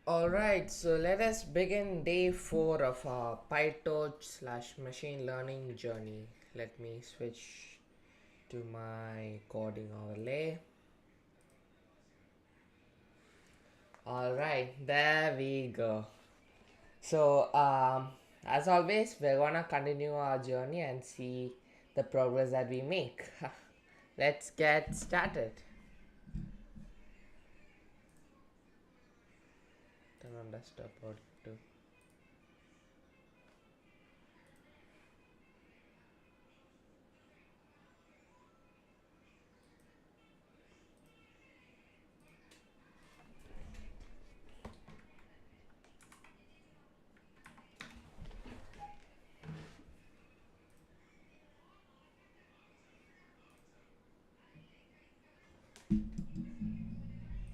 Alright, so let us begin day 4 of our Pytorch / machine learning journey. Let me switch to my coding overlay. Alright, there we go. So, as always, we're gonna continue our journey and see the progress that we make. Let's get started. Turn on desktop or to.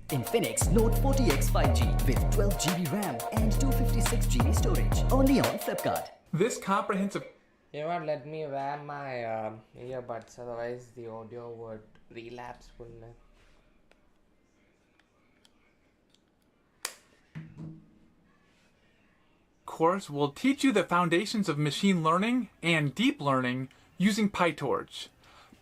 Infinix Note 40X 5G with 12 GB RAM and 256 GB storage. Only on Flipkart. This comprehensive You know what? Let me wear my earbuds, otherwise the audio would relapse, wouldn't it? course will teach you the foundations of machine learning and deep learning using Pytorch.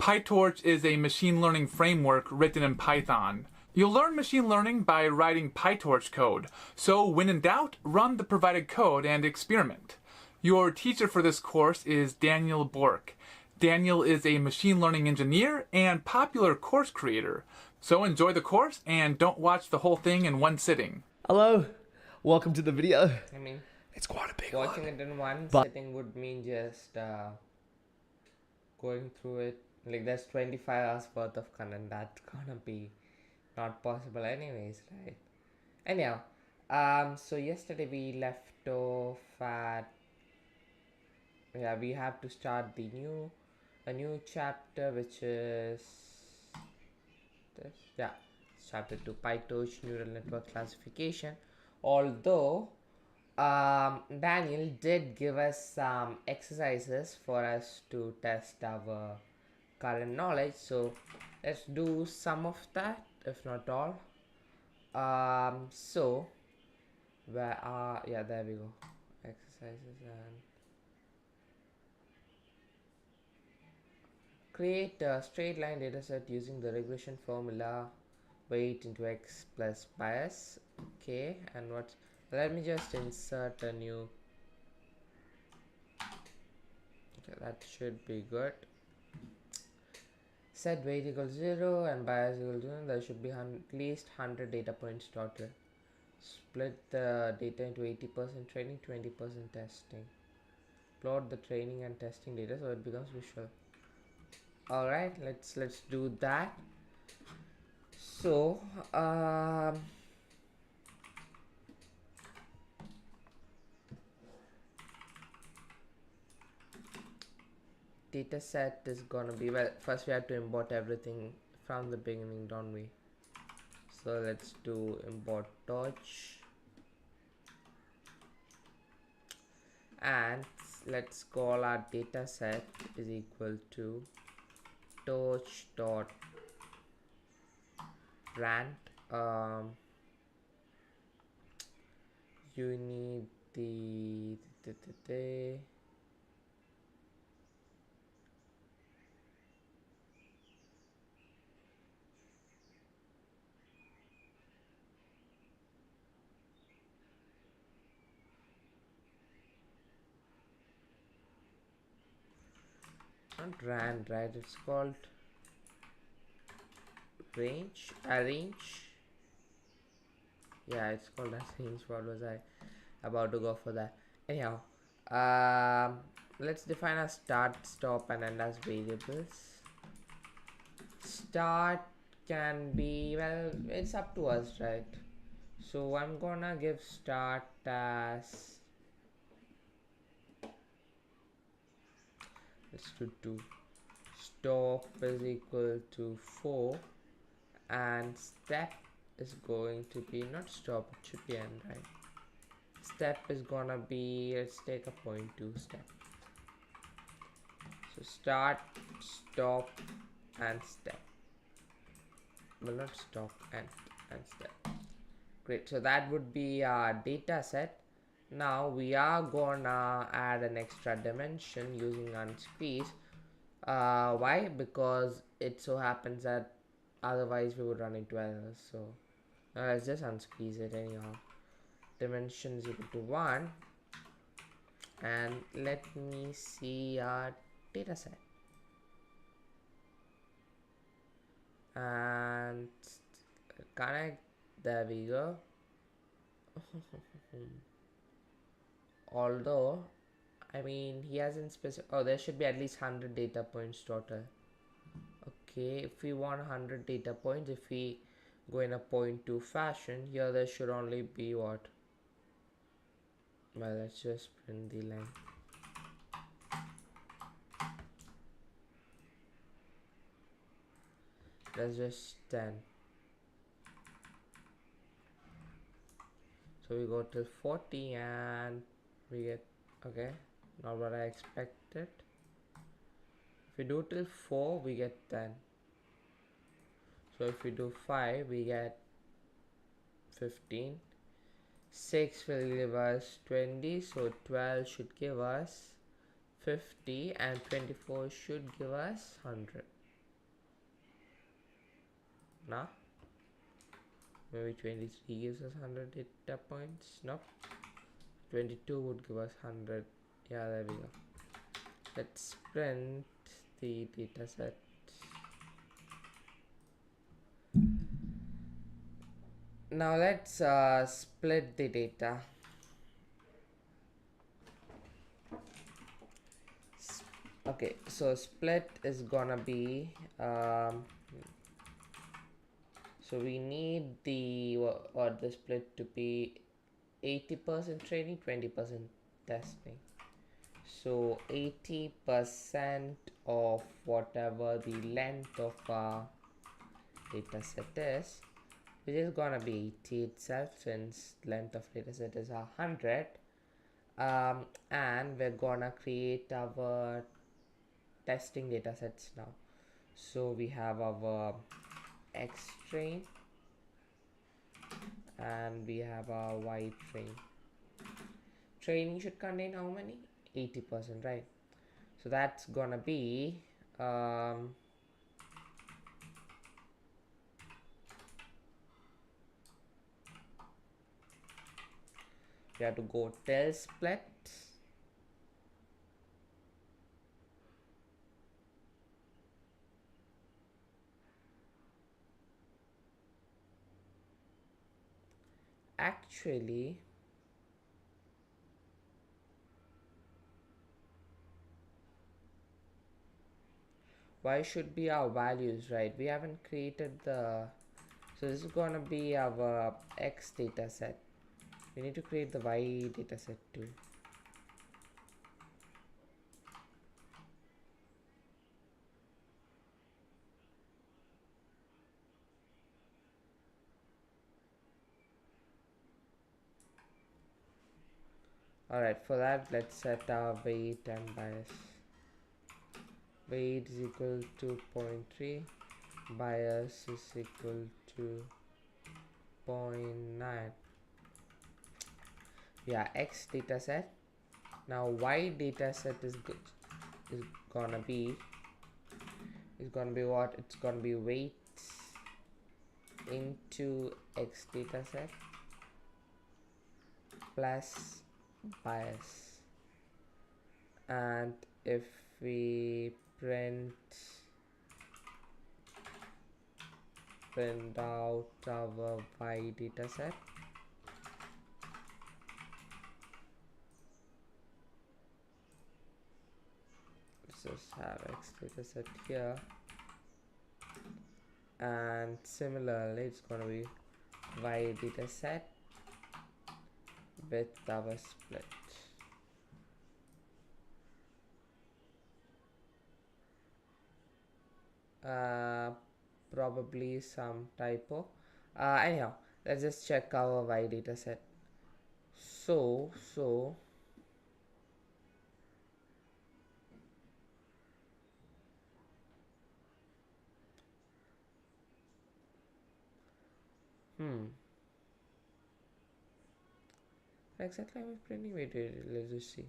Pytorch is a machine learning framework written in Python. You'll learn machine learning by writing Pytorch code, so when in doubt, run the provided code and experiment. Your teacher for this course is Daniel Bork. Daniel is a machine learning engineer and popular course creator. So enjoy the course and don't watch the whole thing in one sitting. Hello, welcome to the video. I mean, It's quite a big watching one. it in one But- sitting would mean just going through it. Like, there's 25 hours worth of content. That's gonna be not possible anyways, right? Anyhow, so yesterday we left off at, yeah, we have to start a new chapter, which is this, yeah, chapter 2, Pytorch neural network classification. Although Daniel did give us some exercises for us to test our current knowledge, so let's do some of that, if not all. So where are, yeah, there we go, exercises, and create a straight line dataset using the regression formula weight into x plus bias. Okay, and what, let me just insert a new, okay, that should be good. Set weight equals 0 and bias equals 0. There should be at least 100 data points total. Split the data into 80% training, 20% testing. Plot the training and testing data so it becomes visual. Alright, let's do that. So data set is gonna be, well, first we have to import everything from the beginning, don't we? So let's do import torch, and let's call our data set is equal to torch dot rand. You need the not rand, right? It's called range, arrange. Yeah, it's called arrange. What was I about to go for that? Anyhow, let's define a start, stop, and end as variables. Start can be, well, it's up to us, right? So I'm gonna give start as, let's do 2. Stop is equal to 4, and step is going to be, not stop, it should be end, right? Step is gonna be, let's take a 0.2 step. So start, stop, and step. Well, not stop, and step. Great. So that would be our data set. Now we are gonna add an extra dimension using unsqueeze. Why? Because it so happens that otherwise we would run into errors. So let's just unsqueeze it anyhow. Dimension is equal to 1, and let me see our data set. And connect. There we go. Although, I mean, he hasn't specified. Oh, there should be at least 100 data points total. Okay, if we want 100 data points, if we go in a 0.2 fashion, here there should only be what? Well, let's just print the line. That's just 10. So we go till 40 and we get, okay, not what I expected. If we do till 4, we get 10. So if we do 5, we get 15. 6 will give us 20, so 12 should give us 50, and 24 should give us 100. Nah, maybe 23 gives us 100 data points. Nope, 22 would give us 100. Yeah, there we go. Let's print the data set. Now let's split the data. Okay, so split is gonna be so we need the split to be 80% training, 20% testing. So 80% of whatever the length of our data set is, which is gonna be 80 itself, since length of data set is 100. And we're gonna create our testing data sets now. So we have our X train and we have our Y train. Training should contain how many? 80%, right? So that's gonna be we have to go till split. Actually, why should be our values, right? We haven't created the, so this is gonna be our X data set. We need to create the Y data set too. Alright, for that let's set our weight and bias. Weight is equal to 0.3, bias is equal to 0.9. Yeah, X data set. Now Y data set is gonna be what? It's gonna be weight into X data set plus bias. And if we print out our Y data set, let's just have X data set here, and similarly it's gonna be Y data set with our split. Probably some typo. Anyhow, let's just check our Y data set. So exactly I'm printing. Wait, let's just see.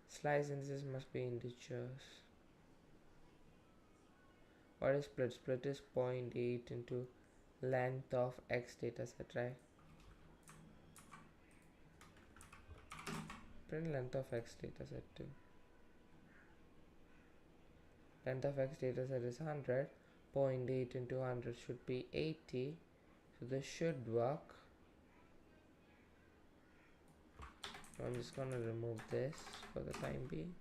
Slice indices must be integers. What is split? Split is 0.8 into length of x dataset, right? Print length of x dataset too. Length of x dataset is 100. 0.8 into 100 should be 80. So this should work. I'm just gonna remove this for the time being.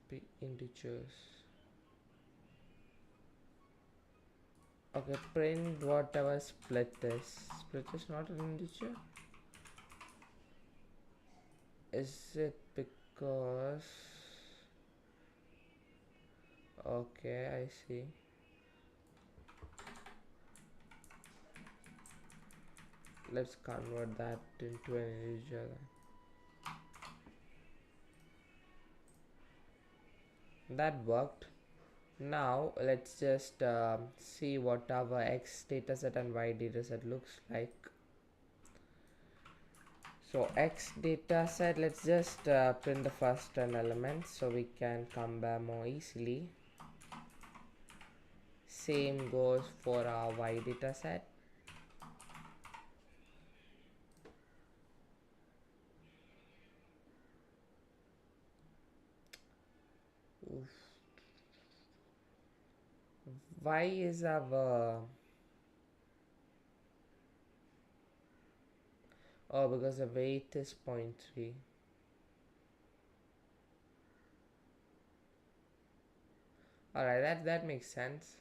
Be integers. Okay, print whatever split is. Split is not an integer. Is it because? Okay, I see. Let's convert that into an integer then. That worked. Now let's just see what our x dataset and y dataset looks like. So x dataset, let's just print the first 10 elements so we can compare more easily. Same goes for our y dataset. Y is our because the weight is 0.3. Alright, that makes sense.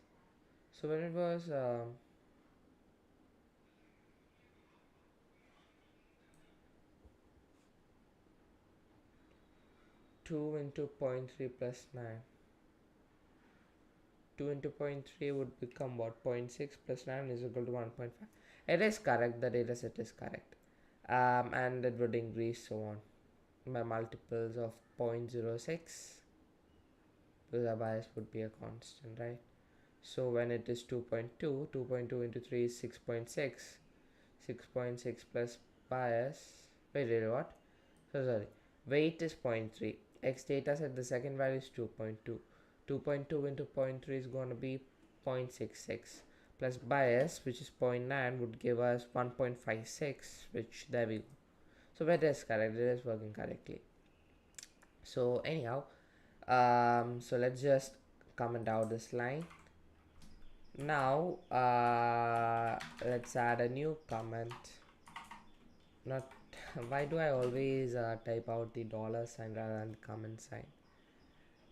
So when it was 2 into 0.3 plus 9. 2 into 0.3 would become what? 0.6 plus 9 is equal to 1.5. It is correct, the data set is correct. And it would increase so on by multiples of 0.06 because our bias would be a constant, right? So when it is 2.2, 2.2 into 3 is 6.6. 6.6 plus bias. Wait, what? So sorry. Weight is 0.3. X data set, the second value is 2.2. 2.2 into 0.3 is going to be 0.66 plus bias, which is 0.9, would give us 1.56, which there we go. So that is correct. It is working correctly. So anyhow, so let's just comment out this line. Now let's add a new comment. Not why do I always type out the dollar sign rather than the comment sign?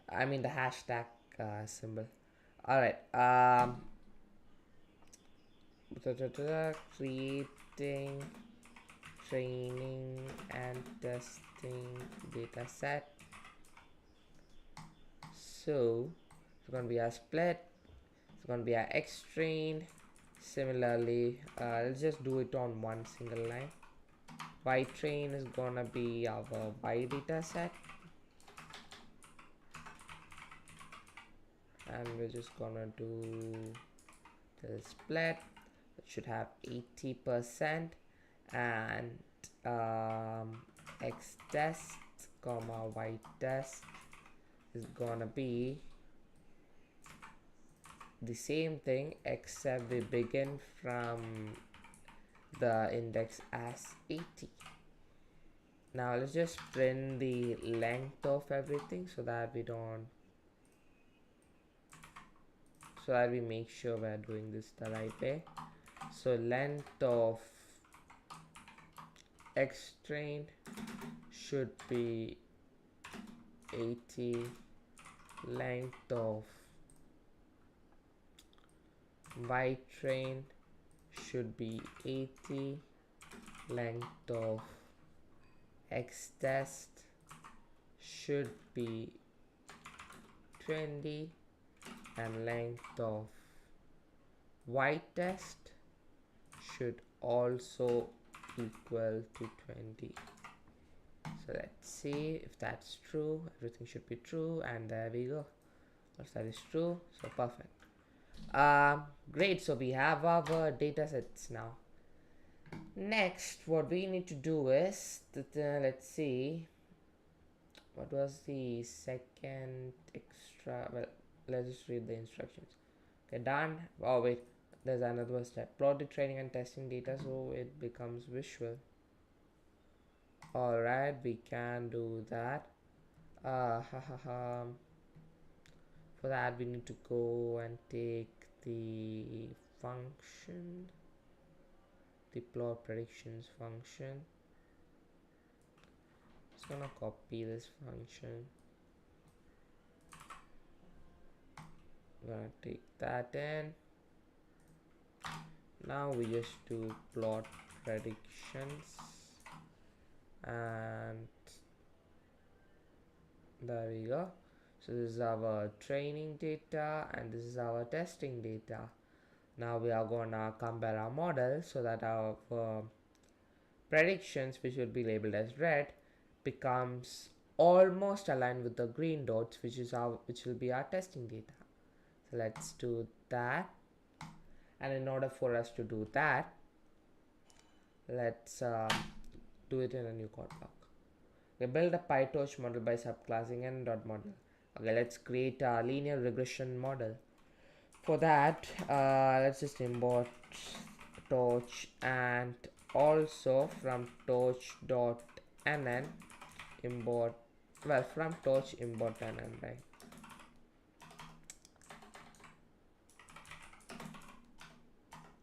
I mean the hashtag symbol. Alright, creating training and testing data set. So it's going to be a split, it's going to be a x trained. Similarly, let's just do it on one single line. Y train is gonna be our y data set, and we're just gonna do the split. It should have 80% and x test comma y test is gonna be the same thing, except we begin from the index as 80. Now let's just print the length of everything so that we make sure we're doing this the right way. So length of x trained should be 80, length of y trained should be 80, length of x test should be 20, and length of y test should also equal to 20. So let's see if that's true. Everything should be true, and there we go. Once that is true, so perfect. Great, so we have our data sets now. Next, what we need to do is let's see, what was the second extra? Well, let's just read the instructions. Okay, done. Oh wait, there's another step. Plot the training and testing data so it becomes visual. Alright, we can do that. For that we need to go and take the function, the plot predictions function. Just gonna copy this function. Gonna take that in. Now we just do plot predictions, and there we go. So this is our training data and this is our testing data. Now we are gonna compare our model so that our predictions, which will be labeled as red, becomes almost aligned with the green dots, which will be our testing data. So let's do that. And in order for us to do that, let's do it in a new code block. We build a Pytorch model by subclassing n.model. Okay, let's create a linear regression model. For that, let's just import torch, and also from torch.nn import, well, from torch import nn, right?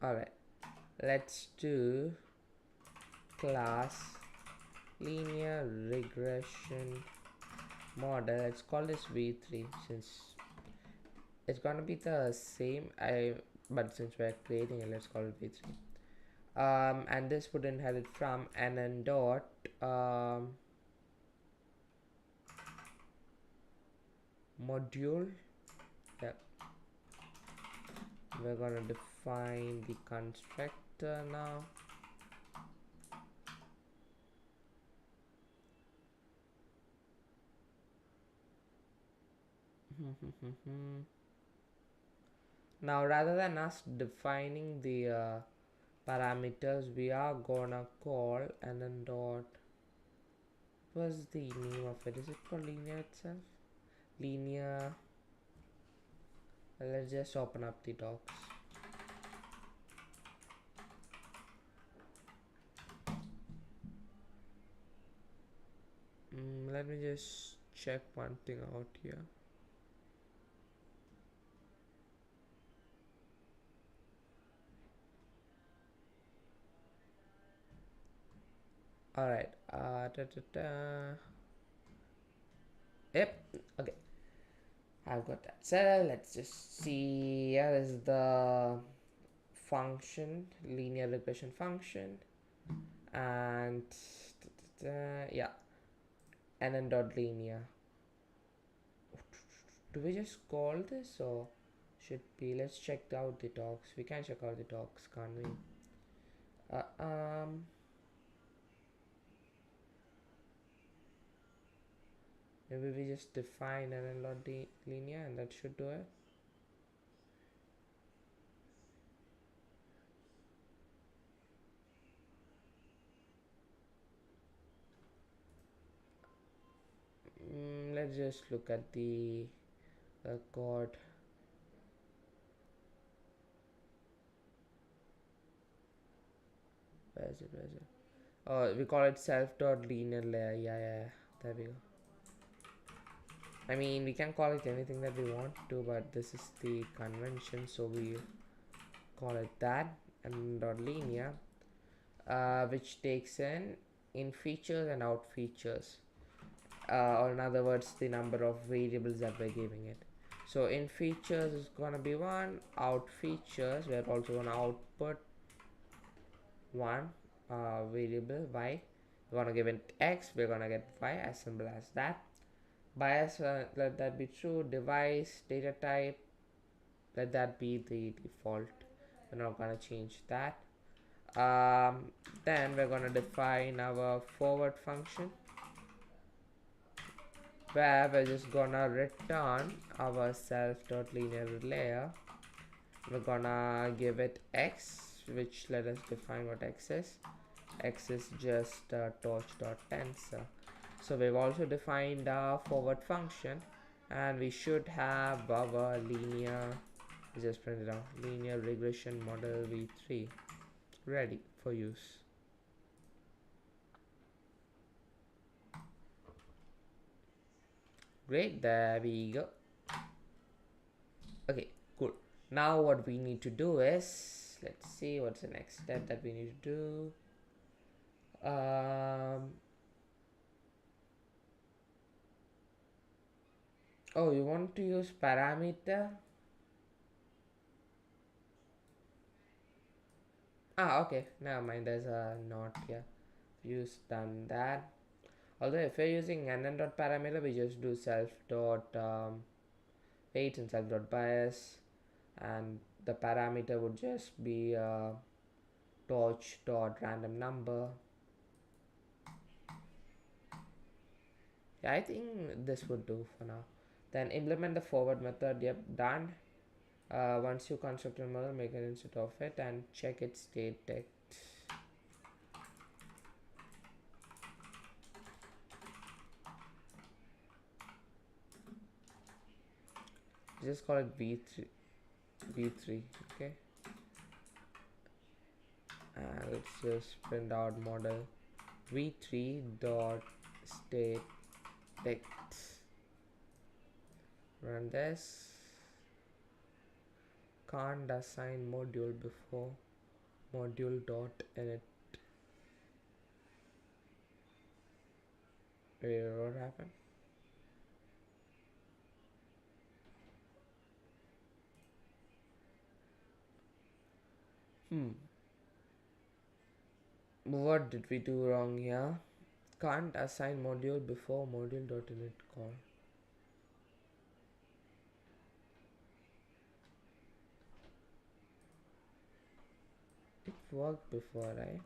Alright, let's do class linear regression model. Let's call this v3 since it's gonna be the same, but since we're creating it, let's call it v3. And this would inherit from nn dot module. Yep, we're gonna define the constructor now. Now rather than us defining the parameters, we are gonna call and then dot, what's the name of it? Is it called linear itself? Linear. Let's just open up the docs. Let me just check one thing out here. Alright, yep, okay, I've got that set. Let's just see. Here is the function, linear regression function, and yeah, nn dot linear. Do we just call this, or should be? Let's check out the docs. We can check out the docs, can't we? Maybe we just define nn dot linear, and that should do it. Let's just look at the code. Where is it? Oh, we call it self dot linear layer. Yeah, there we go. I mean, we can call it anything that we want to, but this is the convention, so we call it that. And dot linear, which takes in features and out features, or in other words, the number of variables that we're giving it. So in features is gonna be 1, out features we're also gonna output 1 variable y. We're gonna give it x, we're gonna get y, as simple as that. Bias, let that be true. Device data type, let that be the default. We're not gonna change that. Then we're gonna define our forward function. where we're just gonna return our self.linear layer. We're gonna give it x, which let us define what x is. X is just torch.tensor. So we've also defined our forward function, and we should have our linear, just print it out, linear regression model v3 ready for use. Great, there we go. Okay, cool. Now what we need to do is, let's see what's the next step that we need to do. Oh, you want to use parameter? Okay, never mind, there's a not here. Use done that. Although if you're using nn.parameter, we just do self dot weight and self dot bias, and the parameter would just be torch dot random number. Yeah, I think this would do for now. Then implement the forward method. Yep, done. Once you construct a model, make an instance of it and check its state text. Just call it v3, okay. And let's just print out model v3 dot state text. Run this. Can't assign module before module dot init. Wait, what happened? What did we do wrong here? Can't assign module before module dot init call. It worked before, right?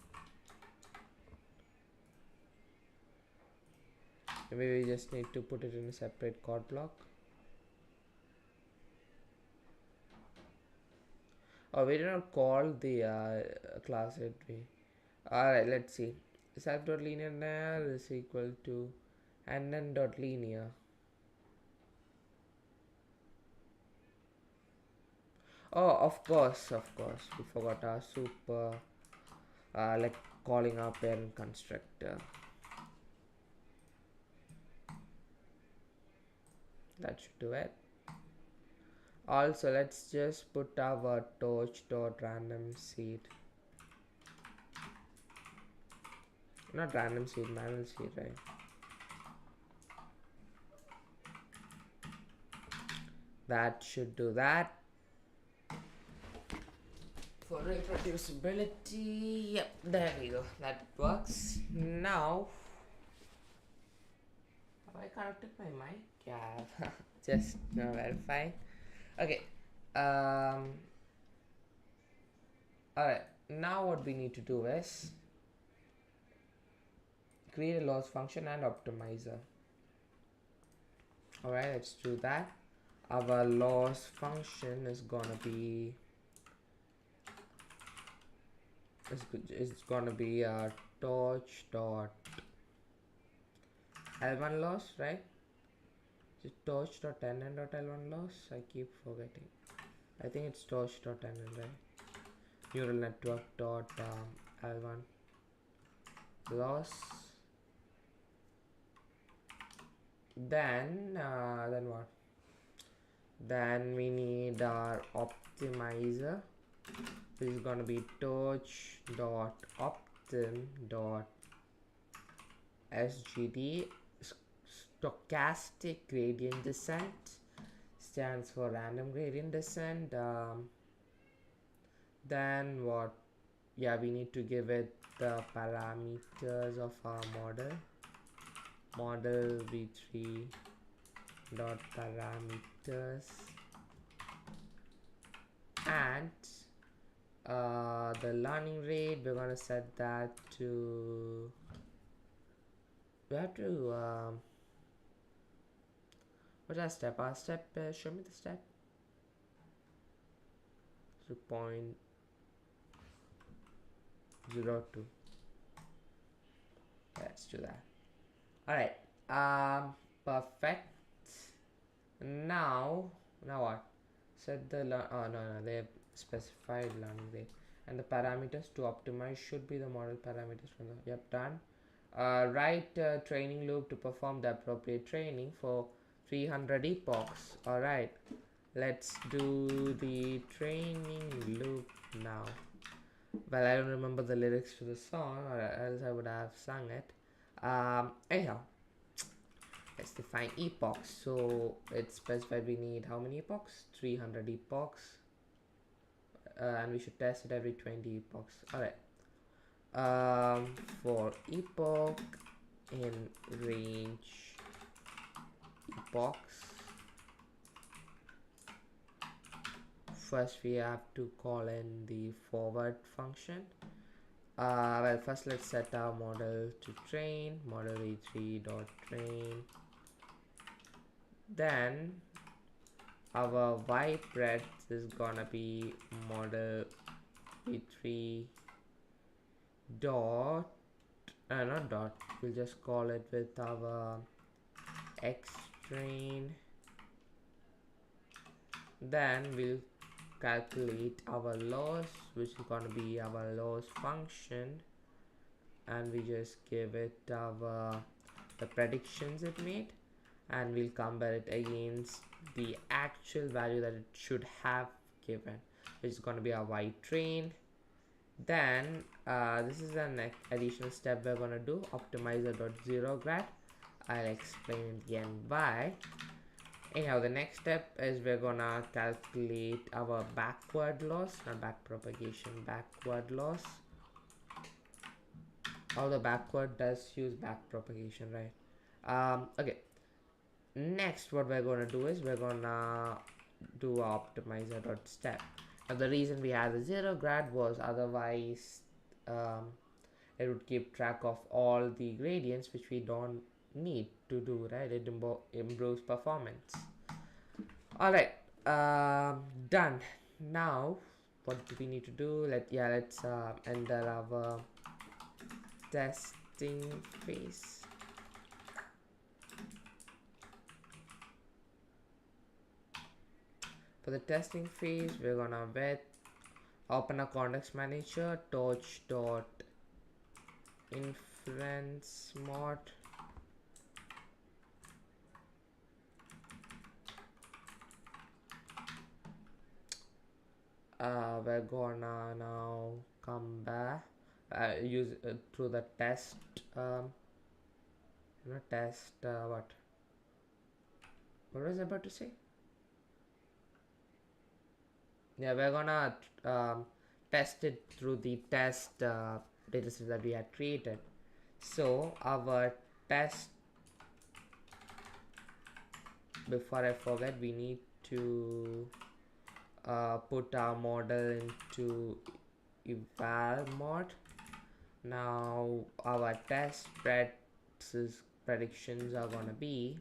Maybe we just need to put it in a separate code block. Oh, we did not call the class, did we? Alright, let's see. Self.linear is equal to nn.linear. Oh, of course, we forgot our super, like calling our parent constructor. That should do it. Also, let's just put our torch.random seed. Not random seed, manual seed, right? That should do that. For reproducibility, yep, there we go. That works. Now, have I connected my mic? Yeah, just verifying. Okay. Alright. Now what we need to do is create a loss function and optimizer. Alright, let's do that. Our loss function is gonna be it's gonna be torch dot L1 loss, right? Is it torch dot nn dot L1 loss? I keep forgetting. I think it's torch dot nn, right? Neural network dot L1 loss. Then what? Then we need our optimizer, which is gonna be torch dot optim dot sgd. Stochastic gradient descent stands for random gradient descent. Then what? Yeah, we need to give it the parameters of our model v3 dot parameters, and the learning rate, we're gonna set that to, we have to What's our step? Our step, show me the step. 0.02. Let's do that. Alright. Perfect. Now what? Set the oh no, they have specified learning rate, and the parameters to optimize should be the model parameters from the done. Write training loop to perform the appropriate training for 300 epochs. Alright, let's do the training loop now. Well, I don't remember the lyrics to the song, or else I would have sung it. Anyhow, let's define epochs. So it's specified we need how many epochs? 300 epochs, and we should test it every 20 epochs. Alright. For epoch in range epochs, first we have to call in the forward function. Well, first let's set our model to train, model v3.train. Then our y breadth is gonna be model v3 dot, not dot, we'll just call it with our x train. Then we'll calculate our loss, which is gonna be our loss function, and we just give it our the predictions it made, and we'll compare it against the actual value that it should have given, which is gonna be our y train. Then this is an additional step we're gonna do, optimizer.0grad. I'll explain again why. Anyhow, the next step is we're gonna calculate our backward loss, not back propagation, backward loss. Although backward does use back propagation, right? Okay. Next, what we're gonna do is we're gonna do optimizer.step. Now the reason we had the 0 grad was otherwise it would keep track of all the gradients, which we don't need to do, right? It improves performance. Alright, done. Now what do we need to do? Let's enter our testing phase. For the testing phase, we're gonna open a context manager, torch dot inference mod. We're gonna now come back, use through the test, what was I about to say? Yeah, we're gonna test it through the test dataset that we had created. So our test, before I forget, we need to put our model into eval mode. Now our test predictions are gonna be,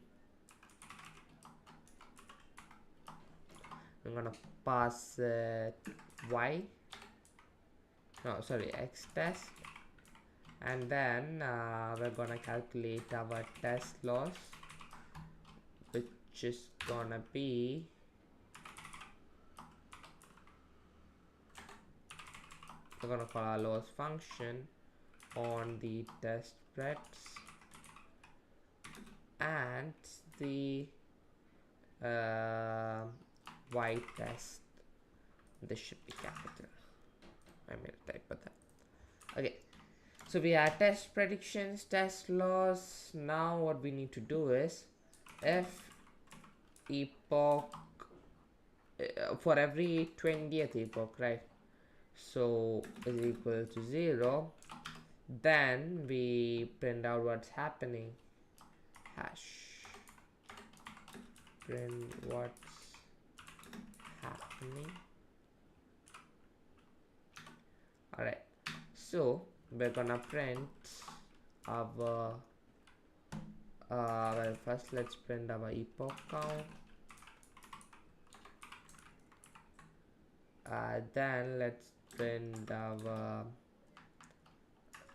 I'm gonna pass x test, and then we're gonna calculate our test loss, which is gonna be we're gonna call our loss function on the test spreads, and the y test. This should be capital. I made a type of that. Okay, so we have test predictions, test loss. Now what we need to do is, if epoch for every 20th epoch, right, so is equal to 0, then we print out what's happening, hash print what's happening. Alright, so we're gonna print our Well, first let's print our epoch count. Then let's print our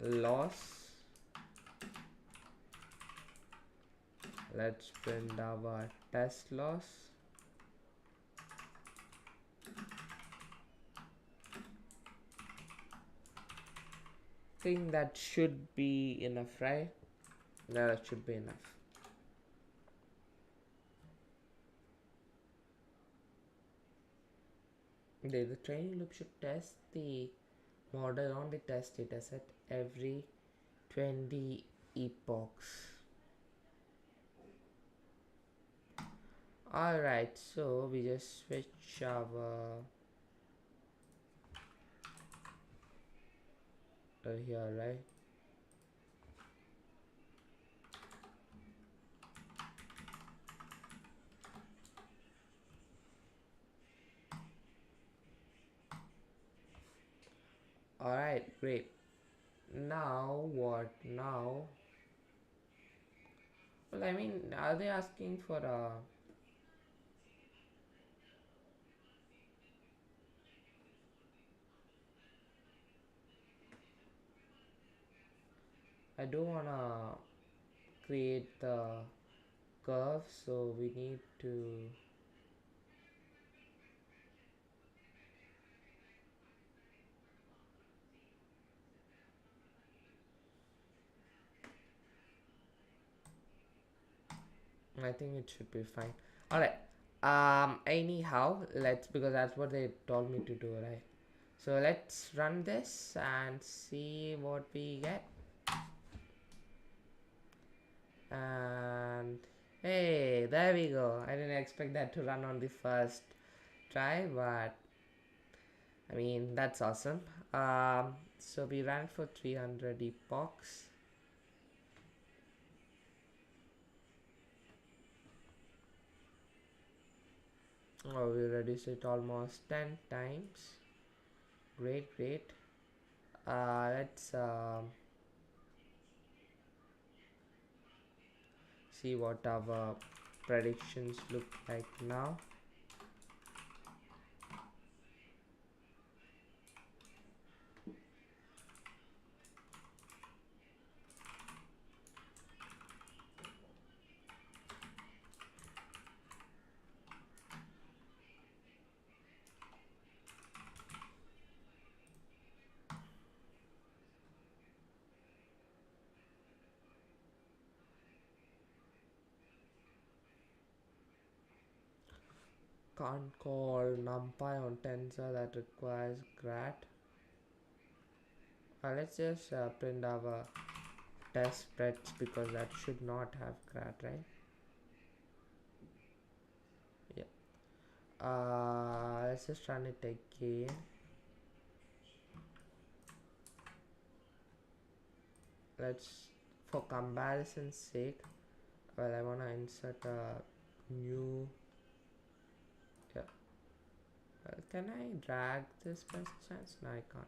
loss. Let's print our test loss. Think that should be enough, right? No, that should be enough. The training loop should test the model on the test dataset every 20 epochs. Alright, so we just switch our here, right? Alright, great. Now what now? Well, I mean, are they asking for a I don't wanna create the curve, so we need to I think it should be fine. Alright. Anyhow, let's, because that's what they told me to do, right? So let's run this and see what we get. And hey, there we go. I didn't expect that to run on the first try, but I mean, that's awesome. So we ran for 300 epochs. Oh, we reduced it almost 10 times. Great, great. Let's see what our predictions look like now. Can't call numpy on tensor, that requires grat. Let's just print our test spreads, because that should not have grat, right? Yeah. Let's just run it again. Let's, for comparison's sake, well, I want to insert a new, yeah. Can I drag this by chance? No, I can't.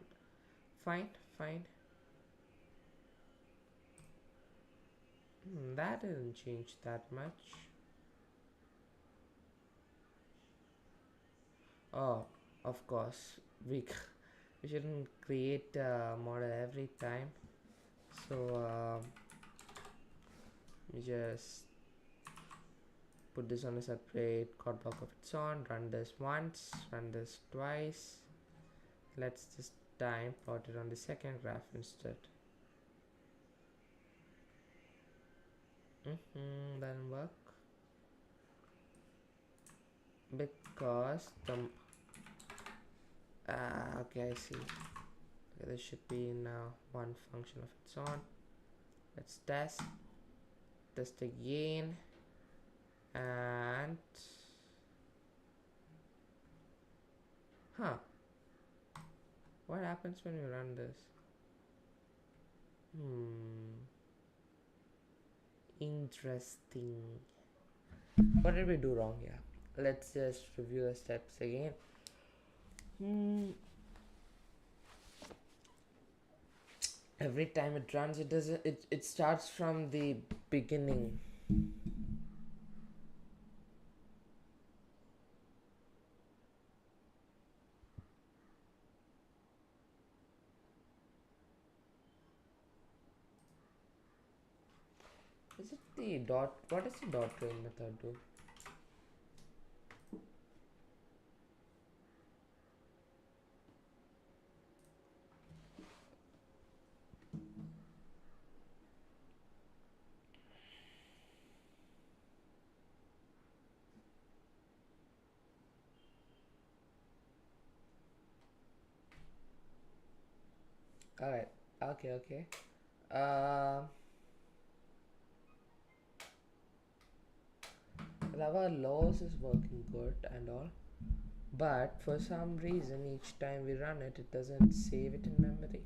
Fine, fine. That didn't change that much. Oh, of course, we shouldn't create a model every time. So we just put this on a separate code block of its own. Run this once, run this twice. Let's this time plot it on the second graph instead. Doesn't work because the okay, I see. Okay, this should be now one function of its own. Let's test again, and what happens when we run this? Interesting. What did we do wrong here? Let's just review the steps again. Every time it runs, it starts from the beginning. Is it the dot? What does the dot train method do? Alright, okay. Well, our laws is working good and all, but for some reason each time we run it, it doesn't save it in memory.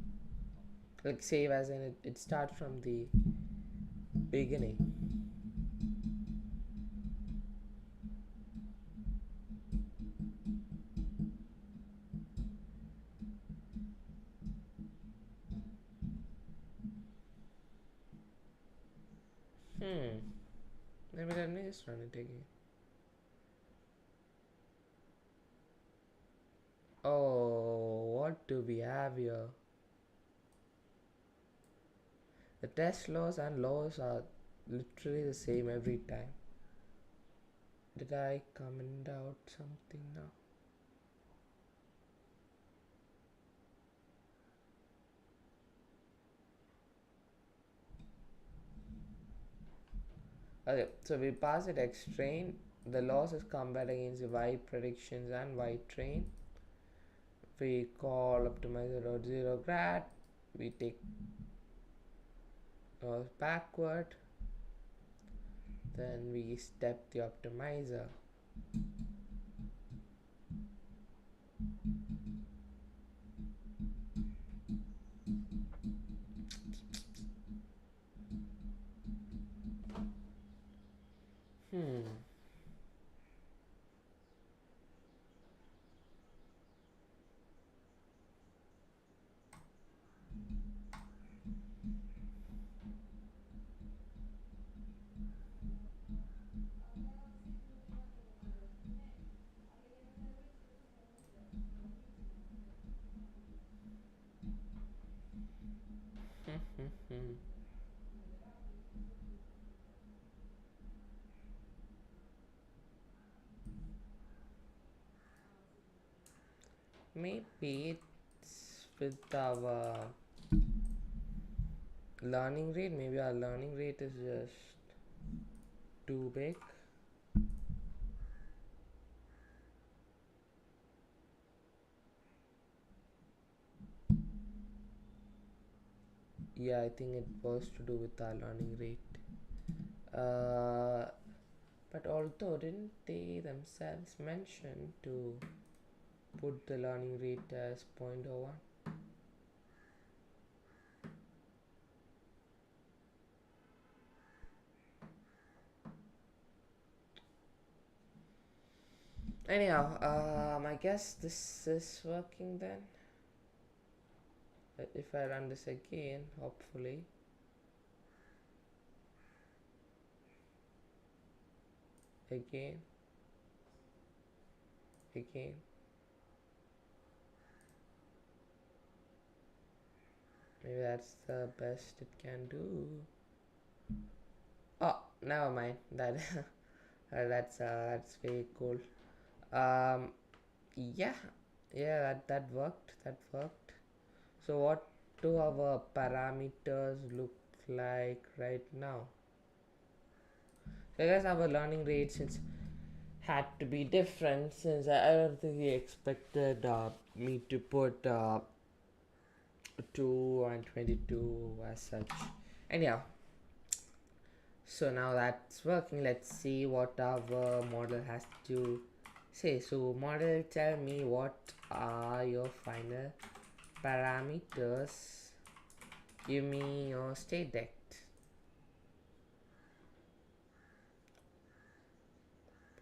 Like save as in it starts from the beginning. Maybe let me just run it again. Oh, what do we have here? The test laws and laws are literally the same every time. Did I comment out something now? Okay, so we pass it X train. The loss is compared against the Y predictions and Y train. We call optimizer.0 grad. We take loss backward. Then we step the optimizer. Maybe it's with our learning rate. Maybe our learning rate is just too big. Yeah, I think it was to do with our learning rate. But although didn't they themselves mention to put the learning rate as 0.01? Anyhow, I guess this is working then. If I run this again, hopefully. Again. Maybe that's the best it can do. Oh, never mind. That's very cool. Yeah, that worked. So what do our parameters look like right now? So I guess our learning rate since had to be different, since I don't think he expected me to put 2 and 22 as such. Anyhow, so now that's working. Let's see what our model has to say. So model, tell me what are your final parameters. Give me your state depth.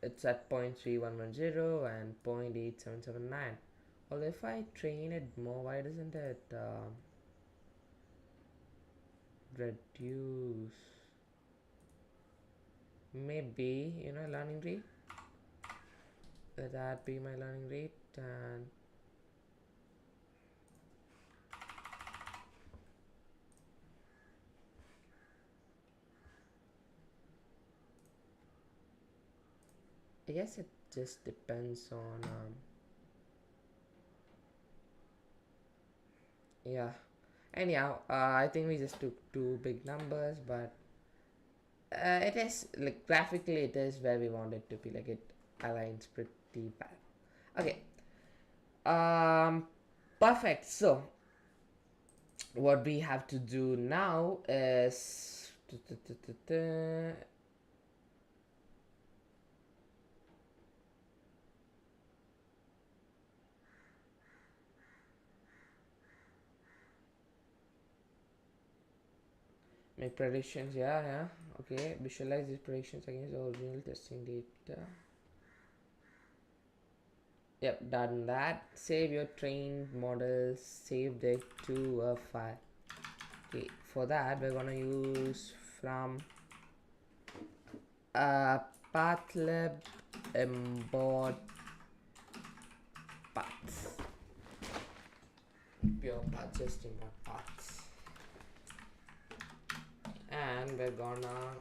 It's at 0.3110 and 0.8779. Well, if I train it more, why doesn't it reduce? maybe, learning rate. Let that be my learning rate, and I guess it just depends on yeah. Anyhow, I think we just took two big numbers, but it is like graphically it is where we want it to be. Like it aligns pretty bad. Okay. Perfect. So what we have to do now is make predictions. Yeah. Okay, visualize these predictions against the original testing data. Yep, done that. Save your trained model, save it to a file. Okay, for that we're gonna use from pathlib embed paths. Pure path, just import paths. And we're gonna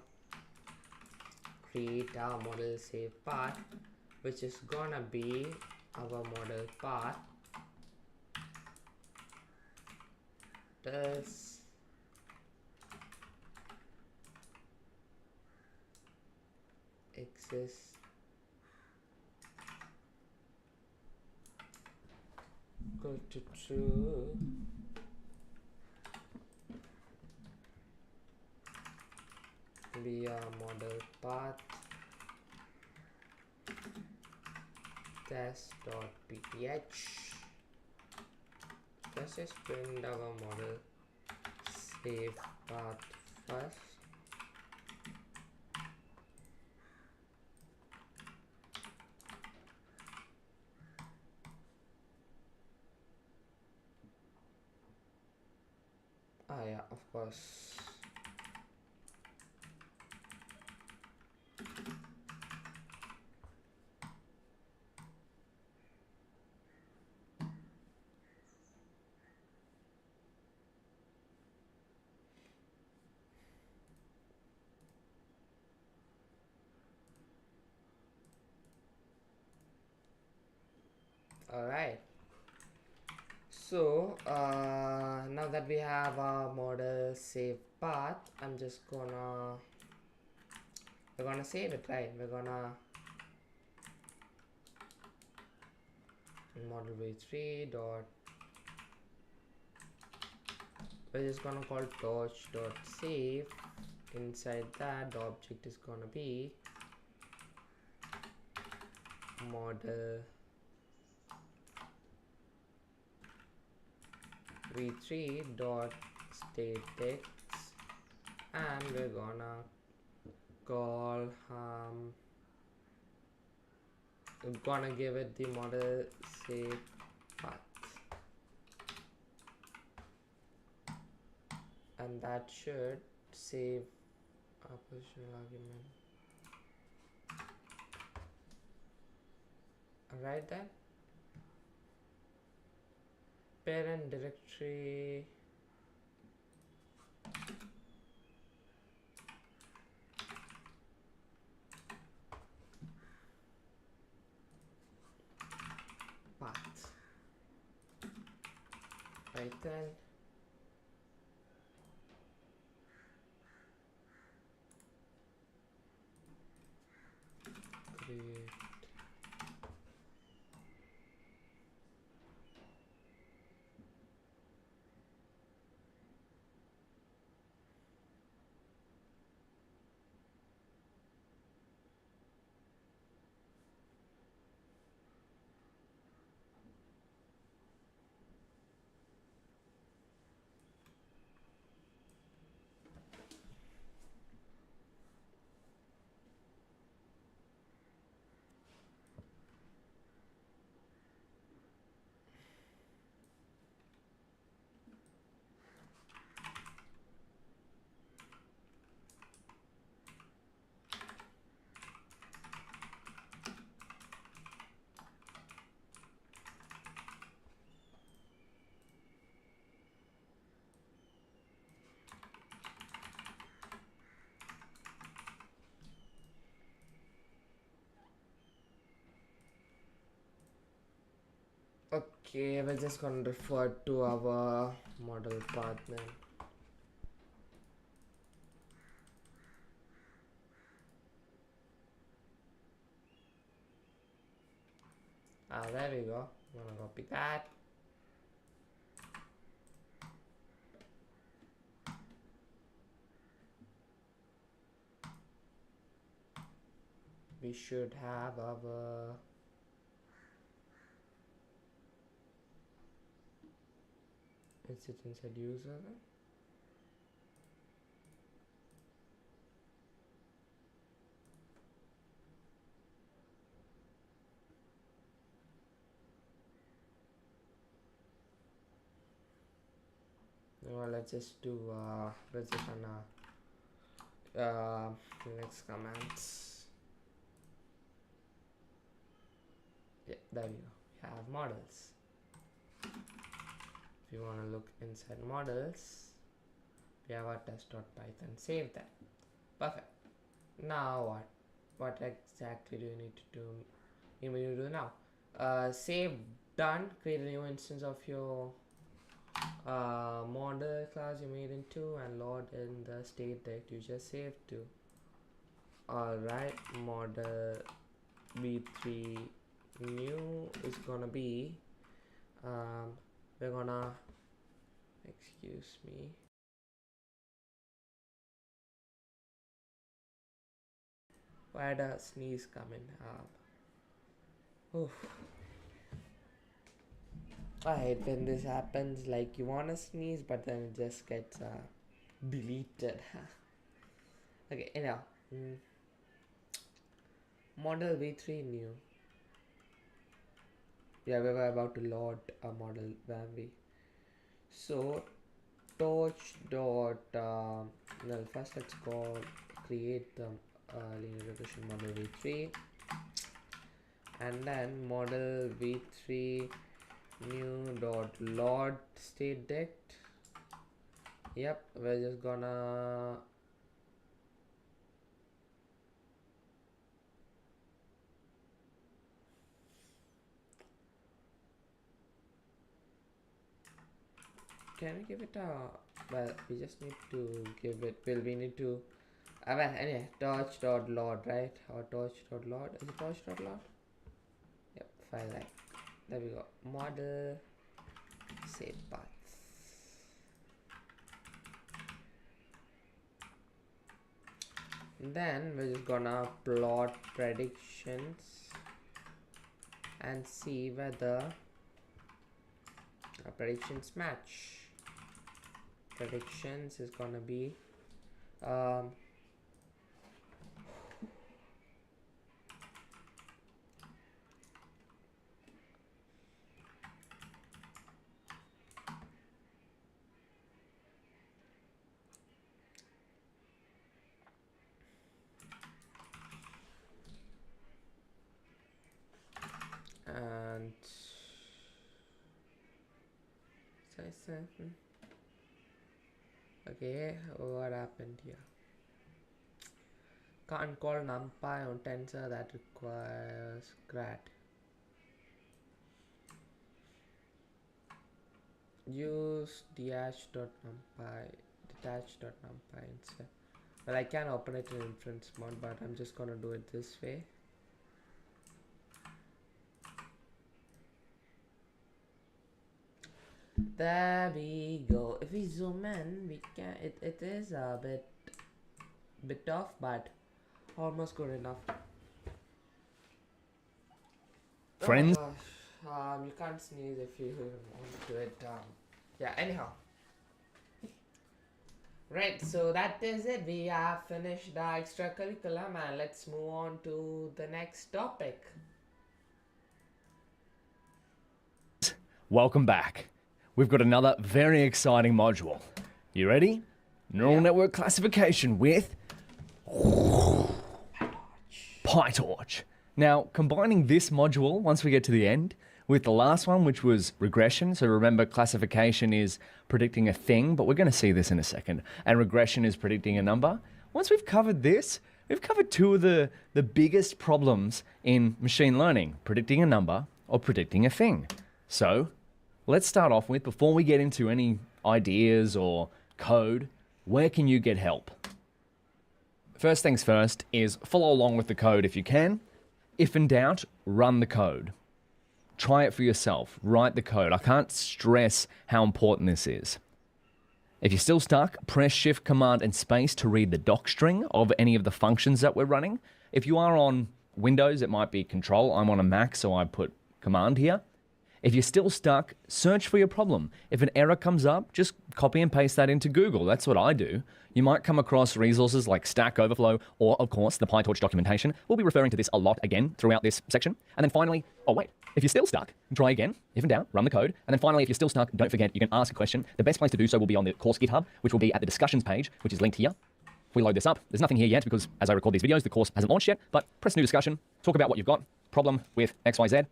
create our model save path, which is gonna be our model path. Does exist equal to true via model path test.pth. Let's just print our model save path first. Yeah, of course. All right. So now that we have our model save path, we're gonna save it, right? We're gonna model v3 dot, we're just gonna call torch dot save. Inside that, the object is gonna be model v3 dot statics, and we're gonna call we're gonna give it the model save path, and that should save a positional argument. Alright then, parent directory path, right then. Create Okay, we're just gonna refer to our model path then. There we go. I'm gonna copy that. We should have our instance at user. Well, let's just do let's just run next commands. Yeah, there we go. We have models. If you want to look inside models, we have our test.python. Save that. Perfect. Now what? What exactly do you need to do? You need to do now. Save. Done. Create a new instance of your model class you made into and load in the state that you just saved to. Alright, model v3 new is gonna be we're gonna, excuse me, where does sneeze come in? Oof. I hate when this happens, like you wanna sneeze but then it just gets deleted. Okay, anyhow, model v3 new. Yeah, we were about to load a model Bambi. So torch dot well, first let's create the linear regression model v3, and then model v3 new dot load state dect. Yep, we're just gonna can we give it a, well, we just need to give it, well, we need to well, anyway, torch dot load, right? Or torch dot load, is it torch dot load? Yep, file like, there we go, model save paths. Then we're just gonna plot predictions and see whether predictions match. Predictions is gonna be and okay, what happened here? Can't call numpy on tensor, that requires grat. Use detach.numpy instead. Well, I can open it in inference mode, but I'm just gonna do it this way. There we go. If we zoom in, we can, it is a bit off, but almost good enough. Friends? Oh gosh. You can't sneeze if you want to do it. Yeah, anyhow. Right, so that is it. We have finished the extracurriculum and let's move on to the next topic. Welcome back. We've got another very exciting module. You ready? Neural network classification with Pytorch. Now, combining this module, once we get to the end, with the last one, which was regression. So remember, classification is predicting a thing, but we're going to see this in a second. And regression is predicting a number. Once we've covered this, we've covered two of the biggest problems in machine learning, predicting a number or predicting a thing. So let's start off with, before we get into any ideas or code, where can you get help? First things first is follow along with the code if you can. If in doubt, run the code. Try it for yourself. Write the code. I can't stress how important this is. If you're still stuck, press Shift, Command, and Space to read the doc string of any of the functions that we're running. If you are on Windows, it might be Control. I'm on a Mac, so I put Command here. If you're still stuck, search for your problem. If an error comes up, just copy and paste that into Google. That's what I do. You might come across resources like Stack Overflow or, of course, the Pytorch documentation. We'll be referring to this a lot again throughout this section. And then finally, if you're still stuck, try again. If in doubt, run the code. And then finally, if you're still stuck, don't forget, you can ask a question. The best place to do so will be on the course GitHub, which will be at the discussions page, which is linked here. If we load this up, there's nothing here yet because as I record these videos, the course hasn't launched yet, but press new discussion, talk about what you've got, problem with XYZ,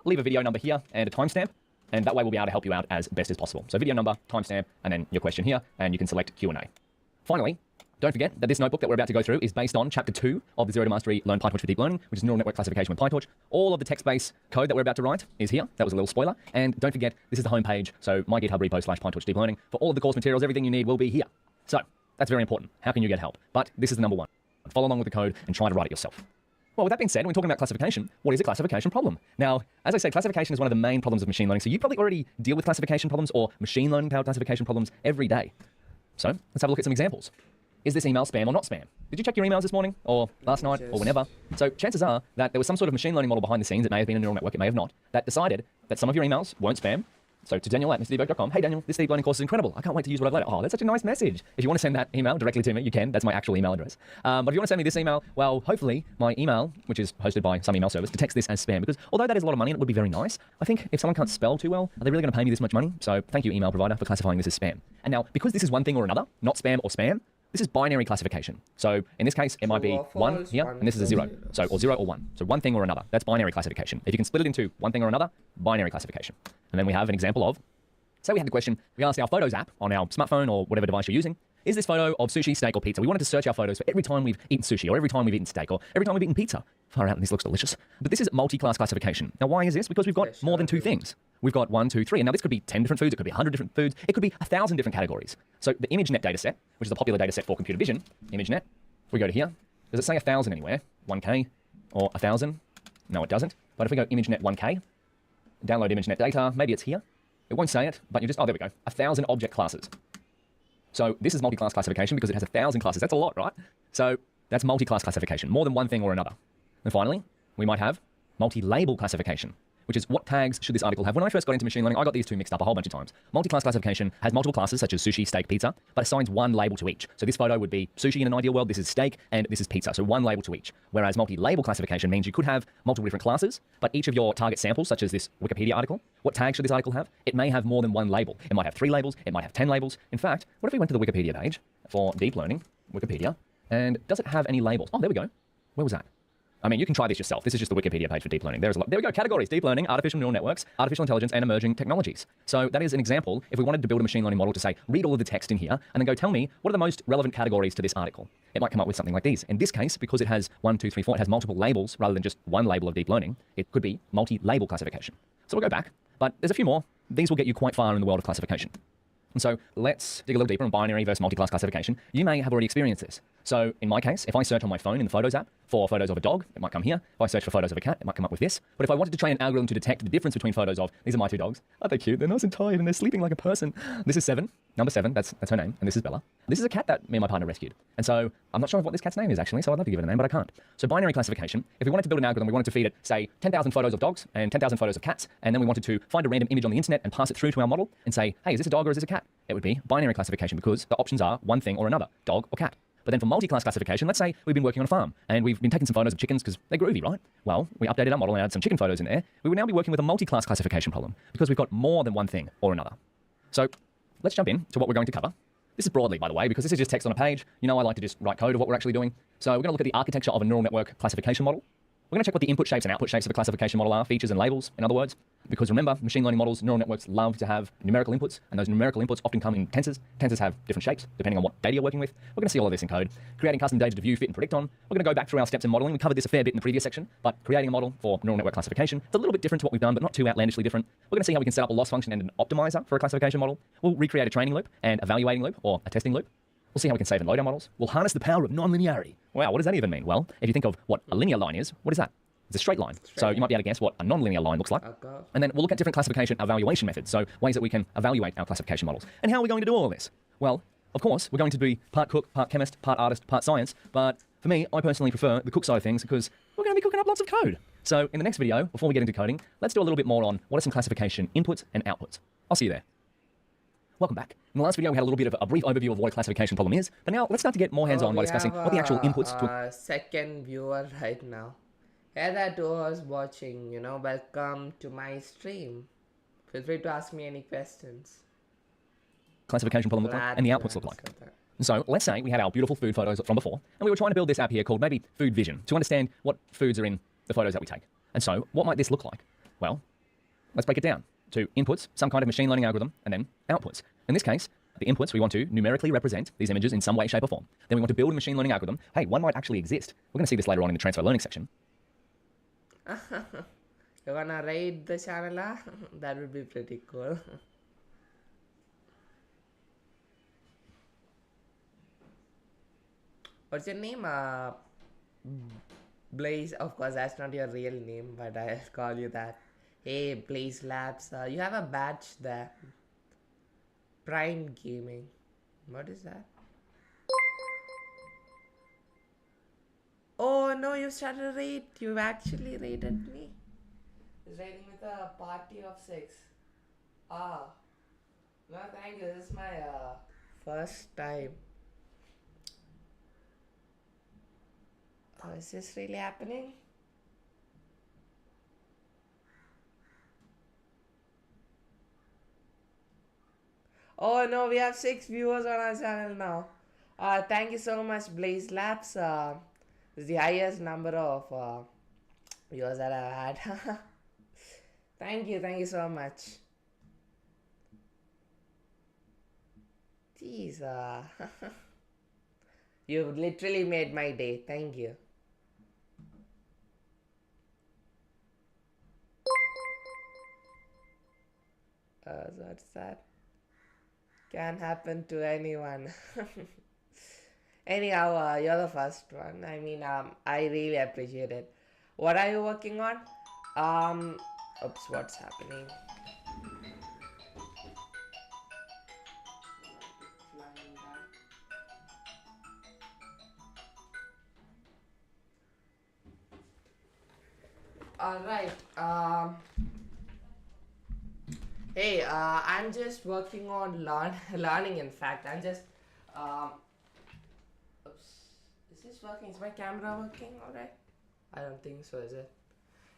leave a video number here and a timestamp, and that way we'll be able to help you out as best as possible. So video number, timestamp, and then your question here, and you can select Q&A. Finally, don't forget that this notebook that we're about to go through is based on Chapter 2 of the Zero to Mastery Learn Pytorch for Deep Learning, which is Neural Network Classification with Pytorch. All of the text-based code that we're about to write is here. That was a little spoiler. And don't forget, this is the homepage, so my GitHub repo /Pytorch Deep Learning. For all of the course materials, everything you need will be here. So that's very important. How can you get help? But this is the number one. Follow along with the code and try to write it yourself. Well, with that being said, when talking about classification, what is a classification problem? Now, as I say, classification is one of the main problems of machine learning, so you probably already deal with classification problems or machine learning-powered classification problems every day. So let's have a look at some examples. Is this email spam or not spam? Did you check your emails this morning or last night or whenever? So chances are that there was some sort of machine learning model behind the scenes, it may have been a neural network, it may have not, that decided that some of your emails weren't spam. So to Daniel at mrdebug.com, hey Daniel, this deep learning course is incredible. I can't wait to use what I've learned. Oh, that's such a nice message. If you want to send that email directly to me, you can. That's my actual email address. But if you want to send me this email, well, hopefully my email, which is hosted by some email service, detects this as spam. Because although that is a lot of money and it would be very nice, I think if someone can't spell too well, are they really going to pay me this much money? So thank you, email provider, for classifying this as spam. And now, because this is one thing or another, not spam or spam, this is binary classification. So in this case, it might be one here, and this is a 0. So, or 0 or 1. So one thing or another. That's binary classification. If you can split it into one thing or another, binary classification. And then we have an example of, say we had the question, we asked our Photos app on our smartphone or whatever device you're using, is this photo of sushi, steak, or pizza? We wanted to search our photos for every time we've eaten sushi, or every time we've eaten steak, or every time we've eaten pizza. Far out, and this looks delicious. But this is multi-class classification. Now, why is this? Because we've got more than 2 things. We've got 1, 2, 3. And now this could be 10 different foods, it could be 100 different foods, it could be 1,000 different categories. So the ImageNet dataset, which is a popular dataset for computer vision, ImageNet, if we go to here, does it say 1,000 anywhere? 1K or 1,000? No, it doesn't. But if we go ImageNet 1K, download ImageNet data, maybe it's here. It won't say it, but you just, oh, there we go, 1,000 object classes. So this is multi-class classification because it has 1,000 classes. That's a lot, right? So that's multi-class classification, more than one thing or another. And finally, we might have multi-label classification, which is what tags should this article have? When I first got into machine learning, I got these two mixed up a whole bunch of times. Multi-class classification has multiple classes, such as sushi, steak, pizza, but assigns one label to each. So this photo would be sushi in an ideal world, this is steak, and this is pizza. So one label to each. Whereas multi-label classification means you could have multiple different classes, but each of your target samples, such as this Wikipedia article, what tag should this article have? It may have more than one label. It might have 3 labels, it might have 10 labels. In fact, what if we went to the Wikipedia page for deep learning, Wikipedia, and does it have any labels? Oh, there we go. Where was that? I mean, you can try this yourself. This is just the Wikipedia page for deep learning. There's a lot. There we go. Categories: deep learning, artificial neural networks, artificial intelligence, and emerging technologies. So that is an example. If we wanted to build a machine learning model to say, read all of the text in here, and then go tell me what are the most relevant categories to this article, it might come up with something like these. In this case, because it has 1, 2, 3, 4, it has multiple labels rather than just one label of deep learning. It could be multi-label classification. So we'll go back, but there's a few more. These will get you quite far in the world of classification. And so let's dig a little deeper on binary versus multi-class classification. You may have already experienced this. So in my case, if I search on my phone in the Photos app for photos of a dog, it might come here. If I search for photos of a cat, it might come up with this. But if I wanted to train an algorithm to detect the difference between photos of, these are my 2 dogs. Aren't they cute? They're nice and tired and they're sleeping like a person. This is 7, number 7, that's her name. And this is Bella. This is a cat that me and my partner rescued. And so I'm not sure what this cat's name is actually, so I'd love to give it a name, but I can't. So binary classification, if we wanted to build an algorithm, we wanted to feed it, say, 10,000 photos of dogs and 10,000 photos of cats, and then we wanted to find a random image on the internet and pass it through to our model and say, hey, is this a dog or is this a cat? It would be binary classification because the options are one thing or another, dog or cat. But then for multi-class classification, let's say we've been working on a farm and we've been taking some photos of chickens because they're groovy, right? Well, we updated our model and added some chicken photos in there. We would now be working with a multi-class classification problem because we've got more than one thing or another. So let's jump in to what we're going to cover. This is broadly, by the way, because this is just text on a page. You know I like to just write code of what we're actually doing. So we're going to look at the architecture of a neural network classification model. We're going to check what the input shapes and output shapes of a classification model are, features and labels, in other words. Because remember, machine learning models, neural networks love to have numerical inputs, and those numerical inputs often come in tensors. Tensors have different shapes, depending on what data you're working with. We're going to see all of this in code. Creating custom data to view, fit, and predict on. We're going to go back through our steps in modeling. We covered this a fair bit in the previous section, but creating a model for neural network classification, it's a little bit different to what we've done, but not too outlandishly different. We're going to see how we can set up a loss function and an optimizer for a classification model. We'll recreate a training loop, and evaluating loop, or a testing loop. We'll see how we can save and load our models. We'll harness the power of nonlinearity. Wow, what does that even mean? Well, if you think of what a linear line is, what is that? It's a straight line. So you might be able to guess what a non-linear line looks like. And then we'll look at different classification evaluation methods, so ways that we can evaluate our classification models. And how are we going to do all of this? Well, of course, we're going to be part cook, part chemist, part artist, part science, but for me, I personally prefer the cook side of things because we're going to be cooking up lots of code. So in the next video, before we get into coding, let's do a little bit more on what are some classification inputs and outputs. I'll see you there. Welcome back. In the last video, we had a little bit of a brief overview of what a classification problem is, but now let's start to get more hands-on by discussing what the actual inputs to... Second viewer right now. Hey, that was watching, welcome to my stream. Feel free to ask me any questions. Classification problem look like, and the outputs look like. So let's say we had our beautiful food photos from before, and we were trying to build this app here called maybe Food Vision to understand what foods are in the photos that we take. And so what might this look like? Well, let's break it down to inputs, some kind of machine learning algorithm, and then outputs. In this case, the inputs, we want to numerically represent these images in some way, shape, or form. Then we want to build a machine learning algorithm. Hey, one might actually exist. We're going to see this later on in the transfer learning section. You wanna raid the channel? That would be pretty cool. What's your name? Blaze. Of course, that's not your real name, but I'll call you that. Hey, Blaze Labs. You have a badge there. Prime Gaming. What is that? Oh no, you started a raid. You actually raided me. It's raiding with a party of 6. Ah. No, thank you. This is my first time. Oh, is this really happening? Oh no, we have 6 viewers on our channel now. Thank you so much, Blaze Labs. It's the highest number of viewers that I've had. Thank you so much. Jeez, you literally made my day. Thank you. So what's that? Can happen to anyone. Anyhow, you're the first one. I mean, I really appreciate it. What are you working on? Oops, what's happening? Alright, hey, I'm just working on learning, in fact. I'm just, oops, is this working? Is my camera working alright? I don't think so, is it?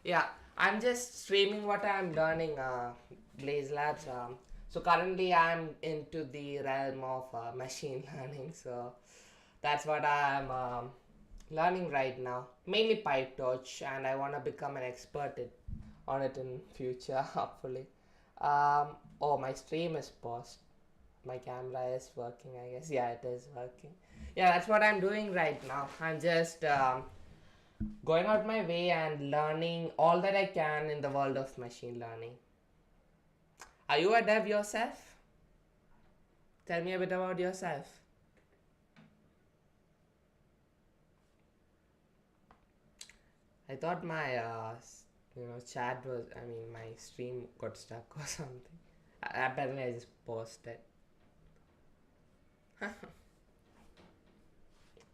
Yeah, I'm just streaming what I'm learning, Blaze Labs. So currently I'm into the realm of machine learning, so that's what I'm learning right now. Mainly Pytorch, and I want to become an expert on it in future, hopefully. Oh, my stream is paused. My camera is working, I guess. Yeah, it is working. Yeah, that's what I'm doing right now. I'm just going out my way and learning all that I can in the world of machine learning. Are you a dev yourself? Tell me a bit about yourself. I thought my chat was, my stream got stuck or something. Apparently I just paused it.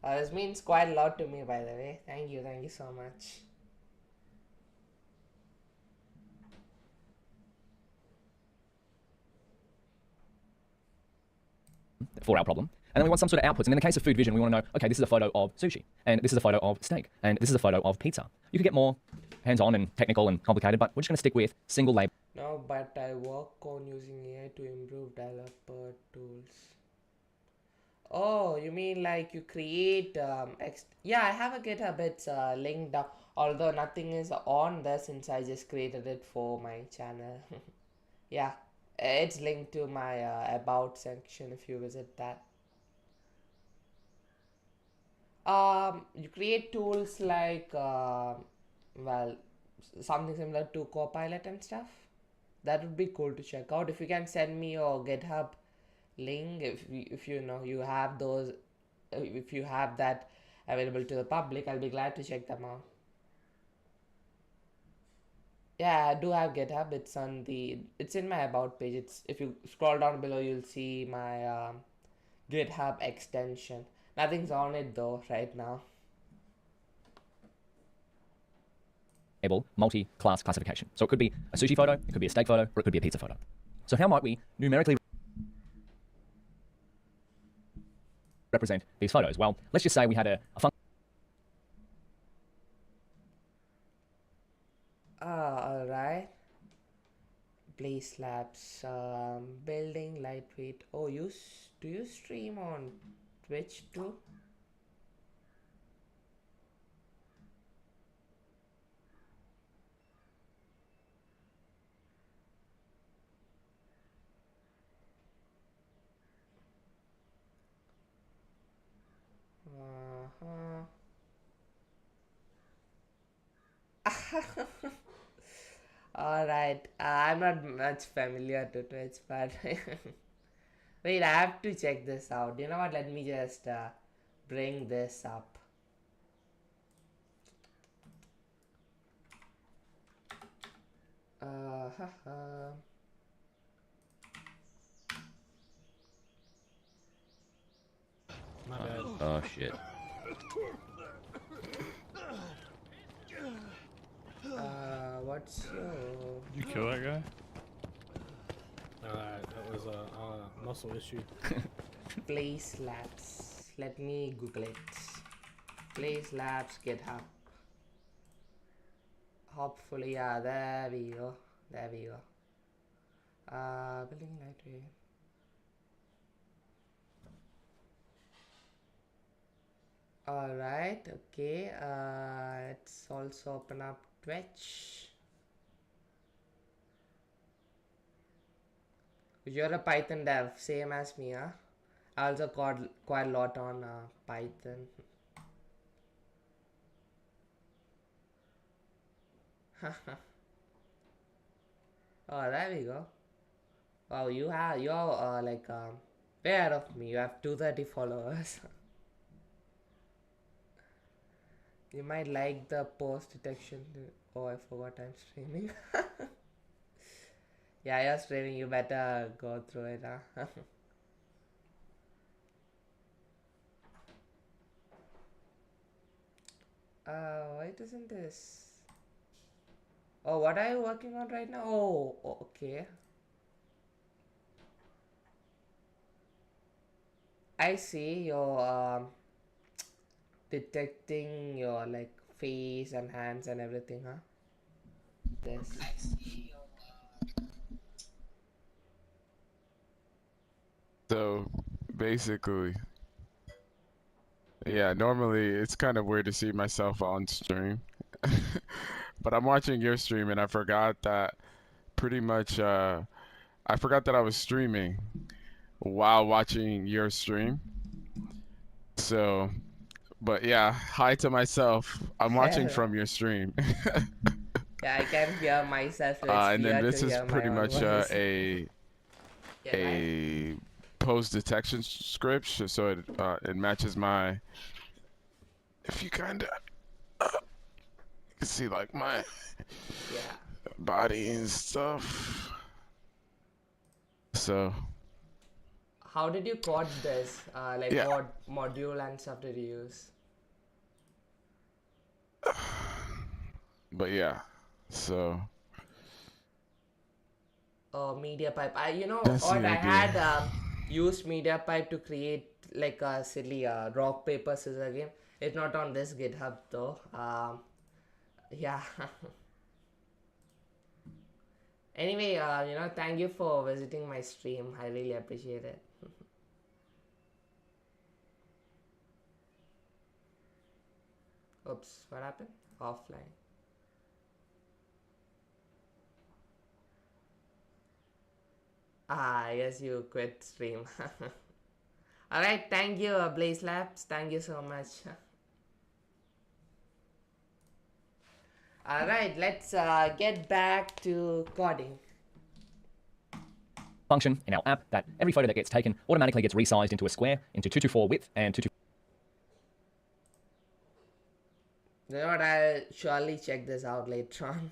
This means quite a lot to me, by the way. Thank you so much. For our problem. And then we want some sort of outputs. And in the case of Food Vision, we want to know, okay, this is a photo of sushi, and this is a photo of steak, and this is a photo of pizza. You could get more hands-on and technical and complicated, but we're just going to stick with single label. No, but I work on using AI to improve developer tools. Oh, you mean like you create yeah, I have a GitHub. It's linked up, although nothing is on there since I just created it for my channel. Yeah, it's linked to my about section if you visit that. You create tools like well, something similar to Copilot and stuff. That would be cool to check out. If you can send me your GitHub link, if you know you have those, if you have that available to the public, I'll be glad to check them out. Yeah, I do have GitHub. It's in my about page. It's if you scroll down below, you'll see my GitHub extension. Nothing's on it though right now. Enable multi-class classification. So it could be a sushi photo, it could be a steak photo, or it could be a pizza photo. So how might we numerically represent these photos? Well, let's just say we had a function. Alright. Blaze Labs, building lightweight. Oh, do you stream on Twitch too? Uh-huh. Alright, I'm not much familiar to Twitch, but wait, I have to check this out. You know what? Let me just bring this up. Haha. My bad. Oh shit. What's your You kill that guy? That was a muscle issue. Place Labs? Let me Google it. Place Labs GitHub. Hopefully, yeah, there we go. There we go. Building lightweight. Alright, okay. Let's also open up Twitch. You're a Python dev, same as me, huh? I also got quite a lot on Python. Oh, there we go. Wow, you're like way ahead of me. You have 230 followers. You might like the post detection. Oh, I forgot I'm streaming. Yeah, you're streaming. You better go through it, huh? Why doesn't this? Oh, what are you working on right now? Oh, okay. I see you're detecting your like face and hands and everything, huh? This. So basically, yeah, normally it's kind of weird to see myself on stream. But I'm watching your stream and I forgot that pretty much I forgot that I was streaming while watching your stream. So, but yeah, hi to myself. I'm watching from your stream. Yeah, I can hear myself, so it's And then weird this to is hear my pretty own much voice. Yeah, a pose detection script, so it matches my. If you kind of you can see like my yeah. body and stuff. So How did you code this? Like Yeah. what module and stuff did you use? but yeah, so MediaPipe. You know That's what? the I idea. had used MediaPipe to create like a silly rock paper scissors game. It's not on this GitHub though. Yeah. Anyway, thank you for visiting my stream. I really appreciate it. Oops, what happened? Offline. Ah, yes, you quit stream. Alright, thank you, Blaze Labs. Thank you so much. Alright, let's get back to coding. Function in our app that every photo that gets taken automatically gets resized into a square into 224 width and 224 You know what? I'll surely check this out later on.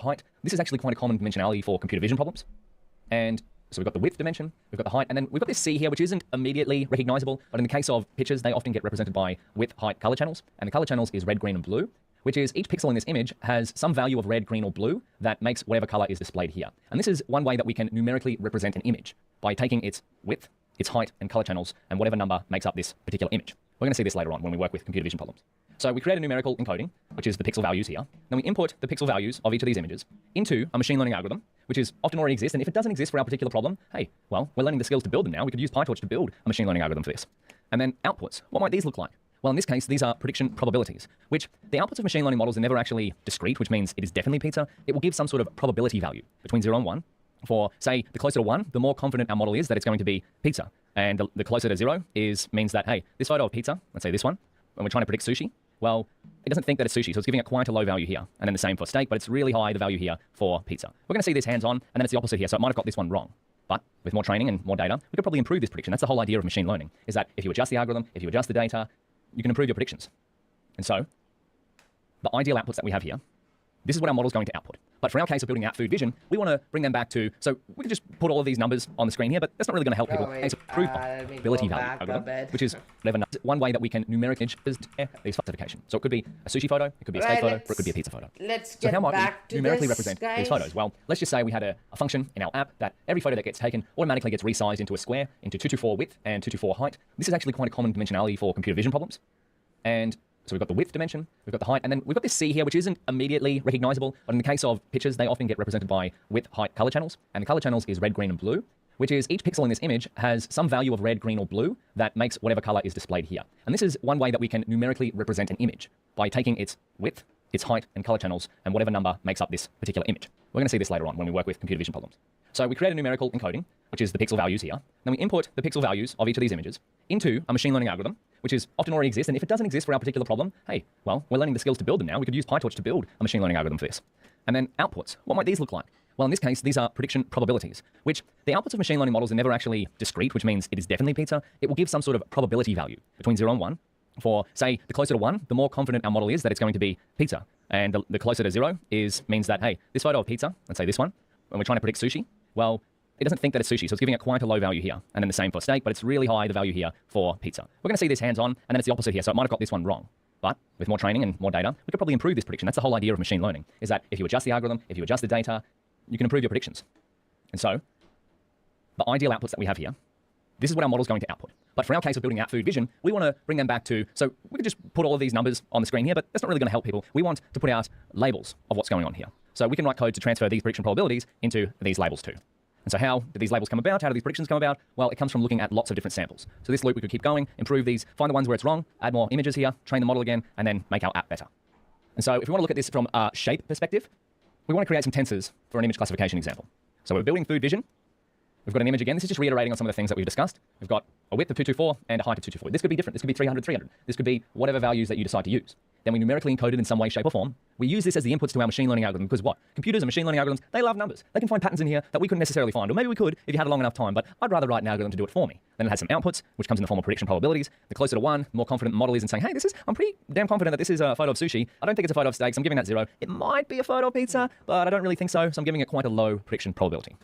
height. This is actually quite a common dimensionality for computer vision problems. And so we've got the width dimension, we've got the height, and then we've got this C here, which isn't immediately recognizable, but in the case of pictures, they often get represented by width, height, color channels. And the color channels is red, green, and blue, which is each pixel in this image has some value of red, green, or blue that makes whatever color is displayed here. And this is one way that we can numerically represent an image by taking its width, its height, and color channels, and whatever number makes up this particular image. We're going to see this later on when we work with computer vision problems. So we create a numerical encoding, which is the pixel values here. Then we input the pixel values of each of these images into a machine learning algorithm, which is often already exists. And if it doesn't exist for our particular problem, hey, well, we're learning the skills to build them now. We could use Pytorch to build a machine learning algorithm for this. And then outputs. What might these look like? Well, in this case, these are prediction probabilities, which the outputs of machine learning models are never actually discrete, which means it is definitely pizza. It will give some sort of probability value between 0 and 1. For, say, the closer to 1, the more confident our model is that it's going to be pizza. And the closer to 0 means that, hey, this photo of pizza, let's say this one, when we're trying to predict sushi, well, it doesn't think that it's sushi, so it's giving it quite a low value here. And then the same for steak, but it's really high, the value here for pizza. We're going to see this hands-on, and then it's the opposite here, so it might have got this one wrong. But with more training and more data, we could probably improve this prediction. That's the whole idea of machine learning, is that if you adjust the algorithm, if you adjust the data, you can improve your predictions. And so, the ideal outputs that we have here, this is what our model's going to output. But for our case of building out food vision, we want to bring them back to, so we can just put all of these numbers on the screen here, but that's not really going to help people. It's improve probability value algorithm, which is one way that we can numerically these classification. So it could be a sushi photo, it could be a steak photo, or it could be a pizza photo. Let's So get how might back we to numerically this, represent guys. these photos? Well, let's just say we had a function in our app that every photo that gets taken automatically gets resized into a square into 224 width and 224 height. This is actually quite a common dimensionality for computer vision problems. And so we've got the width dimension, we've got the height, and then we've got this C here, which isn't immediately recognizable, but in the case of pictures, they often get represented by width, height, color channels. And the color channels is red, green, and blue, which is each pixel in this image has some value of red, green, or blue that makes whatever color is displayed here. And this is one way that we can numerically represent an image by taking its width, its height, and color channels, and whatever number makes up this particular image. We're going to see this later on when we work with computer vision problems. So we create a numerical encoding, which is the pixel values here. Then we input the pixel values of each of these images into a machine learning algorithm, which is often already exists. And if it doesn't exist for our particular problem, hey, well, we're learning the skills to build them now. We could use Pytorch to build a machine learning algorithm for this. And then outputs. What might these look like? Well, in this case, these are prediction probabilities, which the outputs of machine learning models are never actually discrete, which means it is definitely pizza. It will give some sort of probability value between 0 and 1. For, say, the closer to 1, the more confident our model is that it's going to be pizza. And the closer to 0 means that, hey, this photo of pizza, let's say this one, when we're trying to predict sushi, well, it doesn't think that it's sushi, so it's giving it quite a low value here. And then the same for steak, but it's really high, the value here for pizza. We're going to see this hands-on, and then it's the opposite here, so it might have got this one wrong. But with more training and more data, we could probably improve this prediction. That's the whole idea of machine learning, is that if you adjust the algorithm, if you adjust the data, you can improve your predictions. And so, the ideal outputs that we have here, this is what our model's going to output. But for our case of building out food vision, we want to bring them back to, so we could just put all of these numbers on the screen here, but that's not really going to help people. We want to put out labels of what's going on here. So we can write code to transfer these prediction probabilities into these labels too. And so how do these labels come about? How do these predictions come about? Well, it comes from looking at lots of different samples. So this loop, we could keep going, improve these, find the ones where it's wrong, add more images here, train the model again, and then make our app better. And so if we want to look at this from a shape perspective, we want to create some tensors for an image classification example. So we're building food vision. We've got an image again. This is just reiterating on some of the things that we've discussed. We've got a width of 224 and a height of 224. This could be different. This could be 300, 300. This could be whatever values that you decide to use. Then we numerically encode it in some way, shape, or form. We use this as the inputs to our machine learning algorithm because what? Computers and machine learning algorithms, they love numbers. They can find patterns in here that we couldn't necessarily find. Or maybe we could if you had a long enough time, but I'd rather write an algorithm to do it for me. Then it has some outputs, which comes in the form of prediction probabilities. The closer to 1, the more confident the model is in saying, hey, I'm pretty damn confident that this is a photo of sushi. I don't think it's a photo of steak, so I'm giving that 0. It might be a photo of pizza, but I don't really think so, so I'm giving it quite a low prediction probability.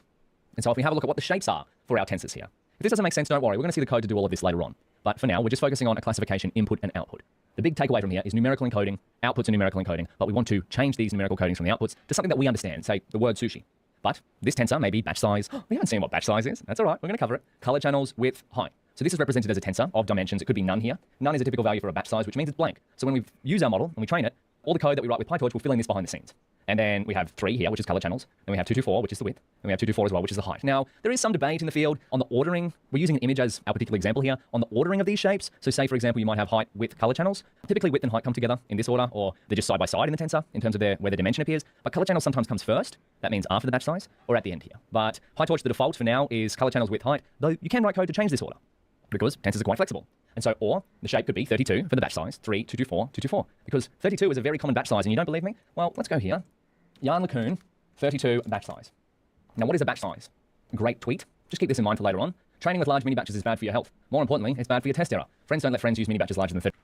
And so if we have a look at what the shapes are for our tensors here, if this doesn't make sense, don't worry. We're going to see the code to do all of this later on. But for now, we're just focusing on a classification input and output. The big takeaway from here is numerical encoding, outputs are numerical encoding, but we want to change these numerical codings from the outputs to something that we understand, say the word sushi. But this tensor may be batch size. We haven't seen what batch size is. That's all right. We're going to cover it. Color channels, width, height. So this is represented as a tensor of dimensions. It could be none here. None is a typical value for a batch size, which means it's blank. So when we use our model and we train it, all the code that we write with Pytorch will fill in this behind the scenes. And then we have 3 here, which is color channels. Then we have 224, which is the width. And we have 224 as well, which is the height. Now, there is some debate in the field on the ordering. We're using an image as our particular example here on the ordering of these shapes. So say, for example, you might have height, width, color channels. Typically, width and height come together in this order, or they're just side by side in the tensor in terms of where the dimension appears. But color channels sometimes comes first. That means after the batch size, or at the end here. But Pytorch, the default for now is color channels, width, height, though you can write code to change this order because tensors are quite flexible. And so, or the shape could be 32 for the batch size, 3, 224, 224. Because 32 is a very common batch size, and you don't believe me? Well, let's go here. Yarn Lacoon, 32 batch size. Now, what is a batch size? Great tweet. Just keep this in mind for later on. Training with large mini batches is bad for your health. More importantly, it's bad for your test error. Friends don't let friends use mini batches larger than 32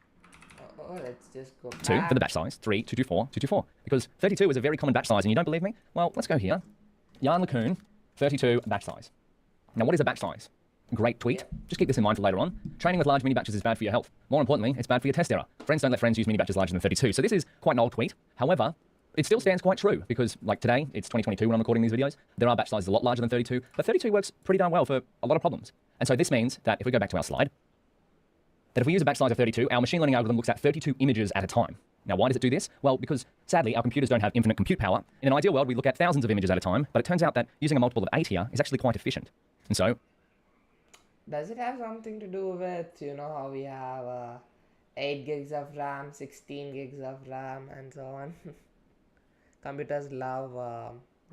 let's just go back. for the batch size, 3, 224, 224. Because 32 is a very common batch size, and you don't believe me? Well, let's go here. Yarn Lacoon, 32 batch size. Now, what is a batch size? Great tweet. Just keep this in mind for later on. Training with large mini batches is bad for your health. More importantly, it's bad for your test error. Friends don't let friends use mini batches larger than 32. So this is quite an old tweet. However, it still stands quite true because, like today, it's 2022 when I'm recording these videos. There are batch sizes a lot larger than 32, but 32 works pretty darn well for a lot of problems. And so this means that if we go back to our slide, that if we use a batch size of 32, our machine learning algorithm looks at 32 images at a time. Now, why does it do this? Well, because sadly, our computers don't have infinite compute power. In an ideal world, we look at thousands of images at a time, but it turns out that using a multiple of 8 here is actually quite efficient. And so, Does it have something to do with, how we have 8 gigs of RAM, 16 gigs of RAM, and so on? Computers love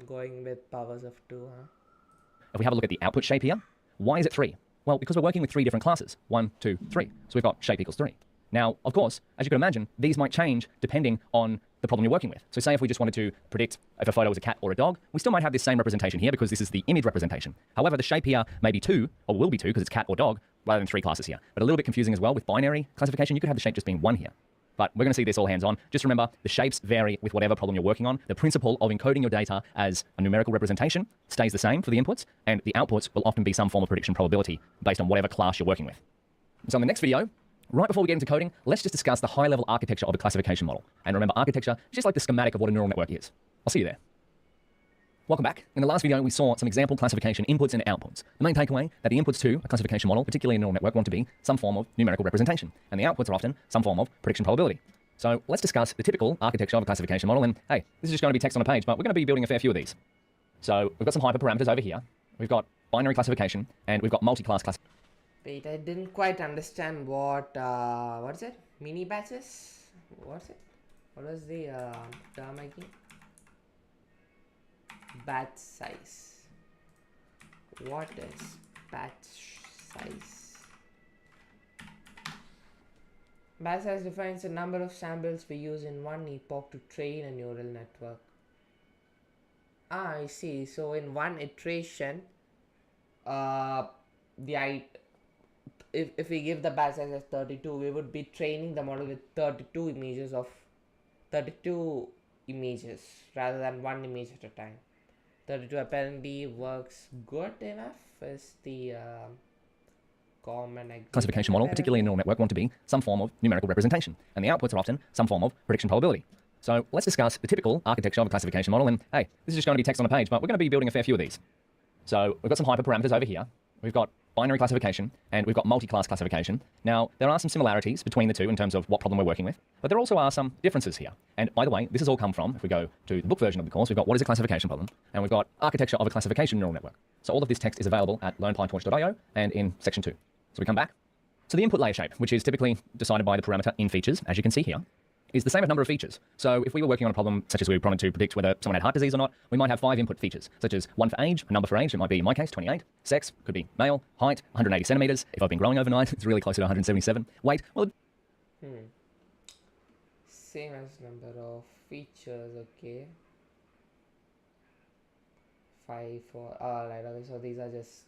going with powers of 2, huh? if we have a look at the output shape here, why is it 3? Well, because we're working with 3 different classes. 1, 2, 3. So we've got shape equals 3. Now, of course, as you can imagine, these might change depending on the problem you're working with. So say if we just wanted to predict if a photo was a cat or a dog, we still might have this same representation here because this is the image representation. However, the shape here may be 2, or will be 2 because it's cat or dog, rather than 3 classes here. But a little bit confusing as well with binary classification. You could have the shape just being 1 here. But we're going to see this all hands-on. Just remember, the shapes vary with whatever problem you're working on. The principle of encoding your data as a numerical representation stays the same for the inputs, and the outputs will often be some form of prediction probability based on whatever class you're working with. So in the next video, right before we get into coding, let's just discuss the high-level architecture of a classification model. And remember, architecture is just like the schematic of what a neural network is. I'll see you there. Welcome back. In the last video, we saw some example classification inputs and outputs. The main takeaway that the inputs to a classification model, particularly a neural network, want to be some form of numerical representation, and the outputs are often some form of prediction probability. So let's discuss the typical architecture of a classification model, and hey, this is just going to be text on a page, but we're going to be building a fair few of these. So we've got some hyperparameters over here. We've got binary classification, and we've got multi-class classification. Wait, I didn't quite understand what is it? Mini batches? What's it? What was the term again? Batch size. What is batch size? Batch size defines the number of samples we use in one epoch to train a neural network. Ah, I see. So in one iteration, if we give the batch size as 32, we would be training the model with 32 images rather than one image at a time. 32 apparently works good enough is the common classification model, particularly a neural network, want to be some form of numerical representation, and the outputs are often some form of prediction probability. So let's discuss the typical architecture of a classification model, and hey, this is just going to be text on a page, but we're going to be building a fair few of these. So we've got some hyperparameters over here. We've got binary classification, and we've got multi-class classification. Now, there are some similarities between the two in terms of what problem we're working with, but there also are some differences here. And by the way, this has all come from, if we go to the book version of the course, we've got what is a classification problem, and we've got architecture of a classification neural network. So all of this text is available at learnpytorch.io and in section 2. So we come back. So the input layer shape, which is typically decided by the parameter in features, as you can see here, is the same number of features. So if we were working on a problem such as we wanted to predict whether someone had heart disease or not, we might have 5 input features, such as 1 for age, a number for age, it might be, in my case, 28. Sex, could be male. Height, 180 centimeters. If I've been growing overnight, it's really closer to 177. Weight, well... Same as number of features, okay. 5 for... Alright, okay, so these are just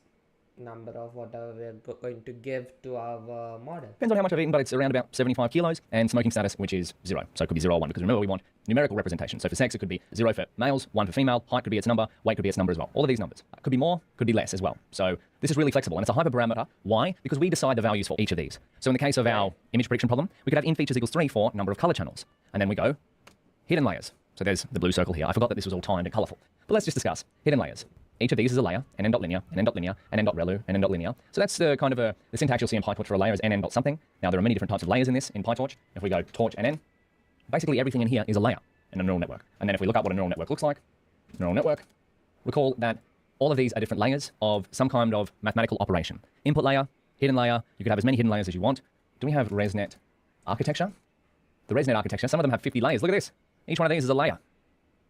number of whatever we're going to give to our model. Depends on how much I've eaten, but it's around about 75 kilos, and smoking status, which is 0. So it could be 0 or 1, because remember, we want numerical representation. So for sex, it could be 0 for males, 1 for female, height could be its number, weight could be its number as well. All of these numbers. Could be more, could be less as well. So this is really flexible, and it's a hyperparameter. Why? Because we decide the values for each of these. So in the case of our image prediction problem, we could have in features equals 3 for number of color channels. And then we go hidden layers. So there's the blue circle here. I forgot that this was all timed and colorful. But let's just discuss hidden layers. Each of these is a layer, and n.linear, and n.linear, and n.relu, and n.linear. So that's the kind of the syntax you'll see in Pytorch for a layer is nn.something. Now, there are many different types of layers in this in Pytorch. If we go torch nn, Basically, everything in here is a layer in a neural network. And then if we look up what a neural network looks like, neural network, recall that all of these are different layers of some kind of mathematical operation. Input layer, hidden layer, you could have as many hidden layers as you want. Do we have ResNet architecture? The ResNet architecture, some of them have 50 layers. Look at this. Each one of these is a layer.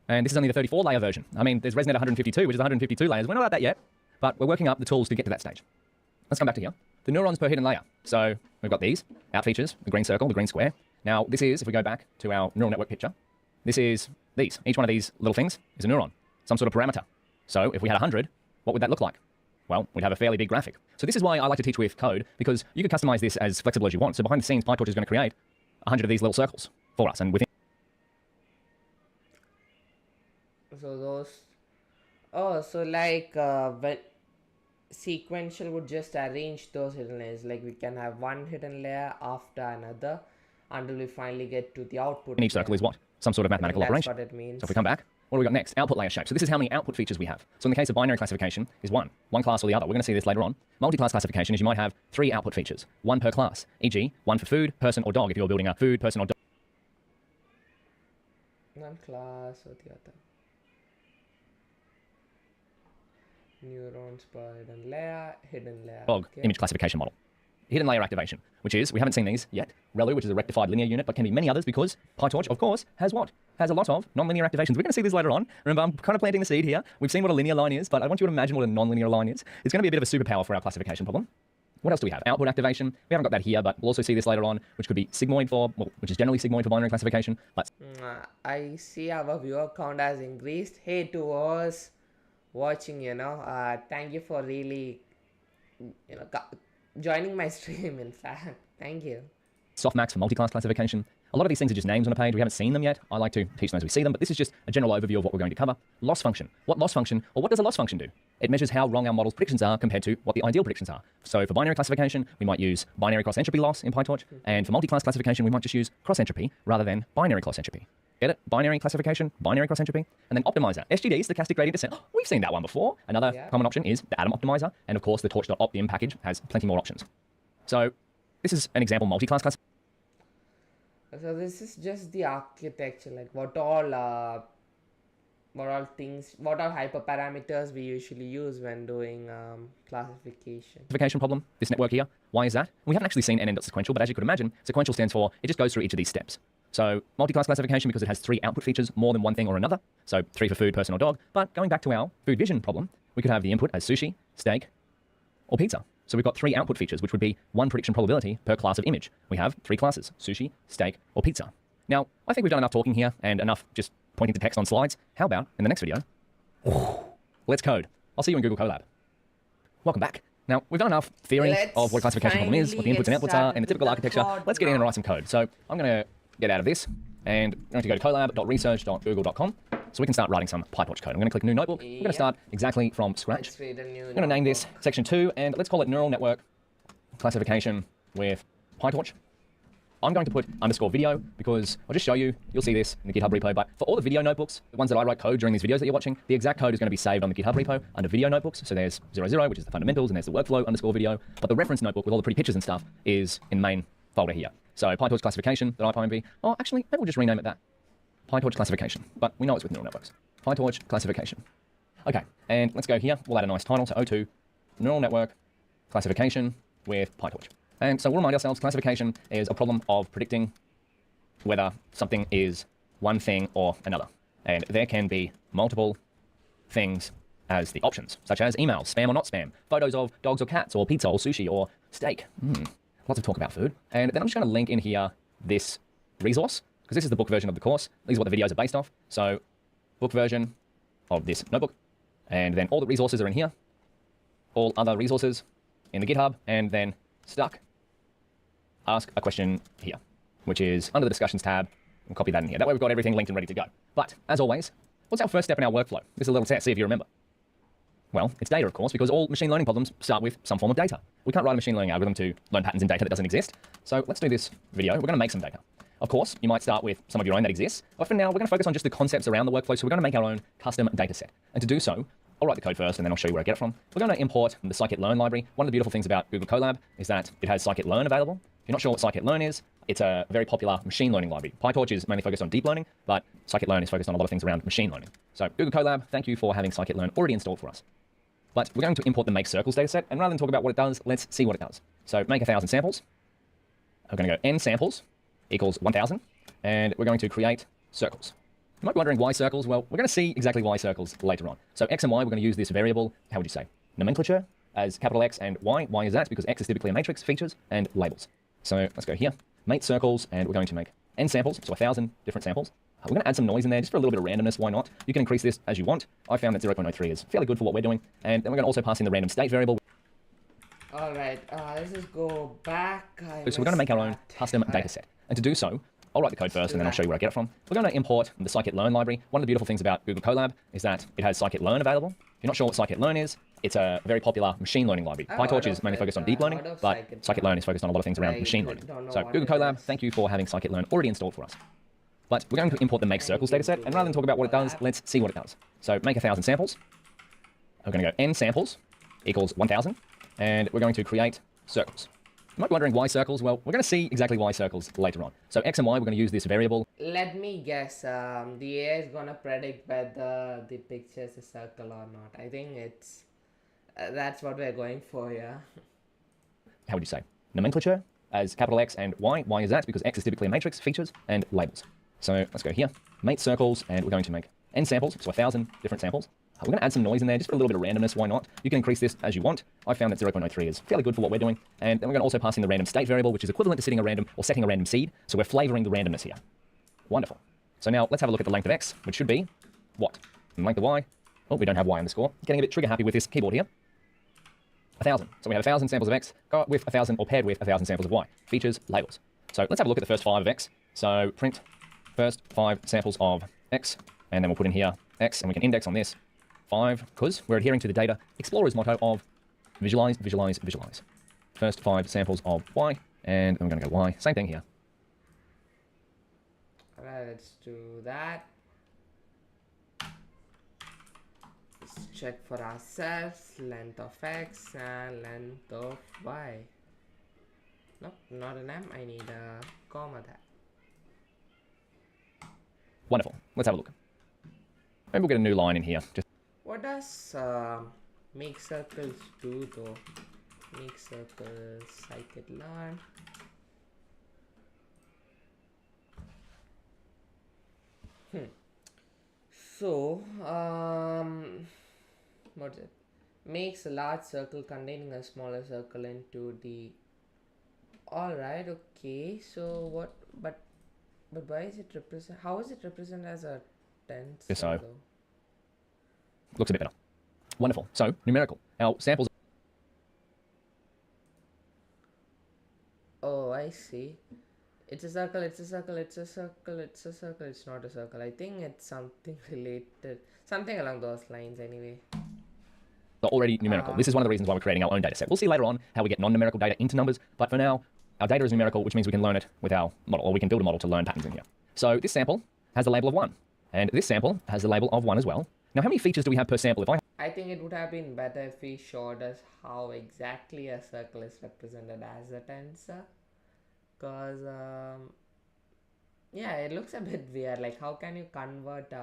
And this is only the 34 layer version. I mean, there's ResNet 152, which is 152 layers. We're not at that yet, but we're working up the tools to get to that stage. Let's come back to here. The neurons per hidden layer. So we've got these out features, the green circle, the green square. Now this is, if we go back to our neural network picture, this is these. Each one of these little things is a neuron, some sort of parameter. So if we had 100, what would that look like? Well, we'd have a fairly big graphic. So this is why I like to teach with code, because you can customize this as flexible as you want. So behind the scenes, Pytorch is going to create 100 of these little circles for us. And within So those, oh, so like when sequential would just arrange those hidden layers. Like we can have one hidden layer after another until we finally get to the output. in each circle is what? Some sort of mathematical That's operation. what it means. So if we come back, what do we got next? Output layer shape. So this is how many output features we have. So in the case of binary classification is one class or the other. We're going to see this later on. Multi-class classification is you might have 3 output features, one per class, e.g. one for food, person, or dog if you're building a food, person, or dog. One class or the other. Neurons per hidden layer. Dog Okay. image classification model. Hidden layer activation, which is, we haven't seen these yet, ReLU, which is a rectified linear unit, but can be many others because Pytorch, of course, has what? Has a lot of non-linear activations. We're going to see this later on. Remember, I'm kind of planting the seed here. We've seen what a linear line is, but I want you to imagine what a non-linear line is. It's going to be a bit of a superpower for our classification problem. What else do we have? Output activation. We haven't got that here, but we'll also see this later on, which could be sigmoid for, well, which is generally sigmoid for binary classification. Let's I see our viewer count has increased. Hey to us watching, thank you for really, joining my stream, in fact. Thank you. softmax for multi-class classification. A lot of these things are just names on a page. We haven't seen them yet. I like to teach them as we see them, but this is just a general overview of what we're going to cover. Loss function. What loss function, or what does a loss function do? It measures how wrong our model's predictions are compared to what the ideal predictions are. So for binary classification, we might use binary cross-entropy loss in Pytorch, and for multi-class classification, we might just use cross-entropy rather than binary cross-entropy. Get it? Binary classification, binary cross-entropy, and then optimizer. SGD, stochastic gradient descent. Oh, we've seen that one before. Another common option is the atom optimizer, and of course the torch.optim package has plenty more options. So this is an example multi-class classification. So this is just the architecture, like what all hyperparameters we usually use when doing classification Problem, this network here. Why is that? We haven't actually seen n.sequential, but as you could imagine, sequential stands for, it just goes through each of these steps. So multi-class classification because it has 3 output features, more than one thing or another. So 3 for food, person, or dog. But going back to our food vision problem, we could have the input as sushi, steak, or pizza. So we've got 3 output features, which would be 1 prediction probability per class of image. We have 3 classes, sushi, steak, or pizza. Now, I think we've done enough talking here and enough just pointing to text on slides. How about in the next video, let's code. I'll see you in Google Colab. Welcome back. Now, we've done enough theory of what a classification problem is, what the inputs and outputs are, and the typical architecture. Let's get in and write some code. So I'm going to get out of this, and I'm going to go to colab.research.google.com so we can start writing some Pytorch code. I'm going to click New Notebook. We're going to start exactly from scratch. Let's read a new I'm going to name this section 2, and let's call it Neural Network Classification with Pytorch. I'm going to put underscore video because I'll just show you, you'll see this in the GitHub repo, but for all the video notebooks, the ones that I write code during these videos that you're watching, the exact code is going to be saved on the GitHub repo under video notebooks. So there's 00, which is the fundamentals, and there's the workflow underscore video, but the reference notebook with all the pretty pictures and stuff is in the main folder here. So Pytorch classification, .ipynb. Oh, actually, maybe we'll just rename it that. Pytorch classification, but we know it's with neural networks. Pytorch classification. Okay, and let's go here. We'll add a nice title, so O2, neural network classification with Pytorch. And so we'll remind ourselves, classification is a problem of predicting whether something is one thing or another. And there can be multiple things as the options, such as emails, spam or not spam, photos of dogs or cats, or pizza or sushi or steak. Lots of talk about food. And then I'm just going to link in here this resource, because this is the book version of the course. These are what the videos are based off. So book version of this notebook. And then all the resources are in here. All other resources in the GitHub. And then stuck. Ask a question here, which is under the discussions tab. We'll copy that in here. That way we've got everything linked and ready to go. But as always, what's our first step in our workflow? This is a little test, see if you remember. Well, it's data, of course, because all machine learning problems start with some form of data. We can't write a machine learning algorithm to learn patterns in data that doesn't exist. So let's do this video. We're going to make some data. Of course, you might start with some of your own that exists, but for now, we're going to focus on just the concepts around the workflow, so we're going to make our own custom data set. And to do so, I'll write the code first, and then I'll show you where I get it from. We're going to import the scikit-learn library. One of the beautiful things about Google Colab is that it has scikit-learn available. you're not sure what scikit-learn is, it's a very popular machine learning library. Pytorch is mainly focused on deep learning, but scikit-learn is focused on a lot of things around machine learning. So Google Colab, thank you for having scikit-learn already installed for us. But we're going to import the make circles dataset, and rather than talk about what it does, let's see what it does. So make 1,000 samples. I'm going to go n samples equals 1,000, and we're going to create circles. You might be wondering why circles. Well, we're going to see exactly why circles later on. So x and y, we're going to use this variable, how would you say, nomenclature, as capital X and Y. Why is that? Because X is typically a matrix, features, and labels. So let's go here, make circles, and we're going to make n samples, so 1,000 different samples. We're going to add some noise in there just for a little bit of randomness. Why not? You can increase this as you want. I found that 0.03 is fairly good for what we're doing. And then we're going to also pass in the random state variable. All right, let's just go back. So we're going to make our own custom data set. And to do so, I'll write the code first and then I'll show you where I get it from. We're going to import the scikit-learn library. One of the beautiful things about Google Colab is that it has scikit-learn available. If you're not sure what scikit-learn is, it's a very popular machine learning library. Pytorch is mainly focused on deep learning, but scikit-learn is focused on a lot of things around machine learning. So Google Colab, thank you for having scikit-learn already installed for us. But we're going to import the make circles dataset, and rather than talk about what it does, let's see what it does. So make 1,000 samples. We're going to go n samples equals 1,000, and we're going to create circles. You might be wondering why circles. Well, we're going to see exactly why circles later on. So x and y, we're going to use this variable. Let me guess. The AI is gonna predict whether the picture is a circle or not. I think it's that's what we're going for, yeah. How would you say? Nomenclature as capital X and Y. Why is that? Because X is typically a matrix, features, and labels. So let's go here, make circles, and we're going to make n samples, so 1,000 different samples. We're going to add some noise in there just for a little bit of randomness. Why not? You can increase this as you want. I found that 0.03 is fairly good for what we're doing. And then we're going to also pass in the random state variable, which is equivalent to setting a random or setting a random seed. So we're flavoring the randomness here. Wonderful. So now let's have a look at the length of X, which should be what? And length of Y. Oh, we don't have Y on the score. Getting a bit trigger happy with this keyboard here. 1,000. So we have 1,000 samples of X, go up with 1,000 or paired with 1,000 samples of Y. Features, labels. So let's have a look at the first 5 of X. So print first 5 samples of X, and then we'll put in here X, and we can index on this 5, because we're adhering to the Data Explorer's motto of visualize, visualize, visualize. First 5 samples of Y, and I'm going to go Y. Same thing here. Alright, let's do that. Let's check for ourselves. Length of X and length of Y. Nope, not an M. I need a comma there. Wonderful. Let's have a look. Maybe we'll get a new line in here. Just What does make circles do though? Make circles, scikit-learn. So, what's it? Makes a large circle containing a smaller circle into the. Alright, okay. So what? But why is it represent? How is it represented as a tensor? Yes, so. Though? looks a bit better. Wonderful. So, numerical. Our samples. Oh, I see. It's a circle, it's a circle, it's a circle, it's a circle, it's not a circle. I think it's something related, something along those lines anyway. Are already numerical. This is one of the reasons why we're creating our own data set. We'll see later on how we get non-numerical data into numbers, but for now, our data is numerical, which means we can learn it with our model, or we can build a model to learn patterns in here. So this sample has a label of 1, and this sample has a label of 1 as well. Now, how many features do we have per sample? I think it would have been better if we showed us how exactly a circle is represented as a tensor. Because, yeah, it looks a bit weird. Like, how can you convert,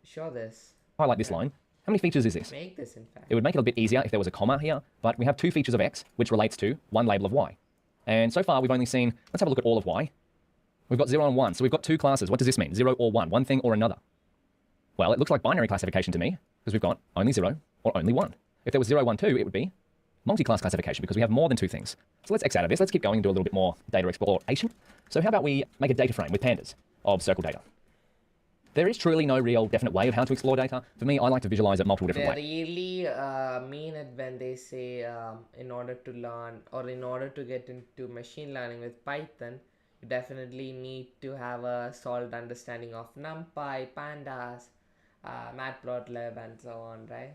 show this? Highlight this line. How many features is this? Make this, in fact. It would make it a bit easier if there was a comma here, but we have 2 features of X, which relates to 1 label of Y. And so far, we've only seen, let's have a look at all of Y. We've got 0 and 1, so we've got 2 classes. What does this mean? 0 or 1, one thing or another. Well, it looks like binary classification to me, because we've got only 0 or only 1. If there was 0, 1, 2, it would be multi-class classification, because we have more than 2 things. So let's X out of this. Let's keep going and do a little bit more data exploration. So how about we make a data frame with pandas of circle data? There is truly no real definite way of how to explore data. For me, I like to visualize it multiple different ways. They really mean it when they say in order to learn or in order to get into machine learning with Python, you definitely need to have a solid understanding of NumPy, pandas, matplotlib, and so on, right?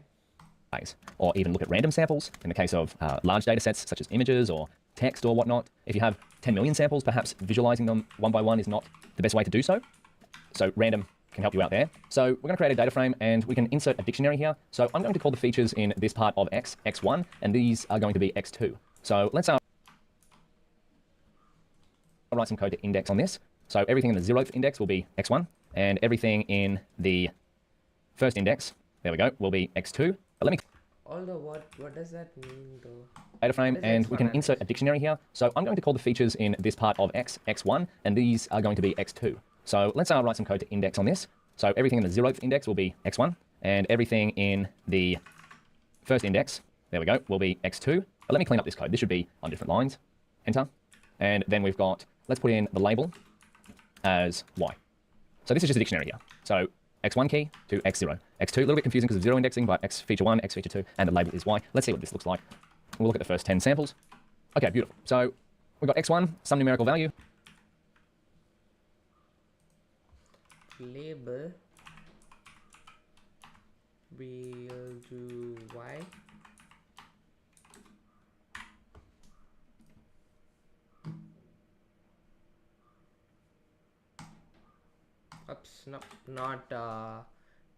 Or even look at random samples in the case of large data sets such as images or text or whatnot. If you have 10 million samples, perhaps visualizing them one by one is not the best way to do so. So random can help you out there. So we're going to create a data frame and we can insert a dictionary here. So I'm going to call the features in this part of X, X1, and these are going to be X2. So let's I'll write some code to index on this. So everything in the 0th index will be x1, and everything in the first index, there we go, will be x2. But let me Although, what does that mean though? data frame, What is and X1 we can and insert a dictionary here. So I'm going to call the features in this part of x, x1, and these are going to be x2. So let's say I'll write some code to index on this. So everything in the 0th index will be x1, and everything in the first index, there we go, will be x2. But let me clean up this code. This should be on different lines. Enter. And then we've got, let's put in the label as y. So this is just a dictionary here. So x1 key to x0. x2, a little bit confusing because of 0 indexing, but x feature 1, x feature 2, and the label is y. Let's see what this looks like. We'll look at the first 10 samples. Okay, beautiful. So we've got x1, some numerical value. Label. We'll do y. Oops, no, not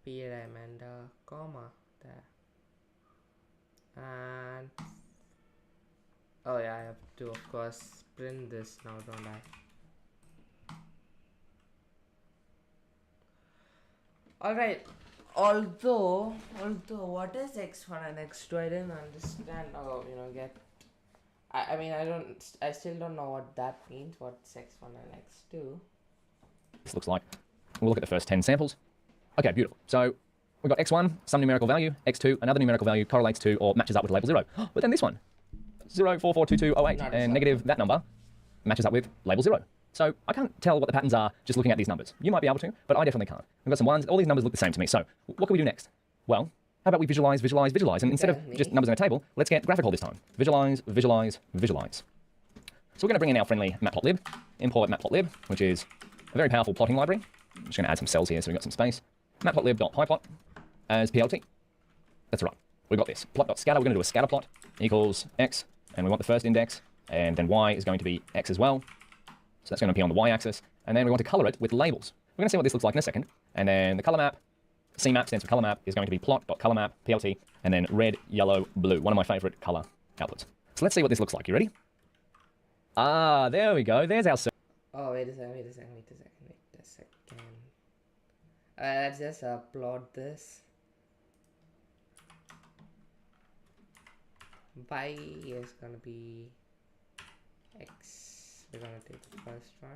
period, I meant comma there. And oh yeah, I have to of course print this now, don't I? Alright, although what is x1 and x2? I didn't understand. Oh, I mean I still don't know what that means. What's x1 and x2? This looks like. We'll look at the first 10 samples. Okay, beautiful. So we've got x1, some numerical value, x2, another numerical value correlates to or matches up with label 0. But then this one, 0442208, and negative that number matches up with label 0. So I can't tell what the patterns are just looking at these numbers. You might be able to, but I definitely can't. We've got some ones. All these numbers look the same to me. So what can we do next? Well, how about we visualize? And instead of just numbers in a table, let's get graphical this time. Visualize. So we're going to bring in our friendly matplotlib, import matplotlib, which is a very powerful plotting library. I'm just going to add some cells here so we've got some space. Matplotlib.pyplot as plt. That's right. We've got this. Plot.scatter. We're going to do a scatter plot equals x, and we want the first index, and then y is going to be x as well. So that's going to be on the y-axis. And then we want to color it with labels. We're going to see what this looks like in a second. And then the color map, CMap stands for color map, is going to be plot.colormap, plt, and then red, yellow, blue. One of my favorite color outputs. So let's see what this looks like. You ready? Ah, there we go. There's our... Oh, wait a second. Let's just plot this. Y is gonna be x. We're gonna take the first one.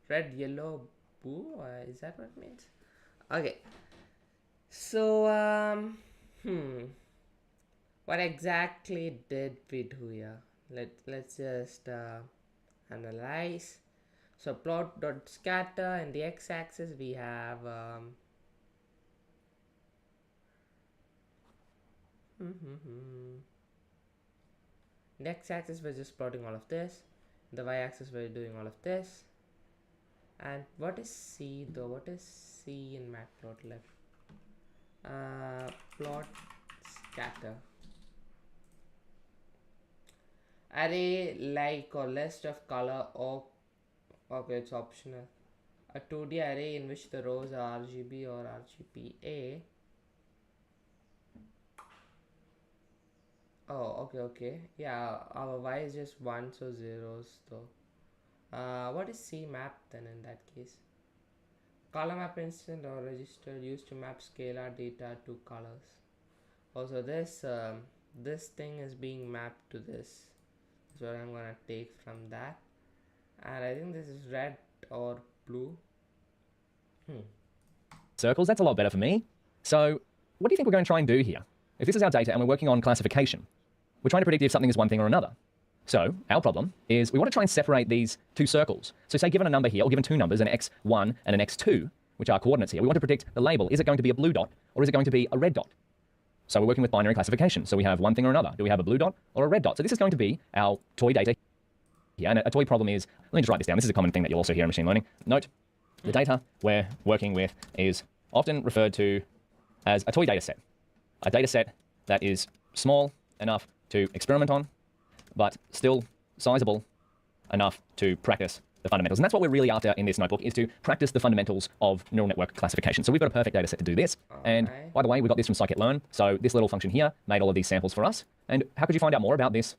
Red, yellow, blue. Is that what it means? Okay. So what exactly did we do here? Let's just analyze. So plot.scatter, and the x-axis we have the x-axis we're just plotting all of this. The y-axis we're doing all of this. And what is C though? What is C in matplotlib? Plot scatter. Array like or list of color or okay, it's optional. A 2D array in which the rows are RGB or RGBA. Oh, okay. Yeah, our Y is just 1, so zeros though. What is CMap then in that case? Color map instant or register used to map scalar data to colors. Also this thing is being mapped to this. So I'm gonna take from that. And I think this is red or blue. Circles, that's a lot better for me. So what do you think we're going to try and do here? If this is our data and we're working on classification, we're trying to predict if something is one thing or another. So our problem is we want to try and separate these two circles. So say given a number here, or given two numbers, an x1 and an x2, which are coordinates here, we want to predict the label. Is it going to be a blue dot or is it going to be a red dot? So we're working with binary classification. So we have one thing or another. Do we have a blue dot or a red dot? So this is going to be our toy data here. And a toy problem is, let me just write this down. This is a common thing that you'll also hear in machine learning. Note, the data we're working with is often referred to as a toy data set. A data set that is small enough to experiment on, but still sizable enough to practice the fundamentals. And that's what we're really after in this notebook, is to practice the fundamentals of neural network classification. So we've got a perfect data set to do this. And by the way, we got this from scikit-learn. So this little function here made all of these samples for us. And how could you find out more about this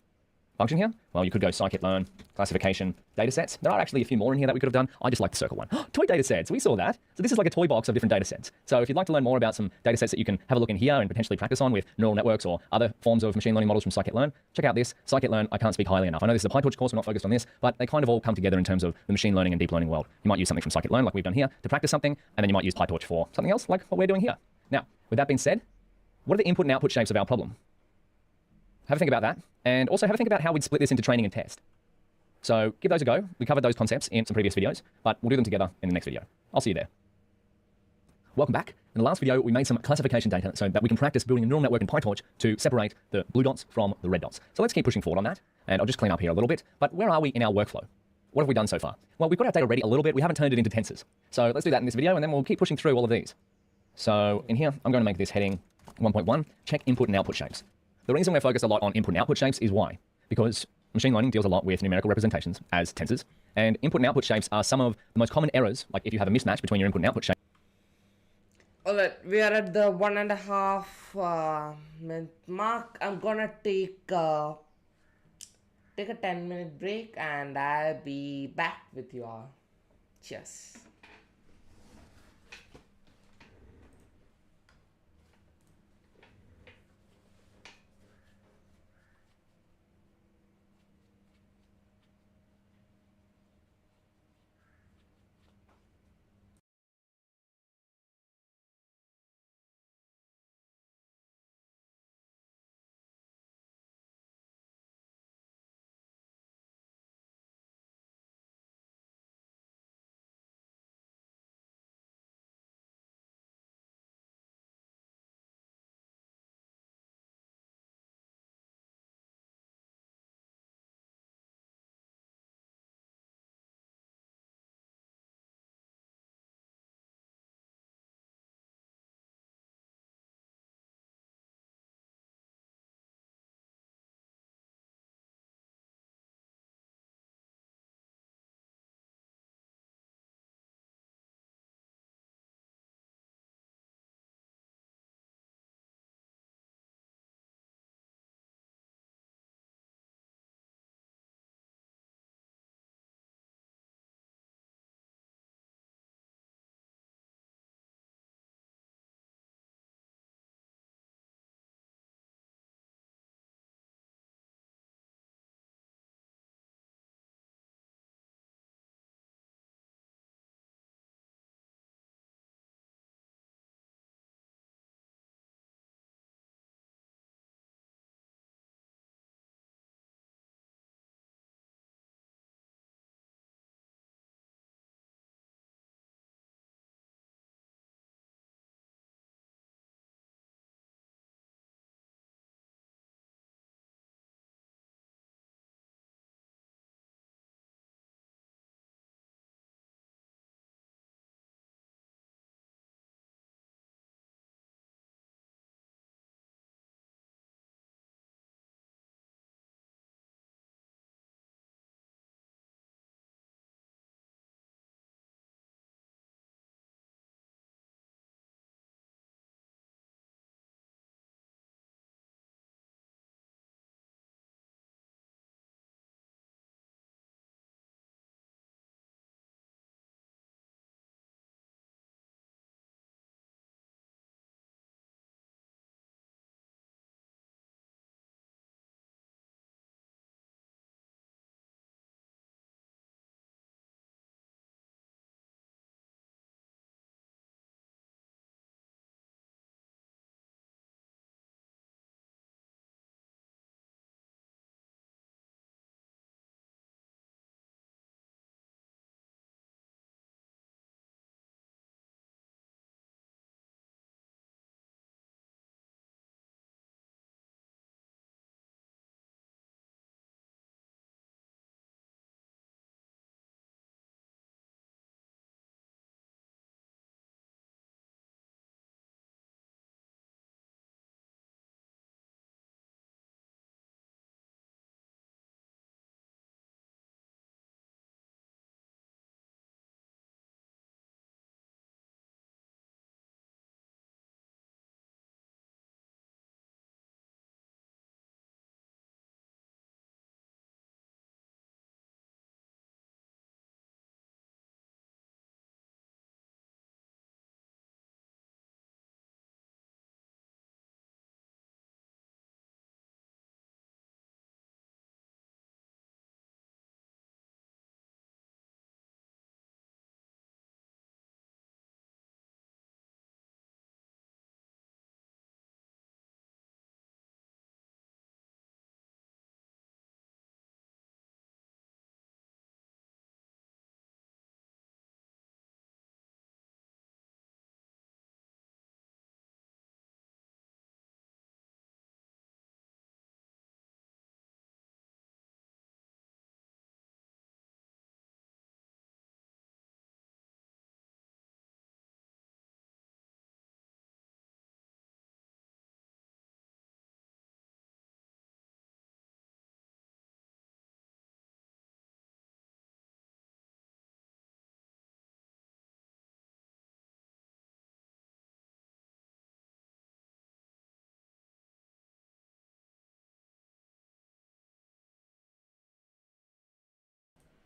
function here? Well, you could go scikit-learn, classification, datasets. There are actually a few more in here that we could have done. I just like the circle one. Toy datasets, we saw that. So this is like a toy box of different datasets. So if you'd like to learn more about some datasets that you can have a look in here and potentially practice on with neural networks or other forms of machine learning models from scikit-learn, check out this. Scikit-learn, I can't speak highly enough. I know this is a Pytorch course, we're not focused on this, but they kind of all come together in terms of the machine learning and deep learning world. You might use something from scikit-learn like we've done here to practice something, and then you might use Pytorch for something else like what we're doing here. Now, with that being said, what are the input and output shapes of our problem? Have a think about that, and also have a think about how we'd split this into training and test. So give those a go. We covered those concepts in some previous videos, but we'll do them together in the next video. I'll see you there. Welcome back. In the last video, we made some classification data so that we can practice building a neural network in Pytorch to separate the blue dots from the red dots. So let's keep pushing forward on that, and I'll just clean up here a little bit. But where are we in our workflow? What have we done so far? Well, we've got our data ready a little bit. We haven't turned it into tensors. So let's do that in this video, and then we'll keep pushing through all of these. So in here, I'm going to make this heading 1.1, check input and output shapes. The reason we're focused a lot on input and output shapes is why? Because machine learning deals a lot with numerical representations as tensors, and input and output shapes are some of the most common errors, like if you have a mismatch between your input and output shape. Alright, we are at the 1.5 minute mark. I'm gonna take a 10-minute break, and I'll be back with you all. Cheers.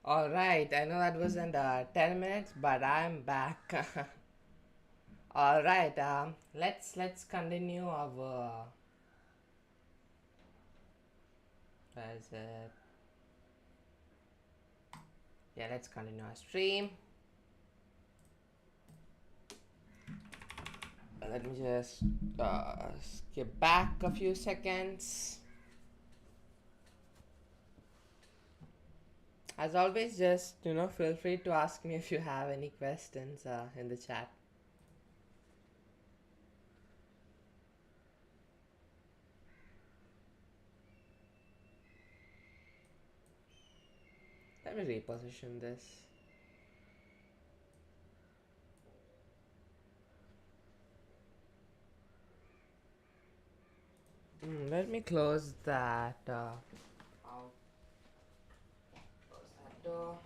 All right, I know that wasn't 10 minutes, but I'm back. All right, let's continue our. Where is it? Yeah, let's continue our stream. Let me just skip back a few seconds. As always, just feel free to ask me if you have any questions in the chat. Let me reposition this. Let me close that. I'll close that door.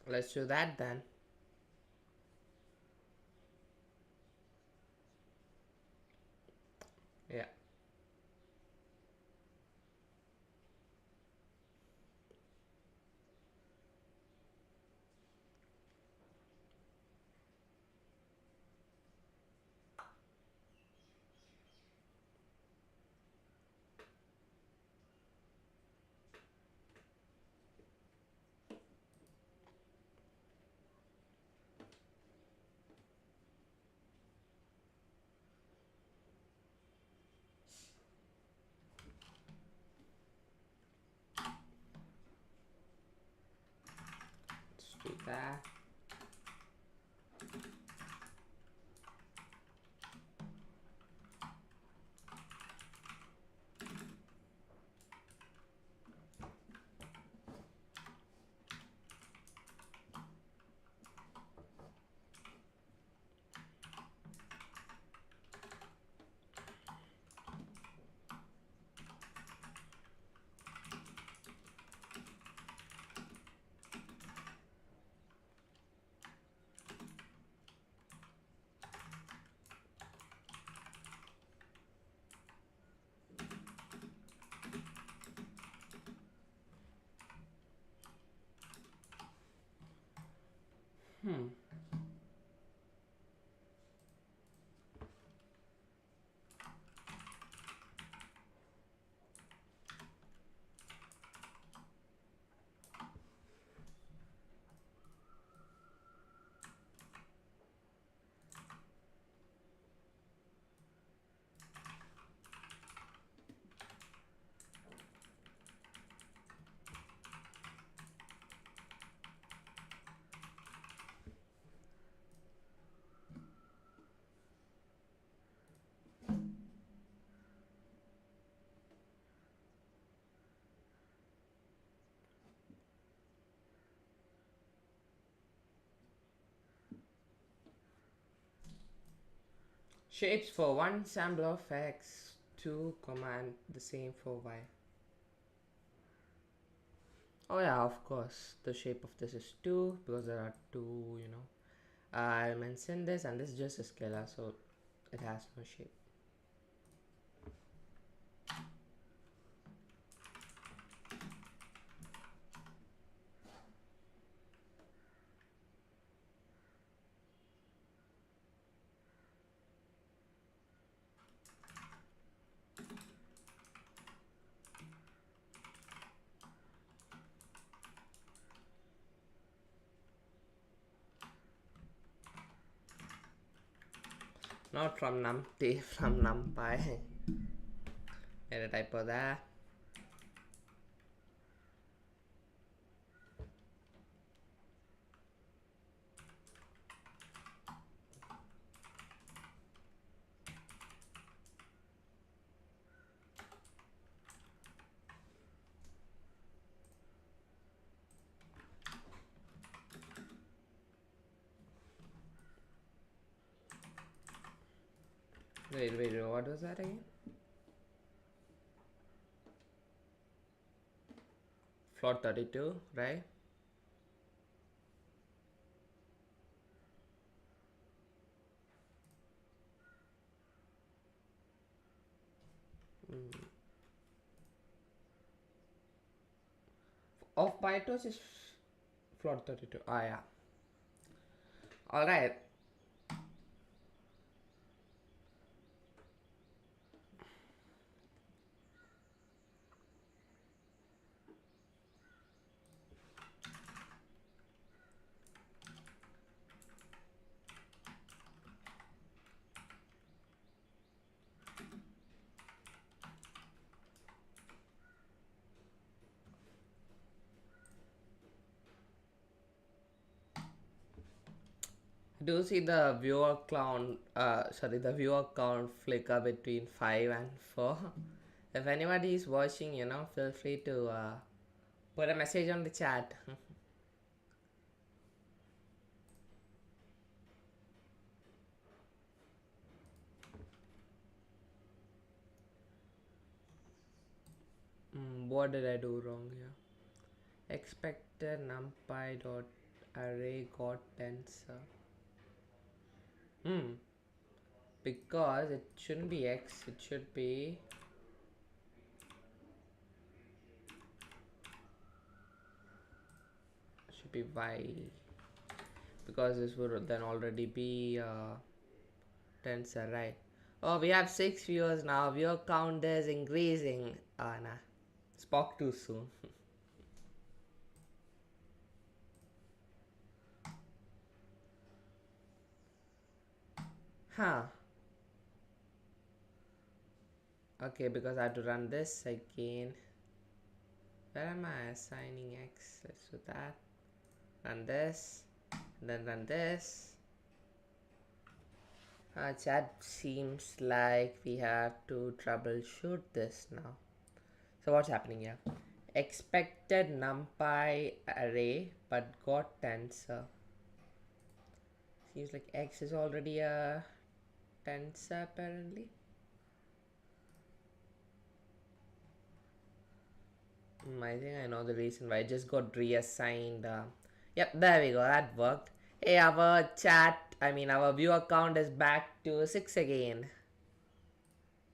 Let's do that then. Yeah. Let's do that. Shapes for one sample of x, 2 command the same for y. Oh yeah, of course. The shape of this is 2 because there are two, elements in this, and this is just a scalar, so it has no shape. Not from numpty, from numpy. Made a typo there. Wait, what was that again? Float 32, right? Of Pytorch is float 32. Ah, yeah. Alright. Do see the viewer the viewer count flicker between 5 and 4. If anybody is watching, feel free to put a message on the chat. What did I do wrong here? Expected numpy dot array got tensor. Because it shouldn't be x, it should be y, because this would then already be tensor, right? Oh, we have 6 viewers now. Viewer count is increasing. Ah, nah, spoke too soon. Huh. Okay, because I have to run this again. Where am I assigning x? Let's do that. Run this, and then run this. Chat seems like we have to troubleshoot this now. So what's happening here? Expected numpy array but got tensor. Seems like x is already a tensor apparently. I think I know the reason why. I just got reassigned. Yep, there we go. That worked. Hey, our our viewer count is back to 6 again.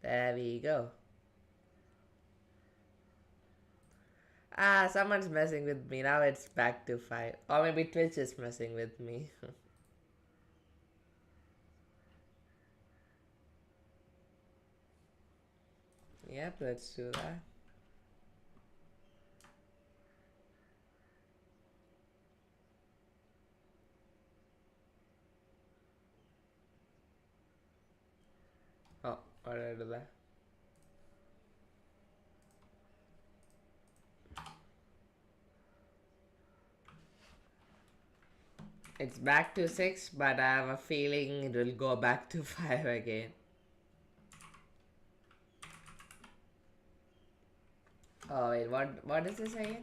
There we go. Ah, someone's messing with me. Now it's back to 5. Or maybe Twitch is messing with me. Yep, let's do that. Oh, why did I do that? It's back to 6, but I have a feeling it will go back to 5 again. Oh wait, what is this again?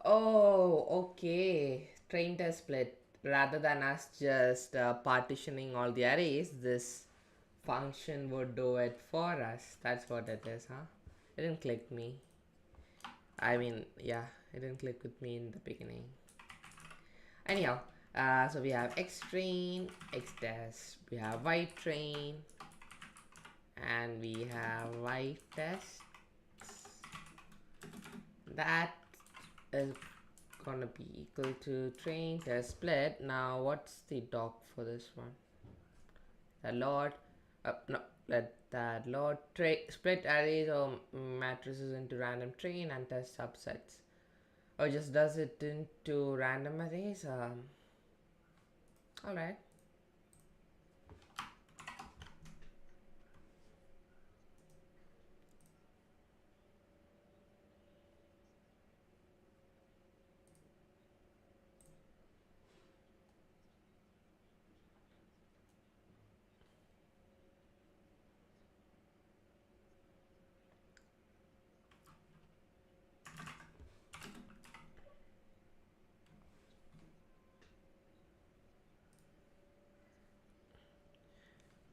Oh, okay. Train test split. Rather than us just partitioning all the arrays, this function would do it for us. That's what it is, huh? It didn't click me. I mean, yeah, it didn't click with me in the beginning. Anyhow, so we have X train, X test, we have Y train, and we have Y test. That is gonna be equal to train test split. Now, what's the doc for this one? The load, no, let that load split arrays or matrices into random train and test subsets. Or just does it into random arrays. All right.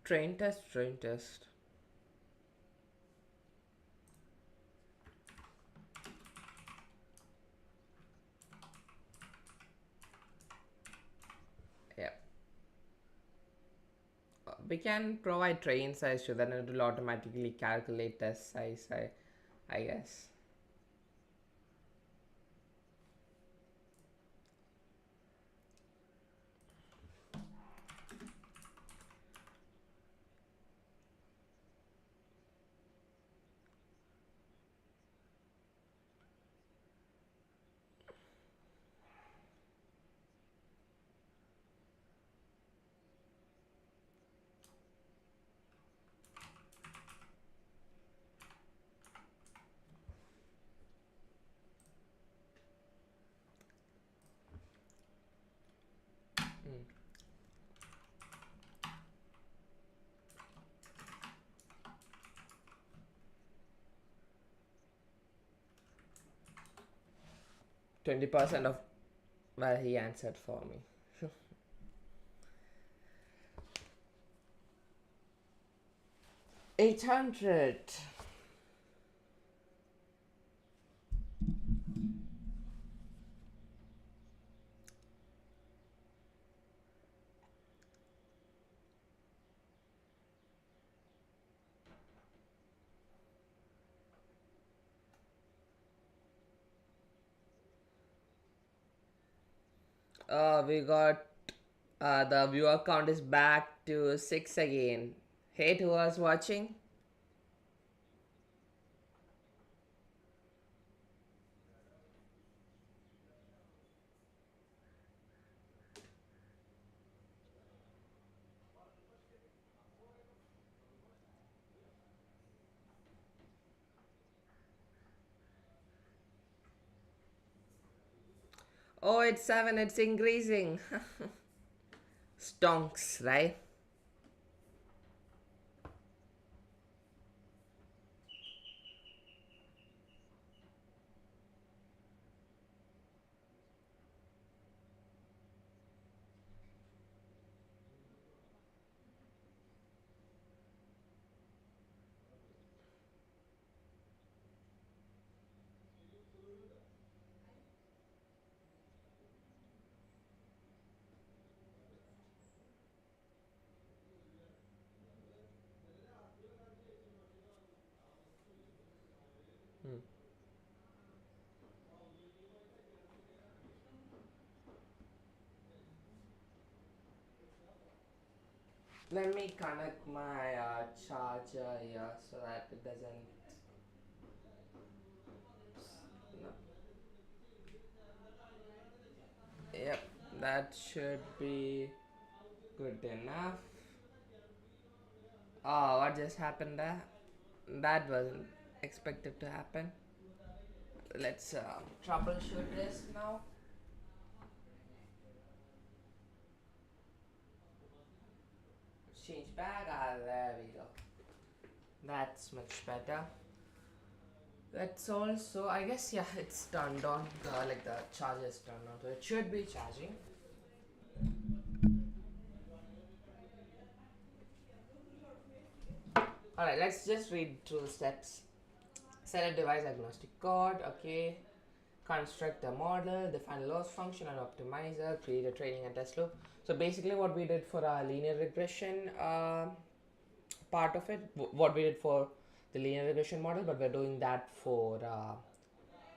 Train test, train test. Yep. We can provide train size so then it will automatically calculate test size, I guess. Mm. 20% of, well, he answered for me. 800. We got the viewer count is back to 6 again. Hey, who was watching? Oh, it's 7, it's increasing. Stonks, right? Hmm. Let me connect my charger here so that it doesn't. No. Yep, that should be good enough. Oh, what just happened there? That wasn't. expected to happen. Let's troubleshoot this now. Let's change back. There we go. That's much better. That's also, I guess, yeah, it's turned on. Like the charger is turned on, so it should be charging. Alright, let's just read through the steps. Set a device agnostic code, okay. Construct a model, define a loss function and optimizer, create a training and test loop. So basically what we did for our linear regression part of it, what we did for the linear regression model, but we're doing that for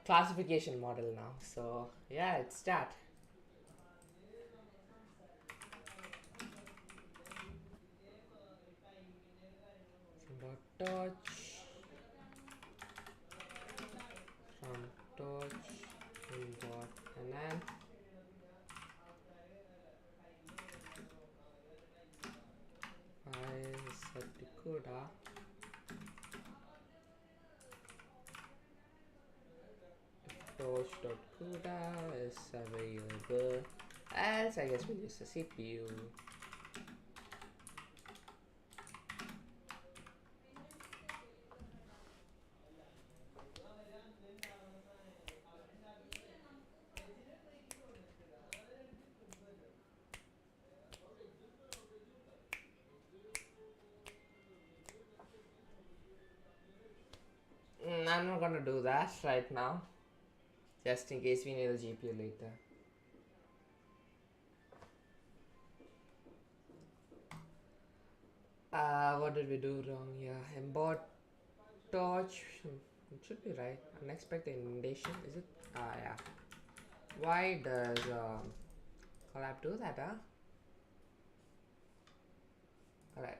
classification model now. So yeah, it's that. Touch from touch dot nn. File set decoder. Touch.coda is available. Else, I guess we'll use the CPU. I'm not gonna do that right now, just in case we need a GPU later. What did we do wrong here? Import torch. It should be right. Unexpected inundation. Is it? Yeah. Why does collab do that, huh? Alright.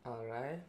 Alright.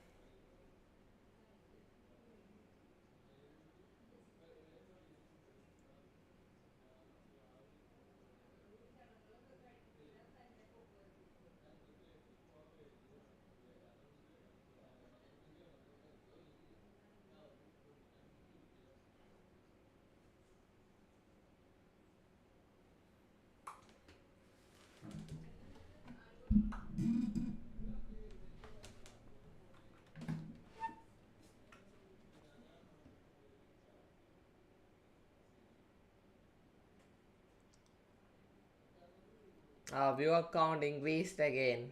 Viewer count increased again.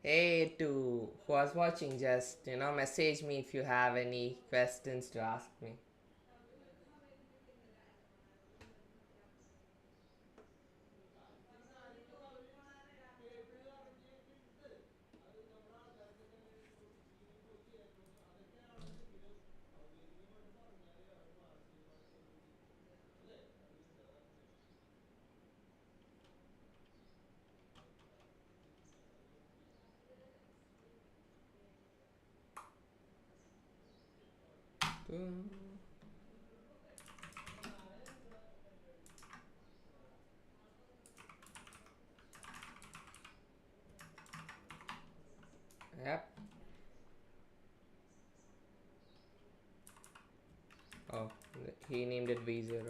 Hey, to who was watching, just message me if you have any questions to ask me. Yep. Oh, he named it V0.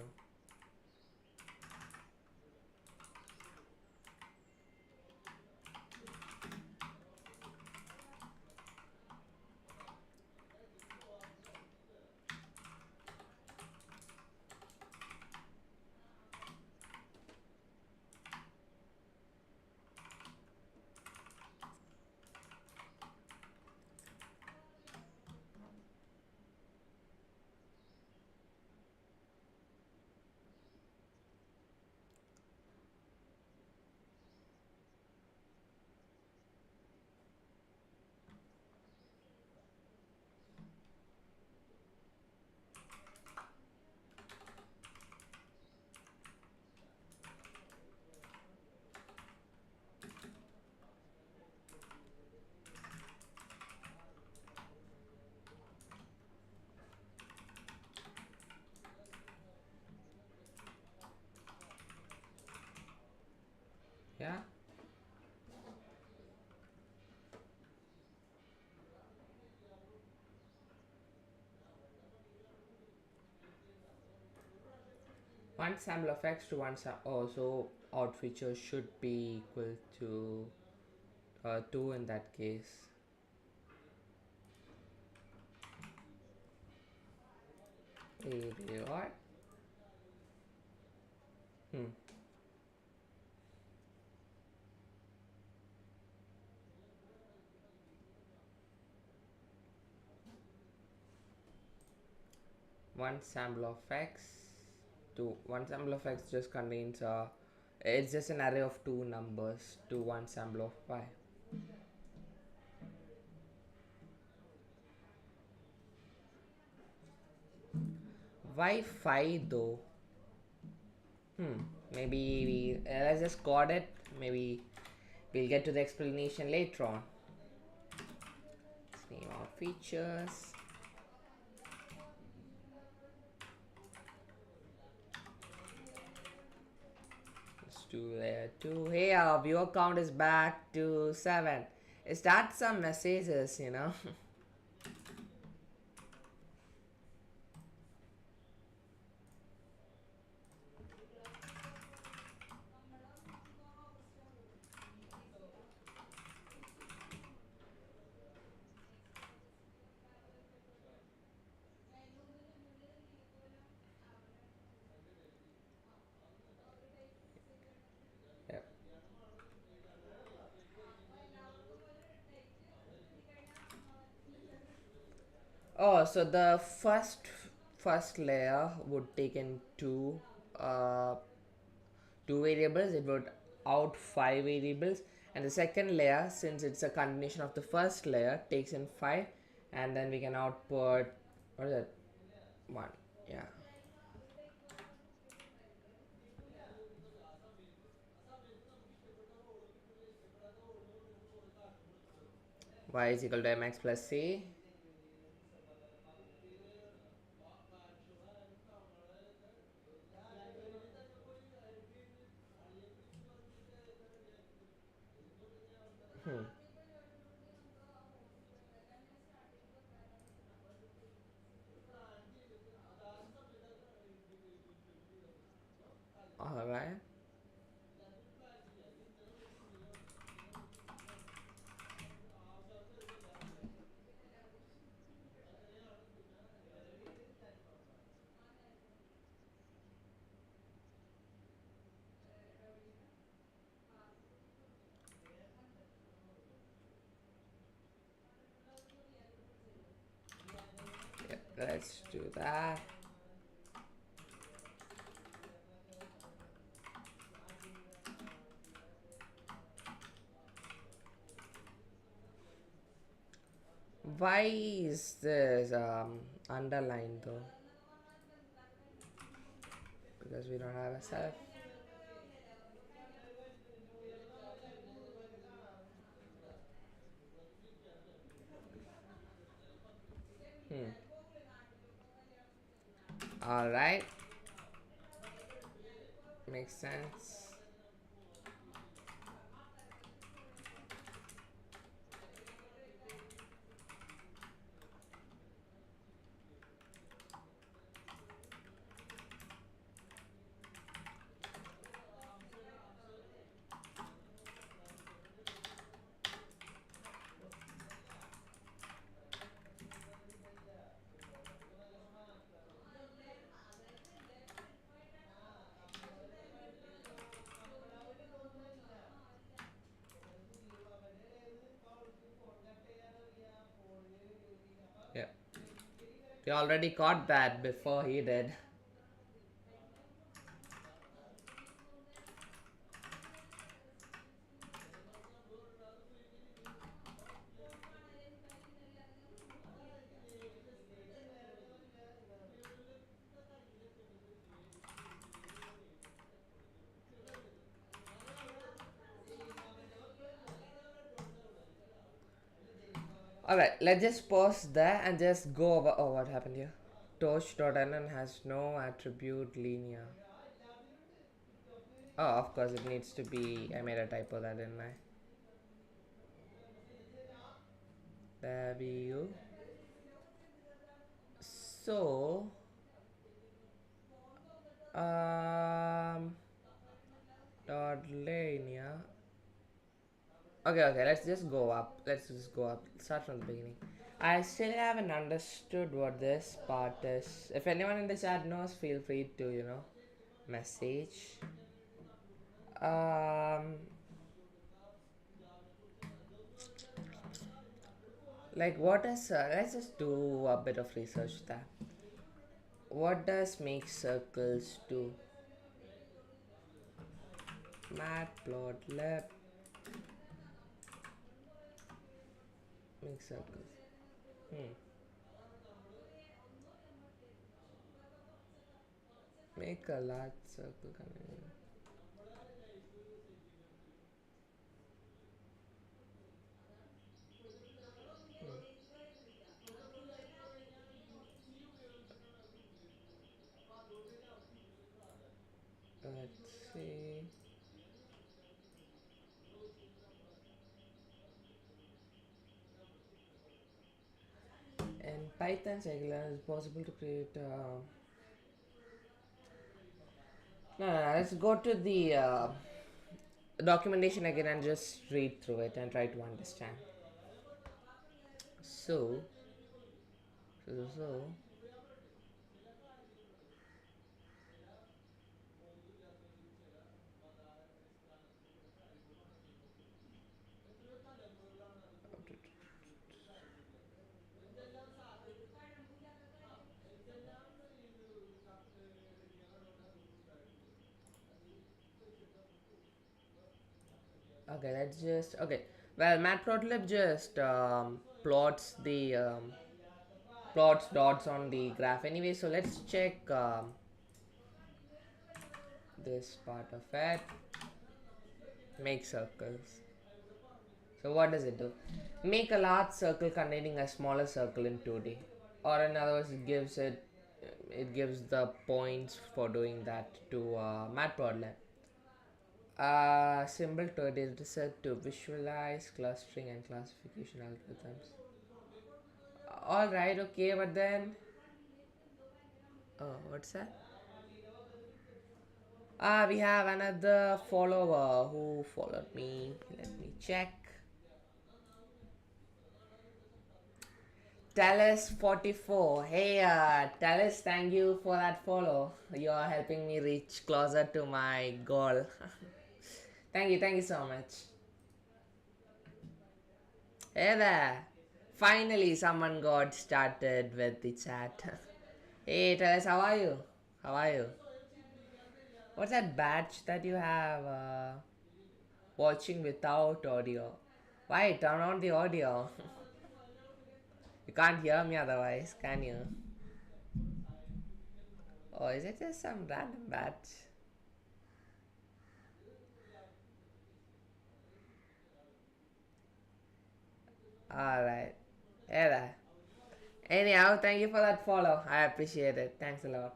one sample of x to one sample. Oh, so out feature should be equal to 2 in that case. What? One sample of x to one sample of x just contains it's just an array of two numbers to one sample of y. Why 5 though? Maybe let's just code it. Maybe we'll get to the explanation later on. Let's name our features. Let's do layer 2. Hey, our viewer count is back to 7. Start some messages, you know. Yep. Oh, so the first layer would take in two variables. It would out 5 variables, and the second layer, since it's a continuation of the first layer, takes in 5, and then we can output, what is it, 1. Yeah. Y is equal to mx plus c. All right. Yep, let's do that. Why is this underlined though? Because we don't have a self. All right, makes sense. Yep, we already caught that before he did. Alright, let's just pause there and just go over. Oh, what happened here? Torch.nn has no attribute linear. Oh, of course, it needs to be. I made a typo there, didn't I? There we go. So, Dot linear. Okay, let's just go up. Let's just go up. Start from the beginning. I still haven't understood what this part is. If anyone in the chat knows, feel free to, message. Um, like what is, let's just do a bit of research there. What does make circles do? Matplotlib. Make circles. Make a large circle. Let's see. In Python regular it's possible to create no, let's go to the documentation again and just read through it and try to understand. So okay, let's just well, matplotlib just plots dots on the graph anyway, so let's check this part of it. Make circles. So what does it do? Make a large circle containing a smaller circle in 2D. Or in other words, it gives the points for doing that to Matplotlib. Symbol to it is set to visualize clustering and classification algorithms. Alright, okay, but then what's that? We have another follower who followed me. Let me check. Talis44. Hey, Talis, thank you for that follow. You are helping me reach closer to my goal. Thank you so much. Hey there. Finally, someone got started with the chat. Hey, Talis, how are you? How are you? What's that badge that you have? Watching without audio. Why? Turn on the audio. You can't hear me otherwise, can you? Or is it just some random badge? Alright. Hey there. Anyhow, thank you for that follow. I appreciate it. Thanks a lot.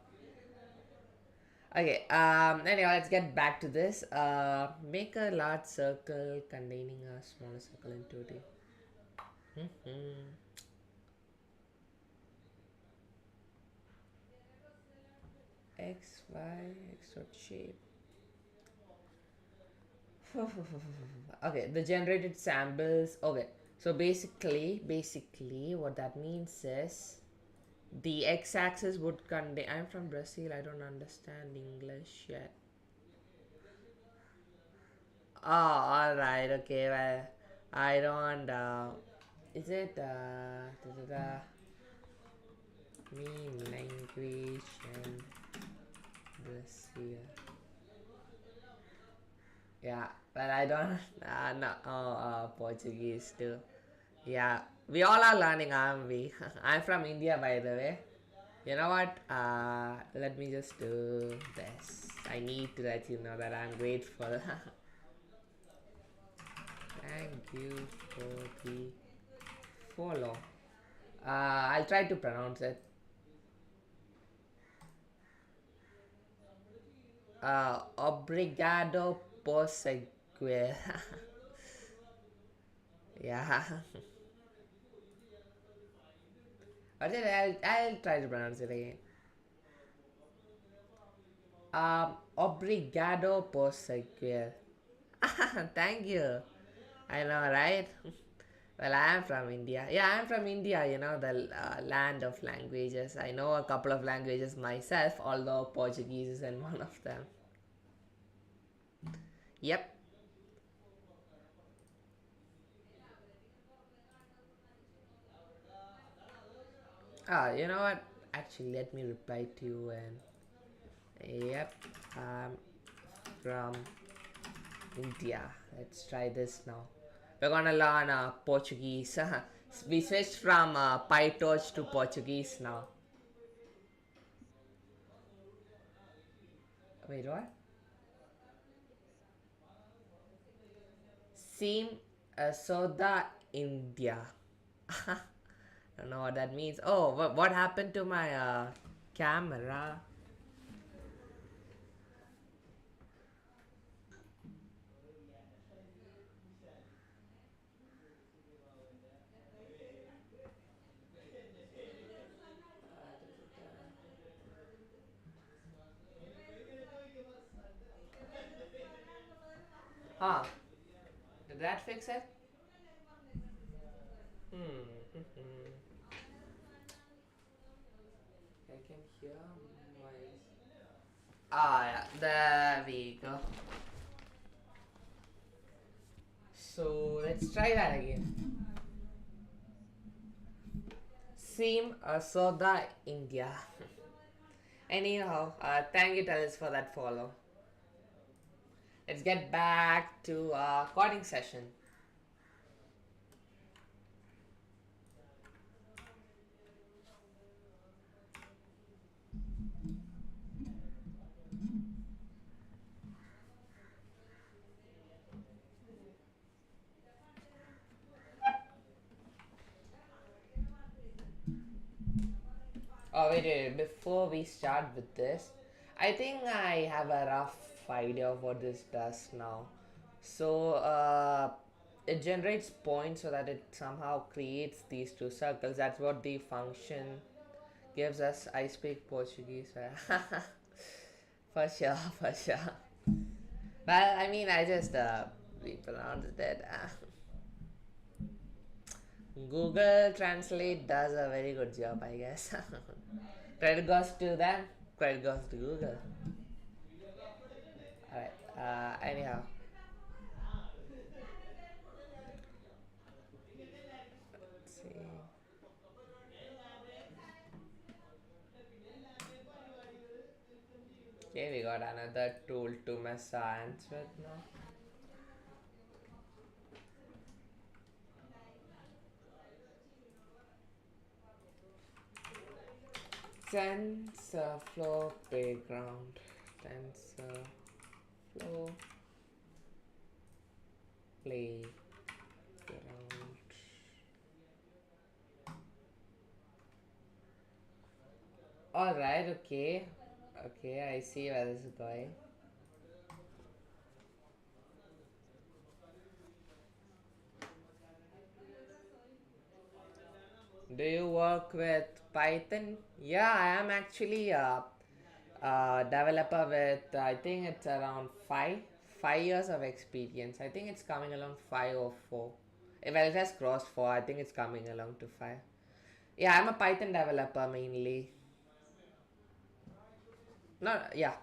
Okay, anyway, let's get back to this. Make a large circle containing a smaller circle in 2D. X, Y, X dot shape. Okay, the generated samples. Okay, so basically what that means is the x-axis would contain. I'm from Brazil, I don't understand English yet. Oh, alright, okay, well, I don't is it mean language and Brazil? Yeah, but I don't no, Portuguese too. Yeah, we all are learning, aren't we? I'm from India, by the way. You know what? Let me just do this. I need to let you know that I'm grateful. Thank you for the follow. I'll try to pronounce it. Obrigado por seguir. Yeah. I'll try to pronounce it again. Obrigado por seguir. Thank you. I know, right? Well, I am from India. Yeah, I am from India, the land of languages. I know a couple of languages myself, although Portuguese isn't one of them. Yep. You know what? Actually, let me reply to you and yep, I'm from India. Let's try this now. We're gonna learn Portuguese. We switched from Pytorch to Portuguese now. Wait, what? Sim Soda India. Don't know what that means. Oh, what happened to my camera? Huh? Did that fix it? Hmm. I can hear my. Ah, yeah. There we go. So let's try that again. Sim Soda India. Anyhow, thank you, Talis, for that follow. Let's get back to coding session. Oh, wait, before we start with this, I think I have a rough idea of what this does now. So, it generates points so that it somehow creates these two circles. That's what the function gives us. I speak Portuguese. For sure, for sure. Well, I mean, I just repronounced it. Google Translate does a very good job, I guess. Credit goes to them, credit goes to Google. Alright, anyhow. Let's see. Okay, we got another tool to mess our hands with now. TensorFlow Playground. TensorFlow Playground. Alright, okay. Okay, I see where this is going. Do you work with Python? Yeah, I am actually a developer with I think it's around 5 years of experience. I think it's coming along 5 or 4. Well, it has crossed 4. I think it's coming along to 5. Yeah, I'm a Python developer mainly. No, yeah.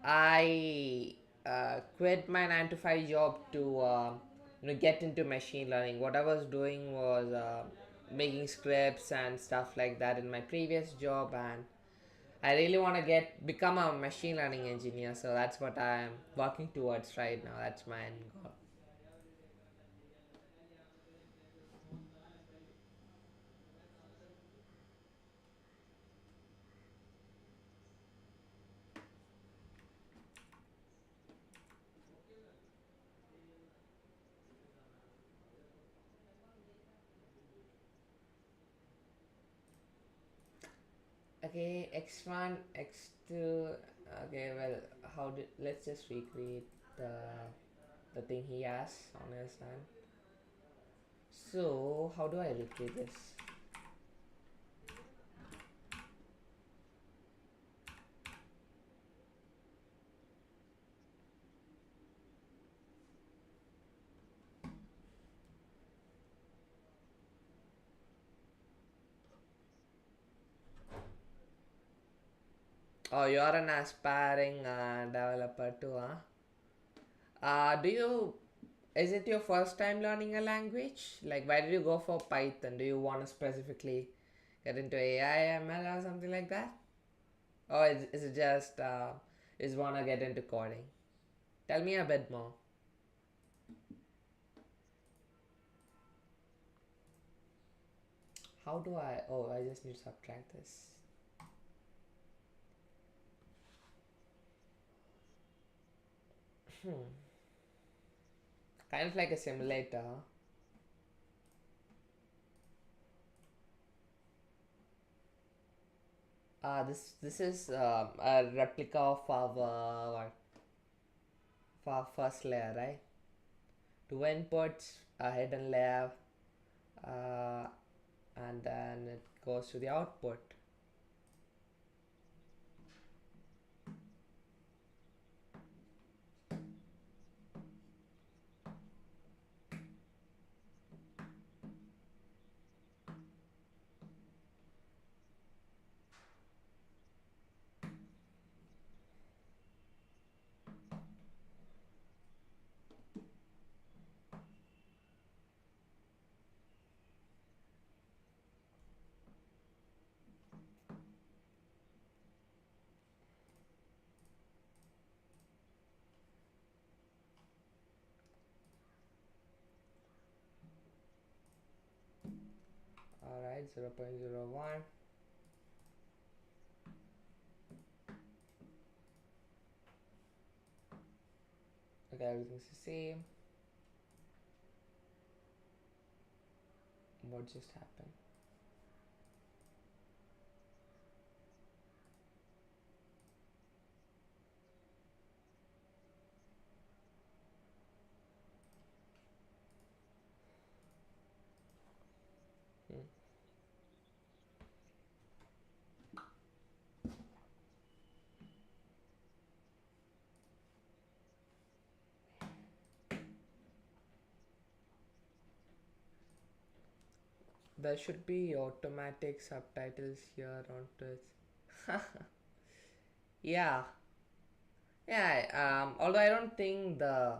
I quit my 9 to 5 job to get into machine learning. What I was doing was making scripts and stuff like that in my previous job, and I really want to become a machine learning engineer. So that's what I am working towards right now. That's my end goal. Okay, x1, x2. Okay, well, let's just recreate the thing he has on his hand. So how do I recreate this? Oh, you're an aspiring developer too, huh? Do you? Is it your first time learning a language? Like, why did you go for Python? Do you want to specifically get into AI, ML, or something like that? Or is it just is want to get into coding? Tell me a bit more. How do I? Oh, I just need to subtract this. Kind of like a simulator. This is a replica of our what? For our first layer, right? Two inputs, a hidden layer, uh, and then it goes to the output. Alright, 0.01. Okay, everything's the same. What just happened? Hmm. There should be automatic subtitles here on Twitch. Yeah, yeah. Although I don't think the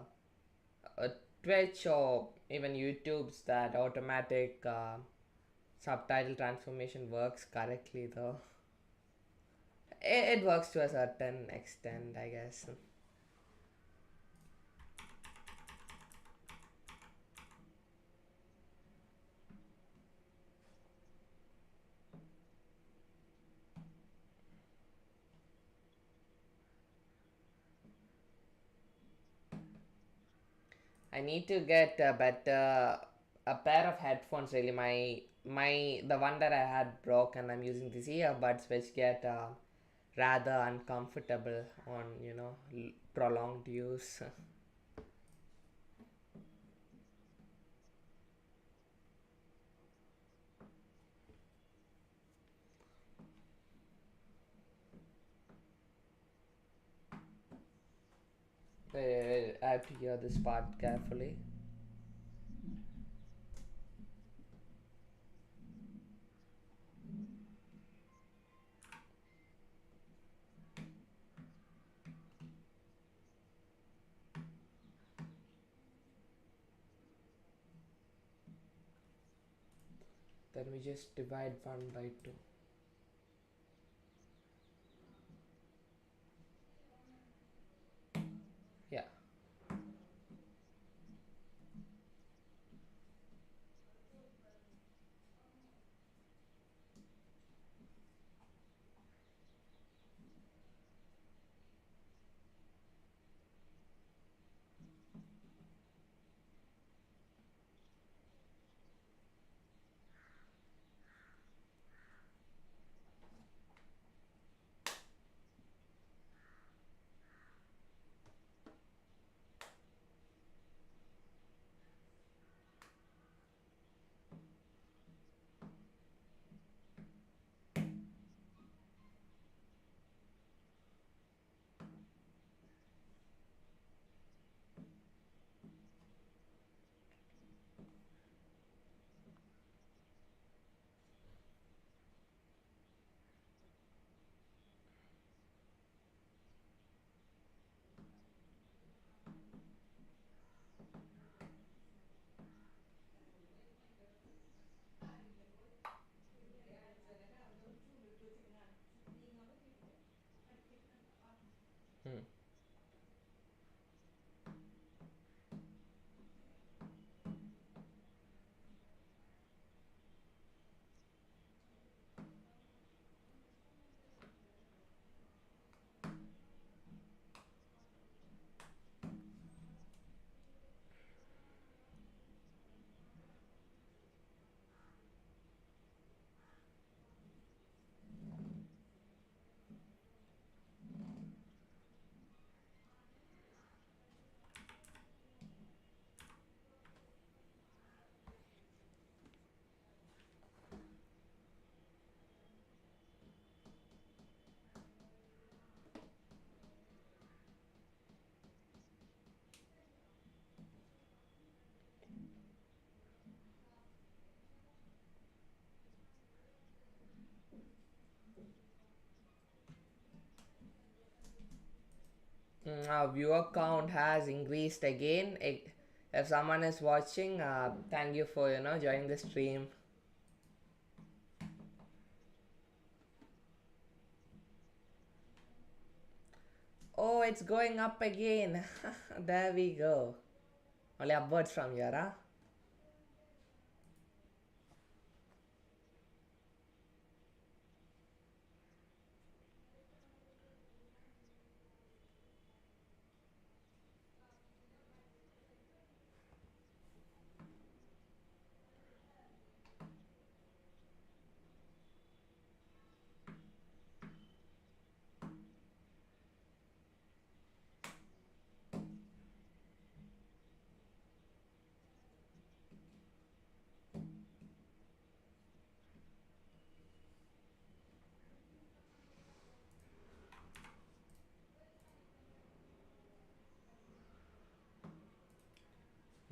uh, Twitch or even YouTube's that automatic subtitle transformation works correctly though. It works to a certain extent, I guess. I need to get a better a pair of headphones. Really, my the one that I had broke, and I'm using these earbuds, which get rather uncomfortable on prolonged use. I have to hear this part carefully. Then we just divide 1 by 2. Yeah. Our viewer count has increased again. If someone is watching, thank you for joining the stream. Oh, it's going up again. There we go. Only upwards from here, huh?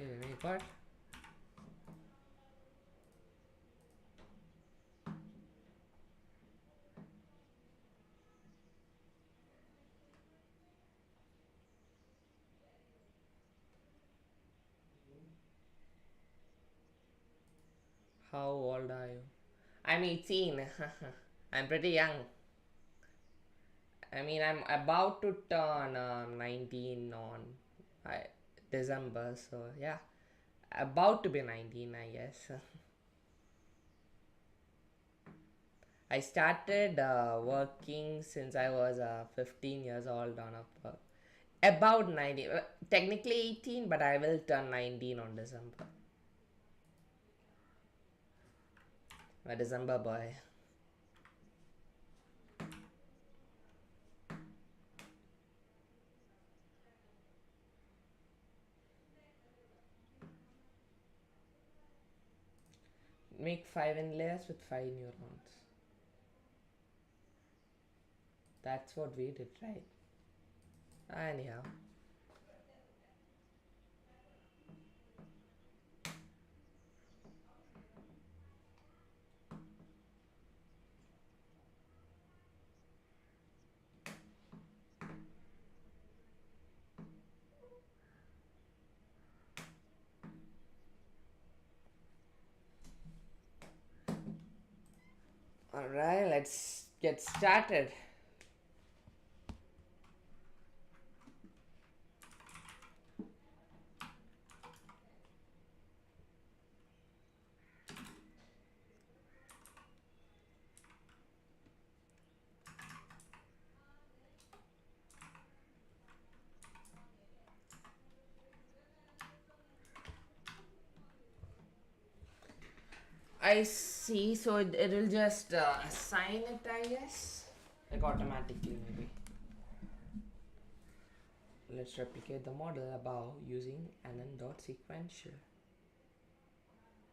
Wait, what? How old are you? I'm 18. I'm pretty young. I mean, I'm about to turn 19 on December, so yeah. About to be 19, I guess. I started working since I was 15 years old on about 19. Technically 18, but I will turn 19 on December. A December boy. Make 5 inlayers with 5 neurons. That's what we did, right? Anyhow. Alright, let's get started. I see, so it will just assign it, I guess. Like automatically, maybe. Let's replicate the model above using nn.sequential.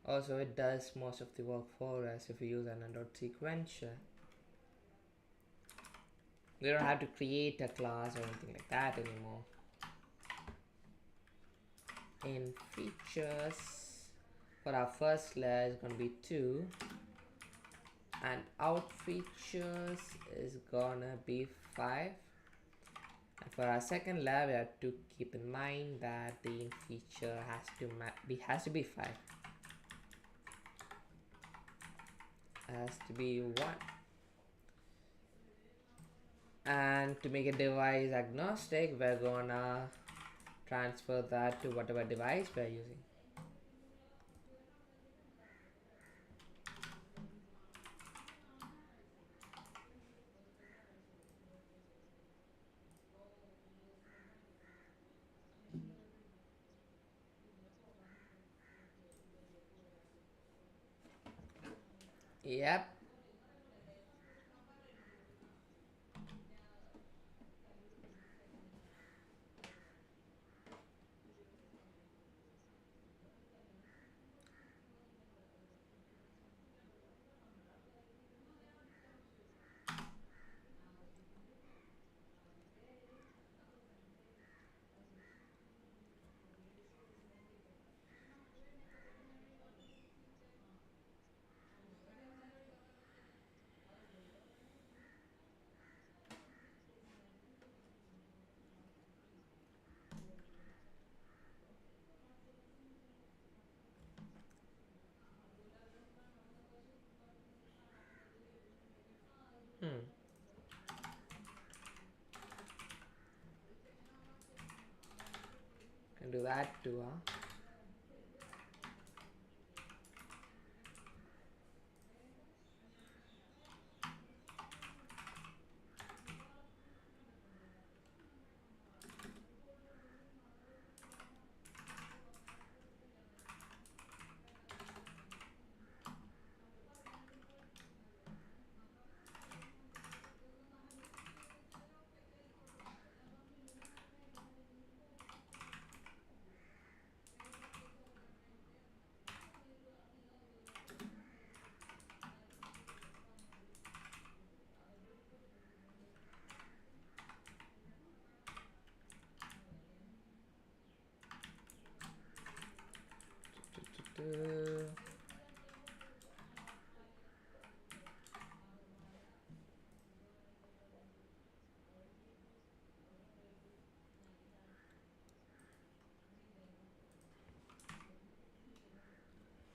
Also, it does most of the work for us if we use nn.sequential. We don't have to create a class or anything like that anymore. In features, for our first layer is going to be 2, and out features is gonna be 5. And for our second layer, we have to keep in mind that the in feature has to be 5. Has to be 1. And to make a device agnostic, we're gonna transfer that to whatever device we're using. Yep. do that too, huh?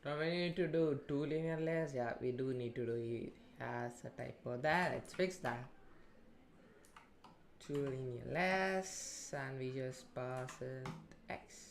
Now we need to do 2 linear layers. Yeah, we do need to do it. Has a typo there. Let's fix that. 2 linear layers, and we just pass it x.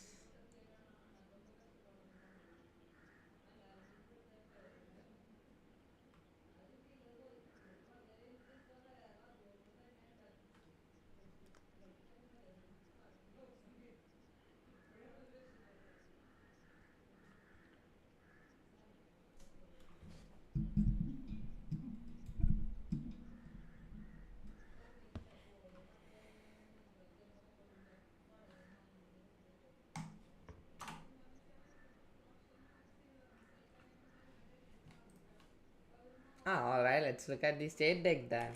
Alright, let's look at the state deck then.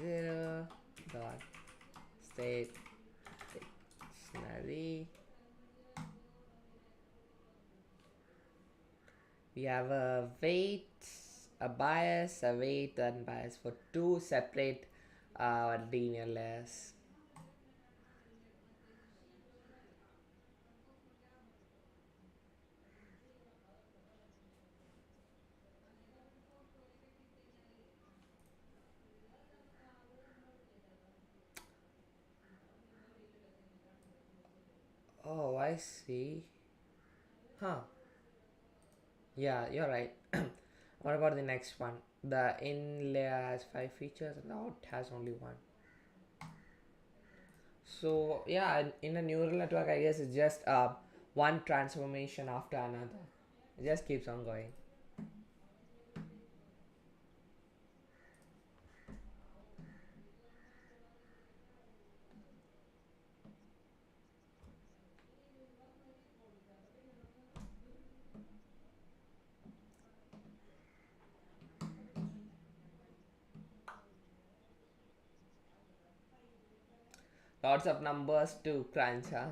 0 dot state dictionary. We have a weight, a bias, a weight, and bias for 2 separate linear layers. Oh, I see. Huh. Yeah, you're right. What about the next one? The in layer has 5 features and the out has only 1. So yeah, in a neural network, I guess it's just one transformation after another. It just keeps on going. Lots of numbers to crunch, huh?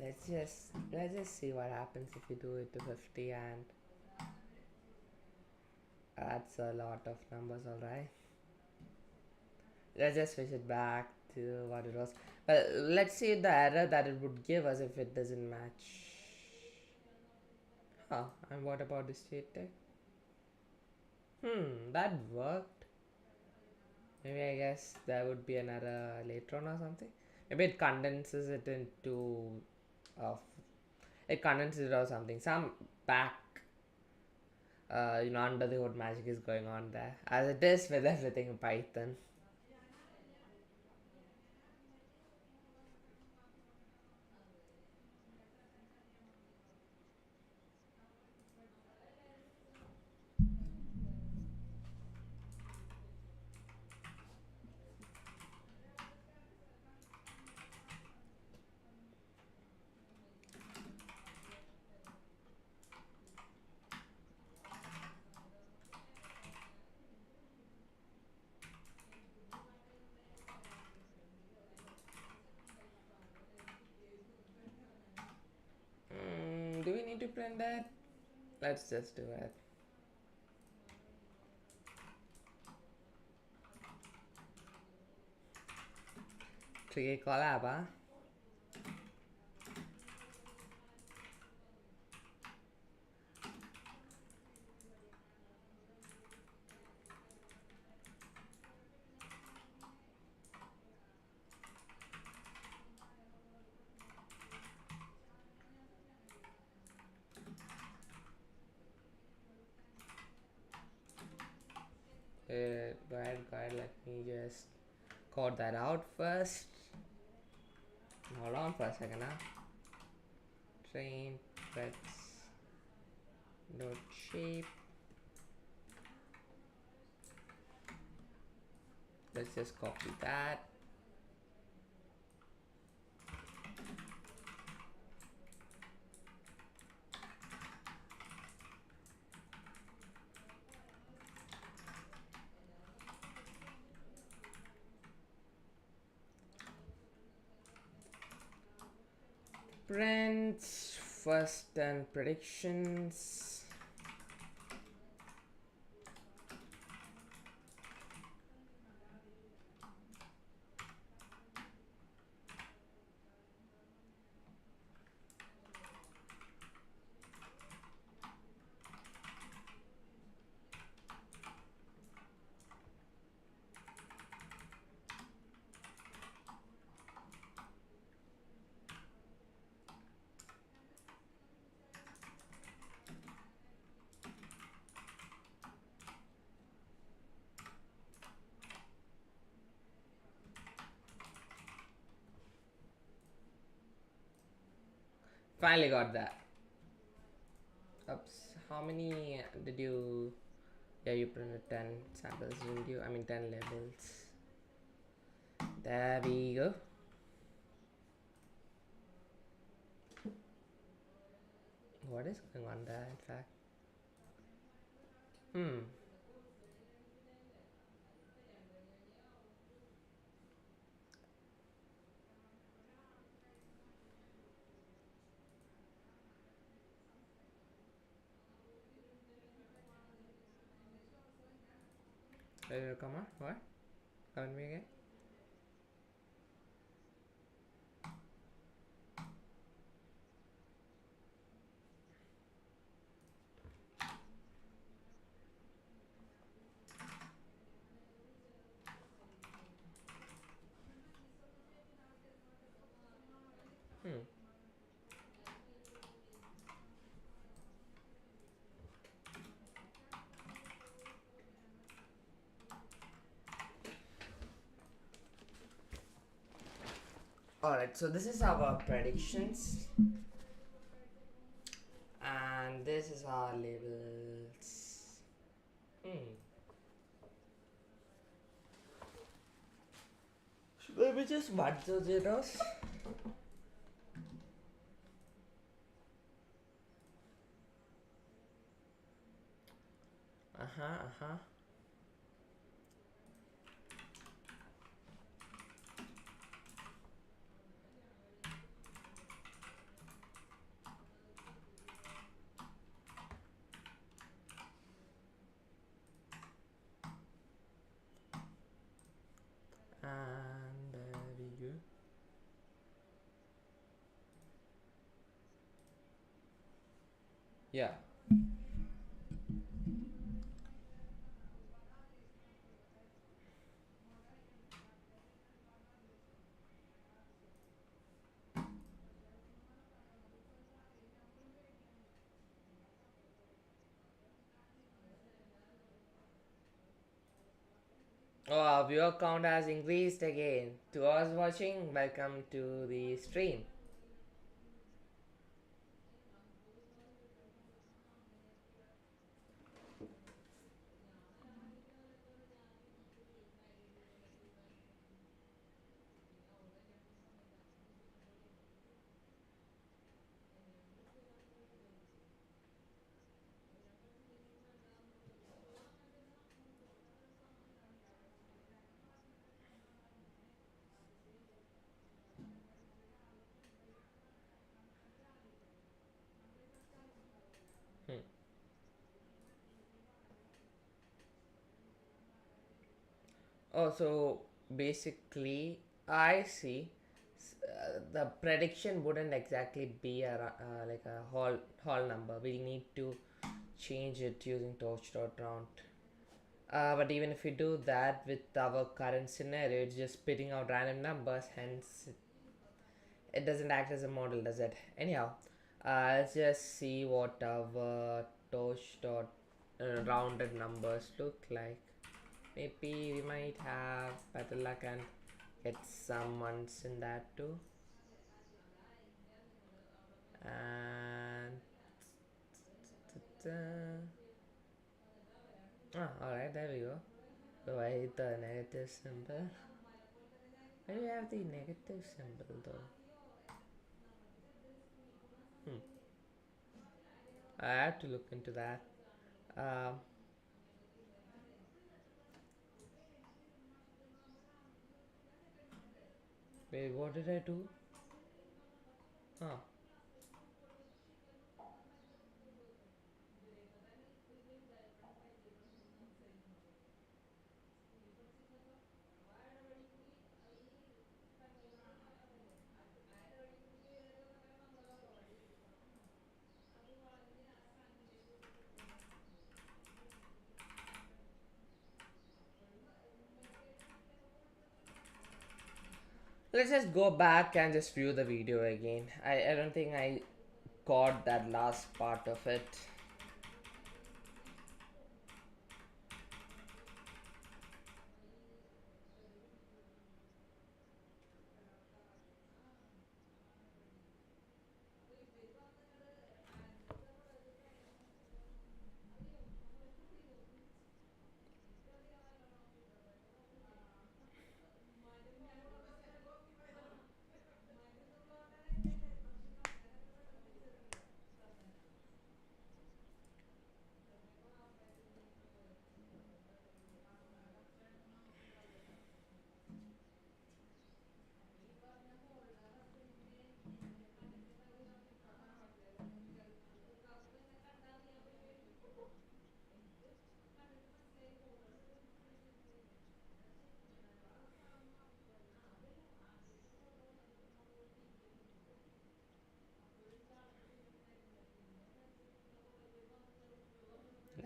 Let's just see what happens if we do it to 50, and that's a lot of numbers, alright. Let's just switch it back to what it was. But let's see the error that it would give us if it doesn't match. Huh, and what about the state tech? That worked. Maybe I guess there would be an error later on or something. Maybe it condenses it into it condenses it or something. Some back under the hood magic is going on there, as it is with everything in Python. to print it? Let's just do it. 3 collab, huh? Go ahead, let me just code that out first. Hold on for a second, huh? Train threads dot shape. Let's just copy that. Prints first and predictions. Finally got that. Oops. How many did you? Yeah, you printed 10 samples, didn't you? I mean 10 labels. There we go. What is going on there, in fact? Come on, what? Haven't we again? Alright, so this is our predictions. And this is our labels. Should we just merge those zeros? Uh-huh. And there we go. Yeah. Oh, our viewer count has increased again. To us watching, welcome to the stream. Oh, so basically, I see. The prediction wouldn't exactly be like a whole number. We'll need to change it using torch.round. But even if we do that with our current scenario, it's just spitting out random numbers. Hence, it doesn't act as a model, does it? Anyhow, let's just see what our rounded numbers look like. Maybe we might have better luck and get some ones in that too. And alright, there we go. So I hit the negative symbol. Why do we have the negative symbol though? Hmm. I have to look into that. Um, Wait, what did I do? Huh. Let's just go back and just view the video again. I don't think I got that last part of it.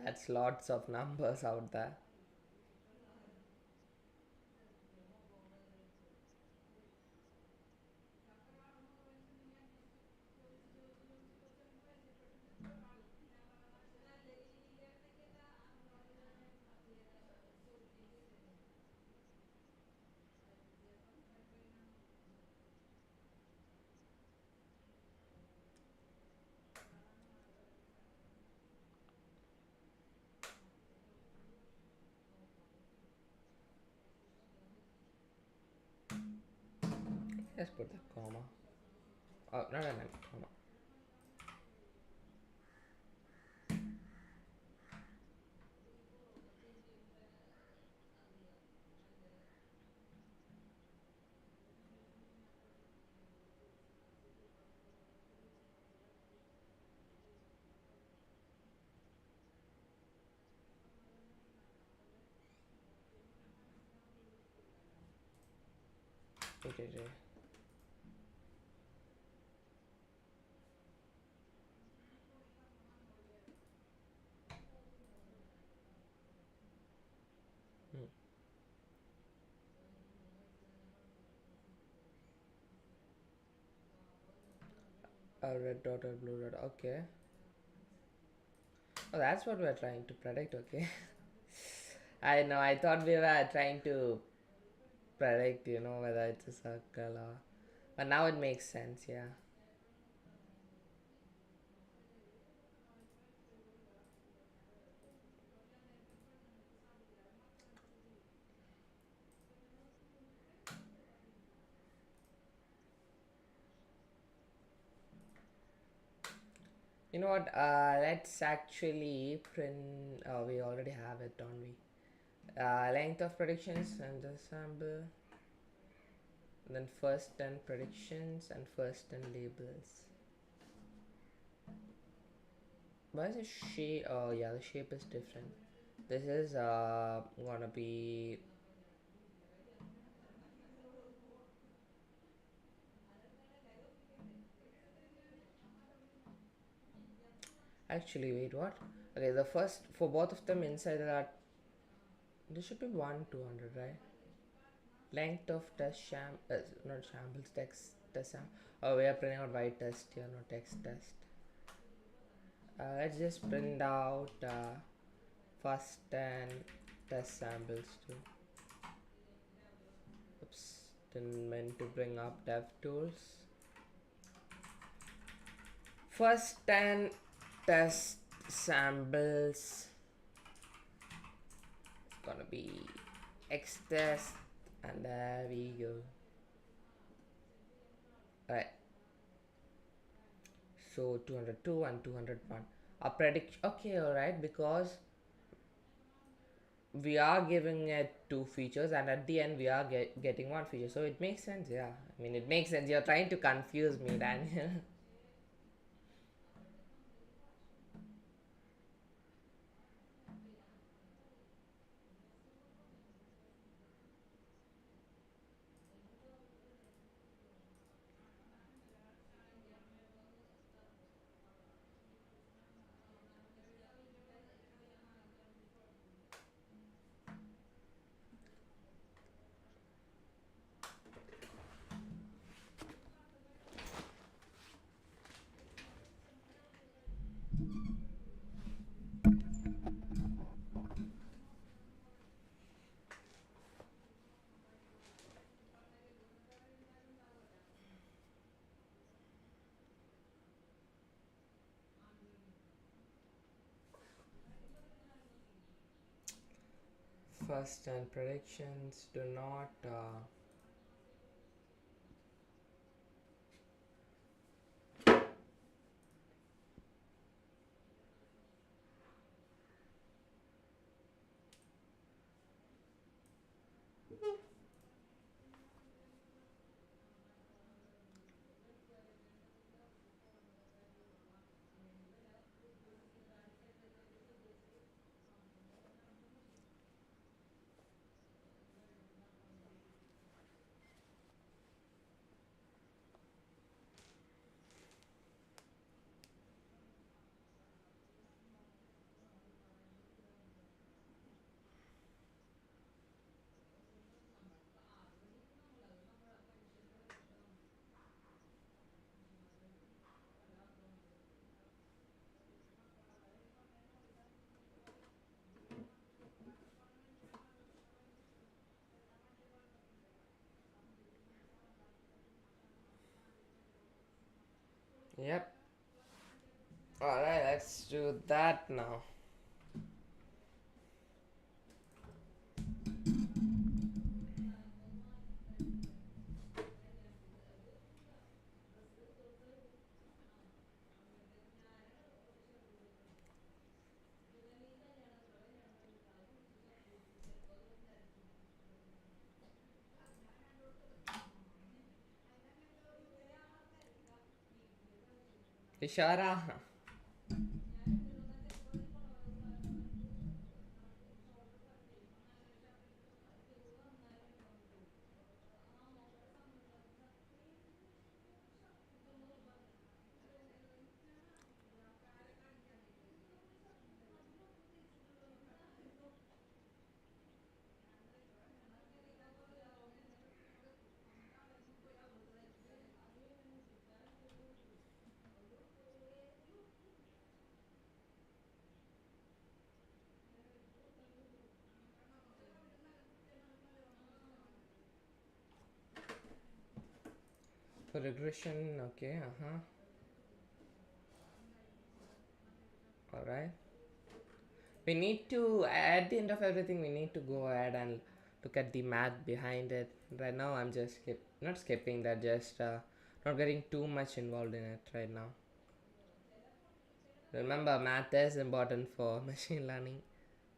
That's lots of numbers out there. Let's put the comma. Oh, no, comma. Okay. Hmm. A red dot or blue dot. Okay. Oh, that's what we're trying to predict. Okay. I know. I thought we were trying to predict, whether it's a circle or. But now it makes sense. Yeah. You know what? Let's actually print. Oh, we already have it, don't we? Length of predictions and the sample. And then first 10 predictions and first 10 labels. Why is the shape? Oh, yeah, the shape is different. This is gonna be Actually, wait, what? Okay, the first, for both of them inside that, there should be 200, right? Length of test not shambles, test sam. Oh, we are printing out white test here, no text test. Let's just print out first 10 test samples too. Oops, didn't meant to bring up DevTools. First 10 test samples. It's gonna be X test, and there we go. Right. So 202 and 201. A prediction. Okay, alright, because we are giving it two features, and at the end we are getting one feature, so it makes sense. Yeah, I mean, it makes sense. You're trying to confuse me, Daniel. First 10 predictions do not Yep. Alright, let's do that now. Ishara. For regression, okay, alright. We need to, at the end of everything, we need to go ahead and look at the math behind it. Right now, I'm just not skipping that, just not getting too much involved in it right now. Remember, math is important for machine learning.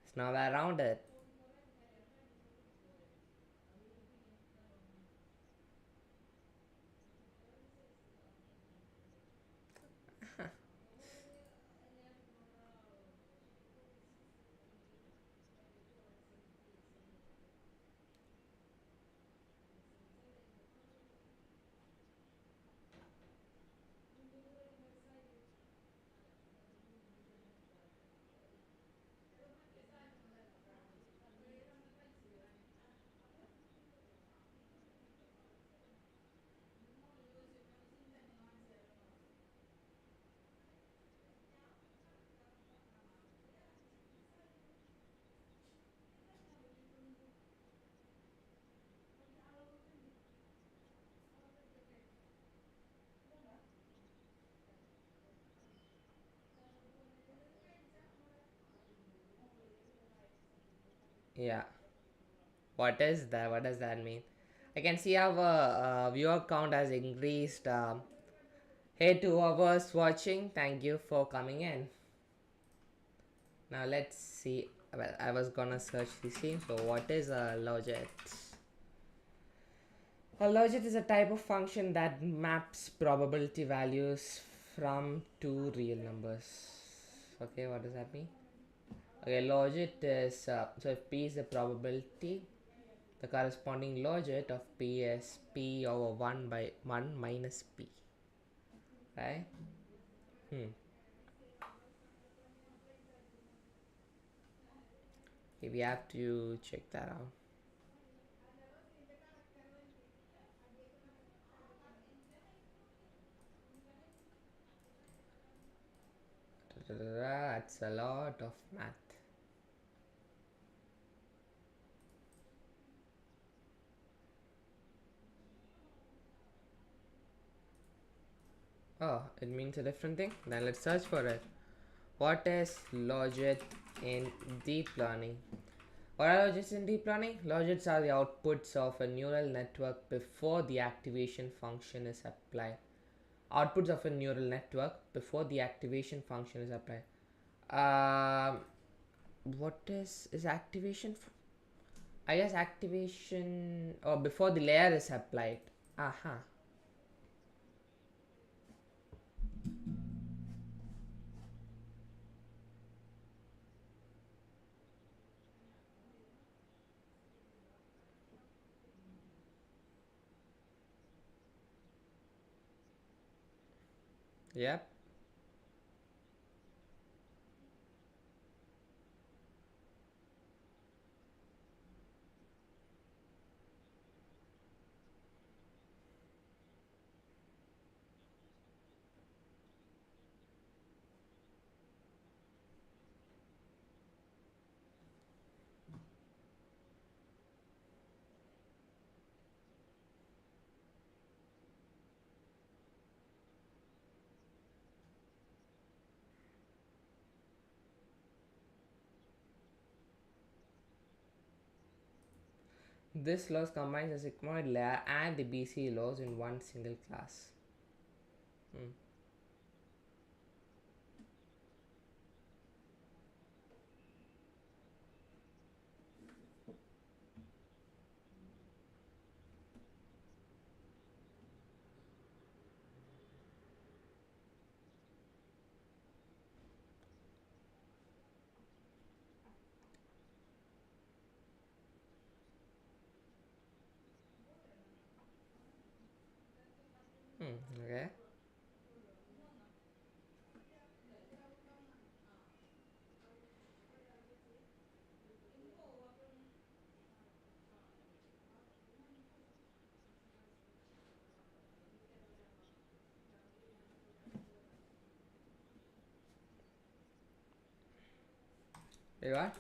There's no way around it. Yeah. What is that? What does that mean? I can see our viewer count has increased. Hey, to whoever's watching, thank you for coming in. Now let's see. Well, I was gonna search the same. So what is a logit? A logit is a type of function that maps probability values from two real numbers. Okay, what does that mean? Okay, logit is so if p is the probability, the corresponding logit of p is p over 1 by 1 minus p, right? Okay, we have to check that out. That's a lot of math. Oh, it means a different thing? Then let's search for it. What is logit in deep learning? What are logits in deep learning? Logits are the outputs of a neural network before the activation function is applied. Outputs of a neural network before the activation function is applied. What is activation? I guess activation or before the layer is applied. Aha. Yep. This loss combines the sigmoid layer and the BC laws in one single class. Okay. You what?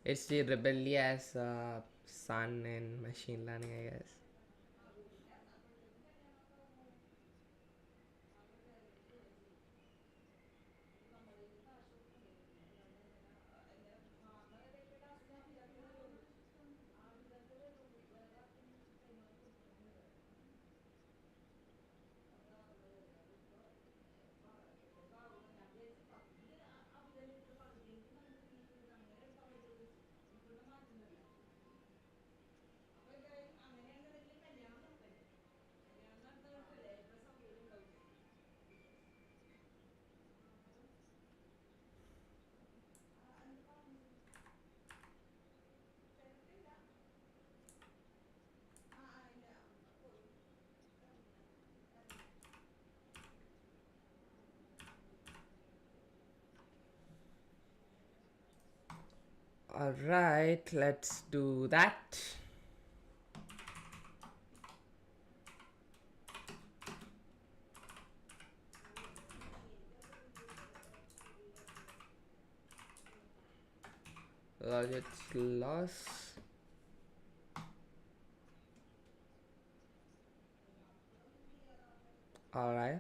It's the rebellious son in machine learning, I guess. Alright, let's do that. Logit loss. Alright.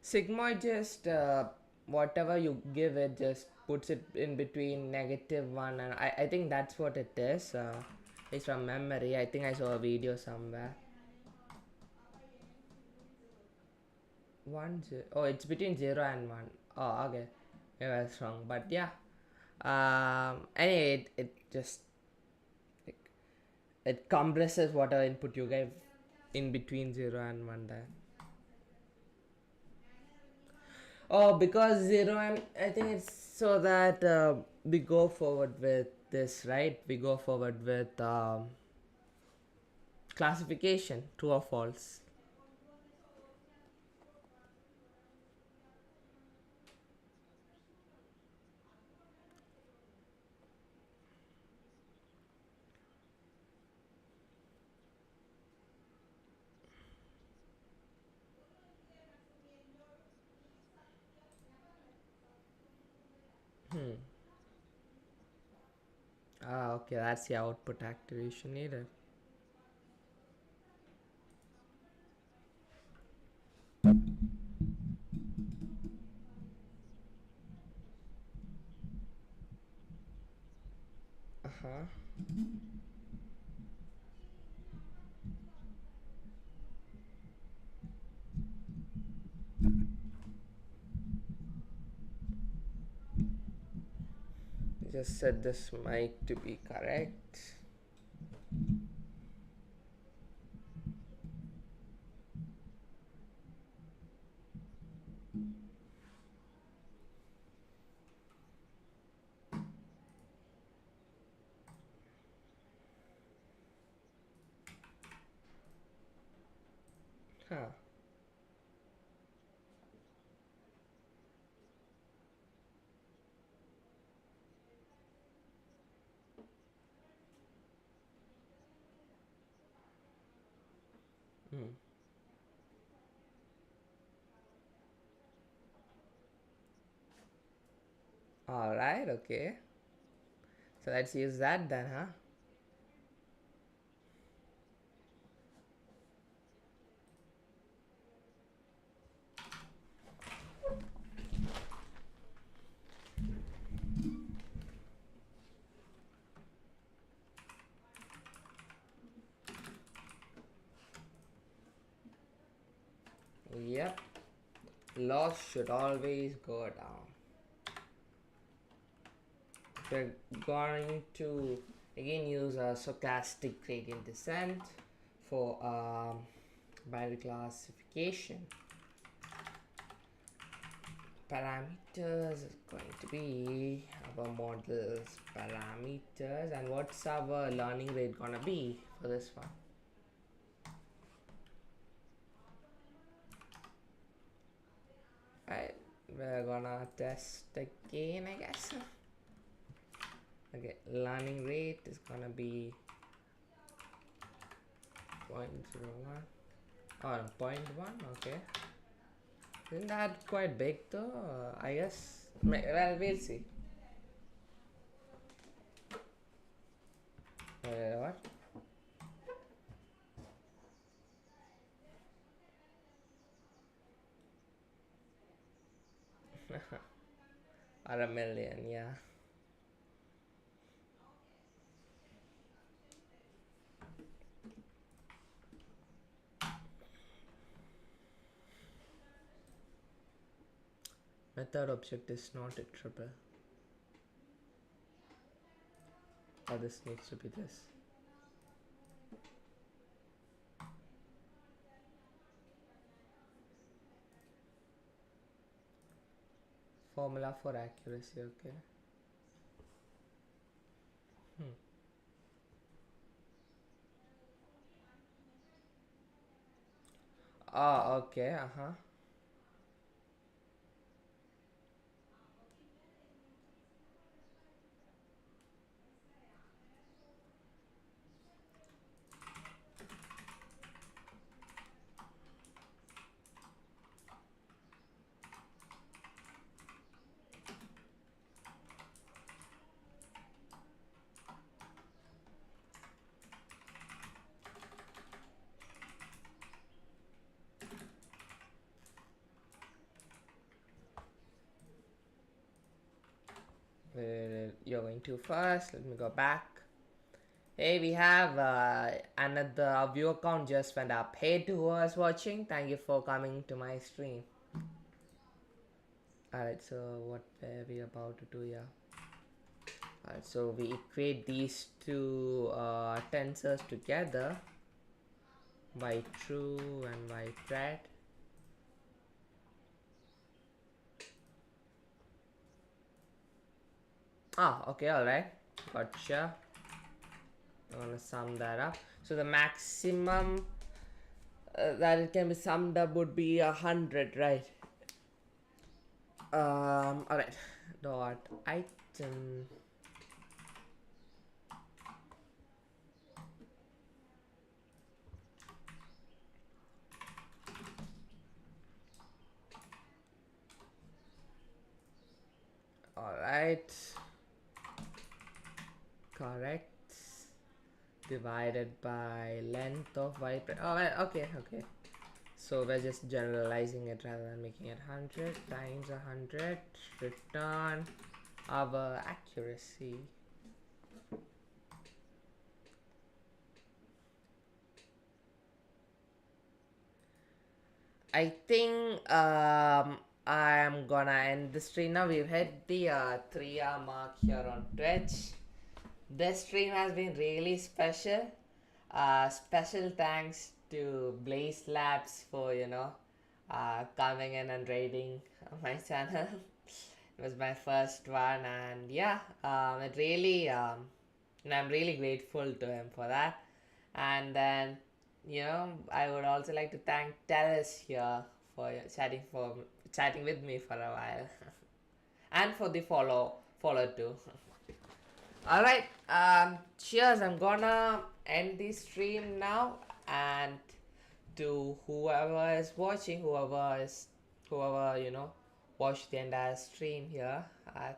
Sigmoid just whatever you give it just puts it in between -1 and I think that's what it is. It's from memory. I think I saw a video somewhere. 1 0. Oh, it's between 0 and 1. Oh, okay. Maybe I was wrong, but yeah. Anyway, it just like, it compresses whatever input you gave in between 0 and 1 there. Oh, because 0 and I think it's so that we go forward with this, right? We go forward with classification, true or false. Okay, that's the output activation needed. Uh-huh. Just set this mic to be correct. Huh. Hmm. Alright, okay. So let's use that then, huh? Yep. Loss should always go down. We're going to again use a stochastic gradient descent for binary classification. Parameters is going to be our model's parameters, and what's our learning rate gonna be for this one? Right, we're gonna test again, I guess. Okay, learning rate is gonna be 0.01. Oh, no, 0.1. Okay, isn't that quite big though? I guess. Well, we'll see. What? Or a million, yeah. Method object is not a triple. Or this needs to be this. Formula for accuracy, okay. Ah, okay, uh-huh. you're going too fast. Let me go back. Hey, we have another view count just went up. Hey to who was watching, thank you for coming to my stream. Alright, so what were we about to do here? Alright, so we equate these two tensors together by true and by thread. Ah, okay, alright. Gotcha. I'm gonna sum that up. So the maximum that it can be summed up would be 100, right? Alright. Dot item. Alright. Correct. Divided by length of y. Alright, okay. So we're just generalizing it rather than making it 100 times 100. Return our accuracy. I think I'm gonna end the stream now. We've hit the 3-hour mark here on Twitch. This stream has been really special. Special thanks to Blaze Labs for coming in and raiding my channel. It was my first one, and yeah, it really and I'm really grateful to him for that. And then I would also like to thank Dallas here for chatting with me for a while, and for the follow too. All right, cheers. I'm gonna end the stream now, and to whoever is watching, whoever watched the entire stream here,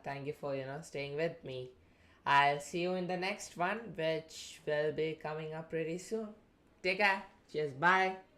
thank you for staying with me. I'll see you in the next one, which will be coming up pretty soon. Take care. Cheers. Bye.